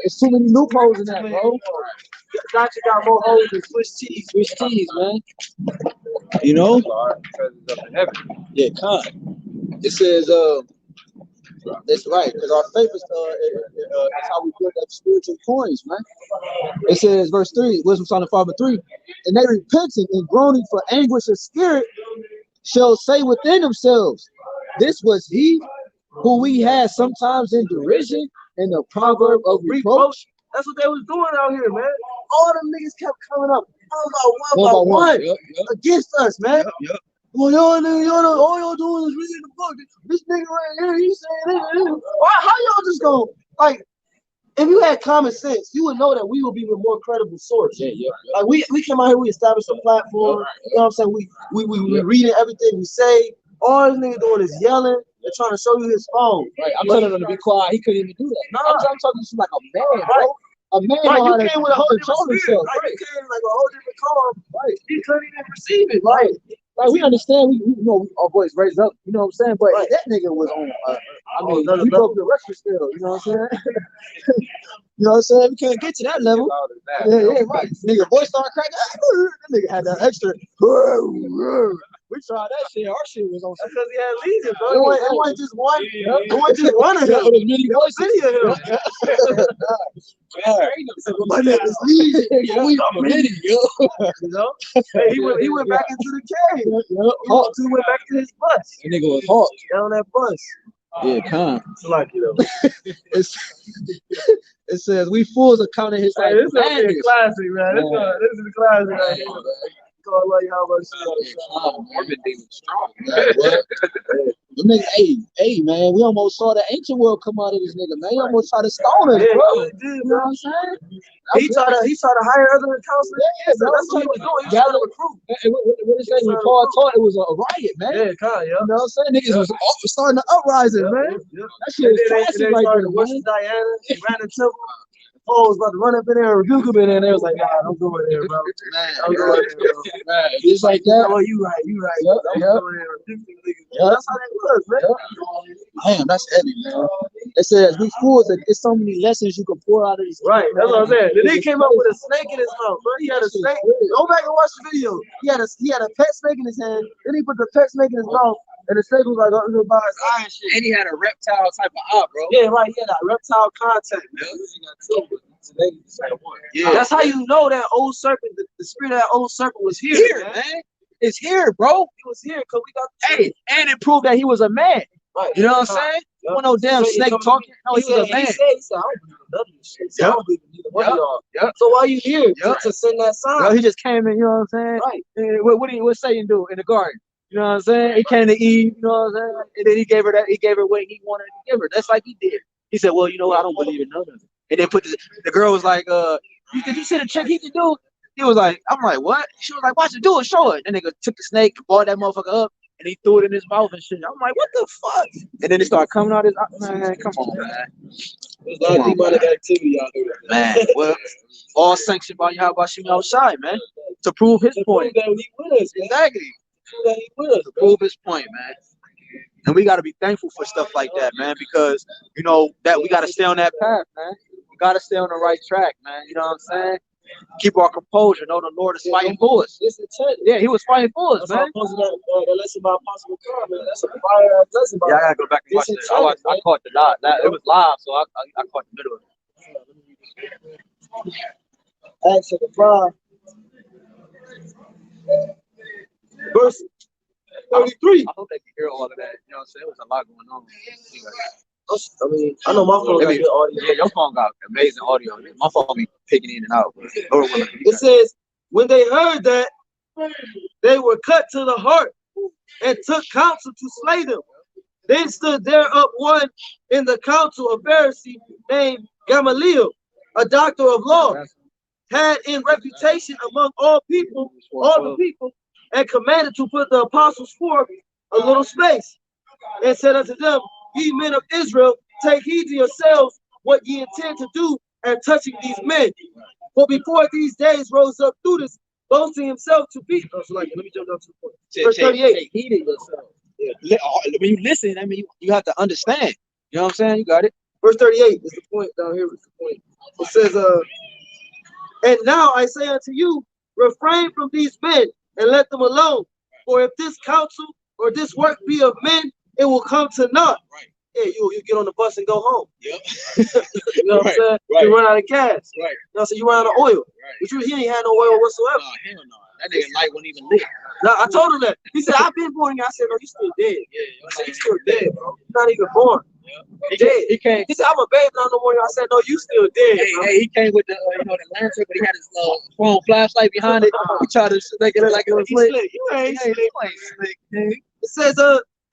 There's too many loopholes in that, bro. Gotcha got more holes than Swiss cheese. Swiss cheese, man. You know? Yeah, it says, that's right, because our faith is that's how we build up spiritual coins, man. It says, verse 3, Wisdom Psalm 5:3, and they repenting and groaning for anguish of spirit shall say within themselves, this was he who we had sometimes in derision and the proverb of reproach. That's what they was doing out here, man. All them niggas kept coming up one by one against us, man. Well, all y'all doing is reading the book. This nigga right here, he's saying this. How y'all just go, like, if you had common sense, you would know that we would be the more credible source. Like we came out here, we established a platform. You know what I'm saying? We reading everything we say. All this nigga doing is yelling and trying to show you his phone. Right. I'm telling him to be quiet. He couldn't even do that. Nah. I'm talking to you like a man, bro. Right. A man You came with a whole control different spirit. himself. Right. You came like a whole different calm. Right. He couldn't even perceive it. Right. Like we understand, we you know our voice raised up, you know what I'm saying? But that nigga was on we broke the record still, you know what I'm saying? You know what I'm saying? We can't get to that level. Yeah, right. Nigga voice started cracking. That nigga had that extra. We tried that shit. Our shit was on because he had legion, bro. It wasn't just one. It wasn't just one of him. It was many voices. My name is Legion. We many, yo. You know? Hey, he went back into the cave. He went back to his bus. That nigga was hot. Down that bus. Yeah, calm. It's like, you know. It says we fools are counting his life. This is a classic, man. This is a classic right here. Call like I've been dealing strong. Nigga, hey, man, we almost saw the ancient world come out of this nigga, man. He almost tried to stone us, bro. You know what I'm saying? He tried to hire other counselors. Yeah, so that's what he was doing. He was trying to recruit. What is that? When Paul taught, it was a riot, man. Yeah, kind of, You know what I'm saying? Niggas was starting to uprising, man. That shit was classic right there, man. Diana, he ran into Paul was about to run up in there and rebuke him, and they was like, nah, don't go in there, bro. Don't go in there, bro. Man, just like that. Oh, you right. Don't go in there and rebuke them niggas. That's how that was, man. Damn, that's heavy, man. It says we fools, there's so many lessons you can pull out of these. Right, that's what I'm saying. Then he came up with a snake in his mouth, bro. He had a snake. Go back and watch the video. He had a pet snake in his hand. Then he put the pet snake in his mouth, and the snake was like up by his eye and shit. And he had a reptile type of eye, bro. Yeah, right. He had that reptile contact. Yeah. That's how you know that old serpent, the spirit of that old serpent was here, man. It's here, bro. He was here because we got. Hey, and it proved that he was a man. Right. You know what I'm saying? You want no damn snake talking? No, he was a man. He said, I don't believe in none of this shit. So I don't believe in neither one of y'all. So why you here to send that sign? Well, he just came in, you know what I'm saying? Right. And what Satan do in the garden? You know what I'm saying? He came to Eve, you know what I'm saying? And then he gave her what he wanted to give her. That's like he did. He said, well, you know what? I don't believe in none of it. And then the girl was like, did you see the trick he could do? He was like, I'm like, what? She was like, watch it, do it, show it. And nigga took the snake, balled that motherfucker up, and he threw it in his mouth and shit. I'm like, what the fuck? And then it started coming out his man, come on, man. There's a lot of demonic activity out there. Man, well, all sanctioned by YAHWASHI, man, to prove his point. That he with us, man. Exactly. That he with us, To prove his point, man. And we got to be thankful for stuff like that, man, because, you know, that we got to stay on that path, man. We got to stay on the right track, man. You know what I'm saying? Keep our composure. Know the Lord is fighting for us. Yeah, he was fighting for us, man. That lesson about possible crime, man. That's a fire lesson about. Yeah, I got to go back and watch that. I caught the live. It was live, so I caught the middle of it. Acts chapter 5. Verse 33. I hope they can hear all of that. You know what I'm saying? There was a lot going on. I mean, I know my phone got good audio. Yeah, your phone got amazing audio. My phone be picking in and out. It says, when they heard that, they were cut to the heart and took counsel to slay them. Then stood there up one in the council, a Pharisee named Gamaliel, a doctor of law, had in reputation among all the people, and commanded to put the apostles forth a little space, and said unto them, ye men of Israel, take heed to yourselves what ye intend to do and touching these men. For before these days rose up Judas, boasting himself to be. Let me jump down to the point. Verse 38. Take heed of yourself. Yeah. When you listen, I mean, you have to understand. You know what I'm saying? You got it. Verse 38 is the point down here. Is the point. It says, and now I say unto you, refrain from these men and let them alone. For if this counsel or this work be of men, it will come to naught. Right. Yeah, you get on the bus and go home. Yep. You know what I'm saying? Right. You run out of gas. Right. You know what I'm saying? You run out of oil. Right. But he ain't had no oil whatsoever. No, hell no. That nigga light wasn't even lit. No, I told him that. He said, I've been born again. I said, no, you still dead. Yeah, I said, you still dead, bro. You're not even born. Yeah. Dead. He came. He said, I'm a babe now no more. I said, no, you still dead. Hey, he came with the the lantern, but he had his phone flashlight behind it. He tried to make it look like it was lit. You ain't slick. It says,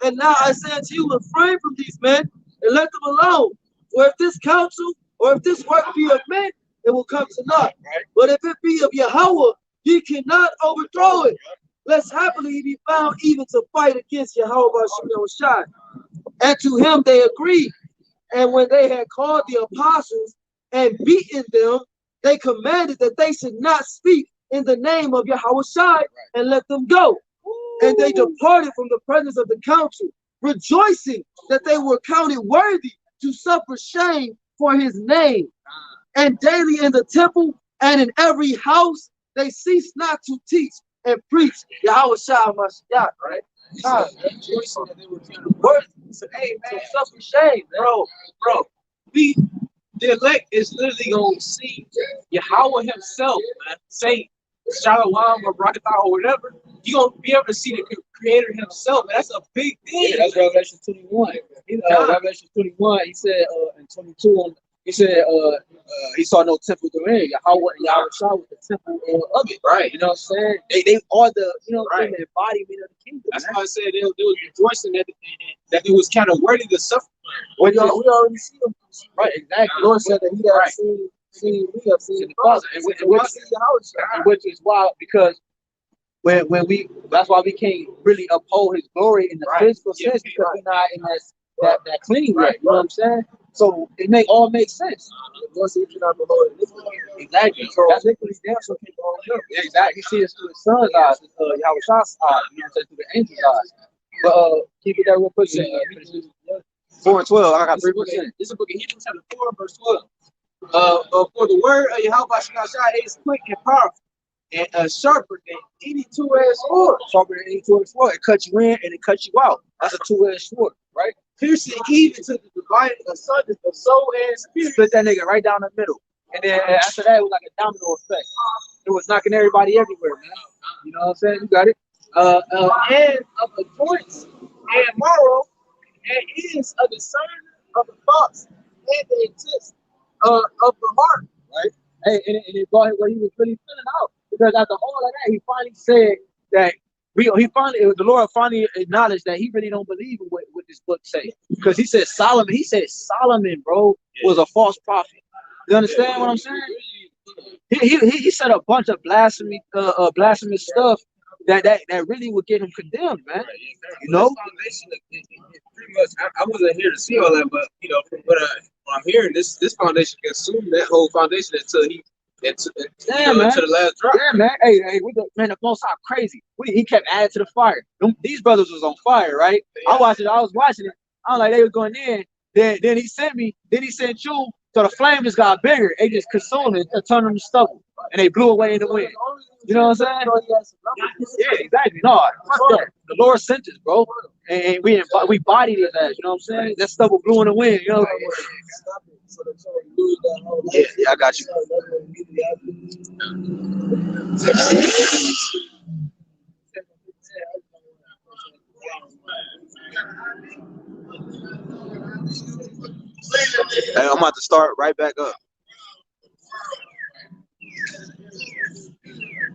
and now I say unto you, refrain from these men and let them alone. For if this counsel or if this work be of men, it will come to naught. Right. But if it be of Yahawah, ye cannot overthrow it, lest happily he be found even to fight against YAHWASHI. And to him they agreed. And when they had called the apostles and beaten them, they commanded that they should not speak in the name of YAHWASHI and let them go. And they departed from the presence of the council, rejoicing that they were counted worthy to suffer shame for his name. And daily in the temple and in every house, they ceased not to teach and preach YAHWASHI Mashiach, right? Rejoicing that they were counted worthy. So, hey, man, suffer shame, bro. The elect is literally going to see Yahawah himself, man, say Shalom or Rawchaa or whatever. You're going to be able to see the Creator himself. That's a big thing. Yeah, that's Revelation 21. Revelation 21, he said in 22, he said he saw no temple therein. Yahawah and YAHWASHI was the temple of it. Right. You know what I'm saying? They are the, the embodiment of the kingdom. That's why I said they was rejoicing that it was kind of worthy to suffer. We already see them. Right, exactly. The Lord said that he has seen we have seen the Father. Which is wild because when we, that's why we can't really uphold his glory in the physical sense, because we're not in that clean yet. You know what I'm saying? So it all makes sense. Exactly. So that's exactly. He sees through his son's eyes, YAHWASHI's eyes, through the angel's eyes. But keep it there real quick. 4 and 12. I got This 3%. is the book of Hebrews chapter 4, verse 12. For the word of Yahawah is quick and powerful, and sharper than any two-edged sword. Sharper than any two-edged sword. It cuts you in and it cuts you out. That's a two-edged sword, right? Piercing even to the dividing asunder of soul and spirit. Split that nigga right down the middle. And then after that, it was like a domino effect. It was knocking everybody everywhere, man. You know what I'm saying? You got it. And of the joints and marrow, and is a discerner of the thoughts and the intents of the heart. Right? Hey, and it brought him where he was really feeling out. Because after all of that, he finally said that the Lord finally acknowledged that he really don't believe in what this book say. Because he said Solomon, bro, was a false prophet. You understand what I'm saying? He said a bunch of blasphemous stuff that really would get him condemned, man. You know? Pretty much, I wasn't here to see all that, but you know, from what I'm hearing, this foundation consumed that whole foundation until until the last drop. Yeah, man. Hey, the Most High crazy. He kept adding to the fire. These brothers was on fire, right? Yeah. I was watching it. I was like, they was going in. Then he sent me. Then he sent you. So the flame just got bigger. They just consumed it and turned them to stubble, and they blew away in the wind. You know what I'm saying? Yeah, exactly. No, fuck that. The Lord sent us, bro, and we bodied his ass. You know what I'm saying? That stubble blew in the wind. You know. Yeah, I got you. Hey, I'm about to start right back up.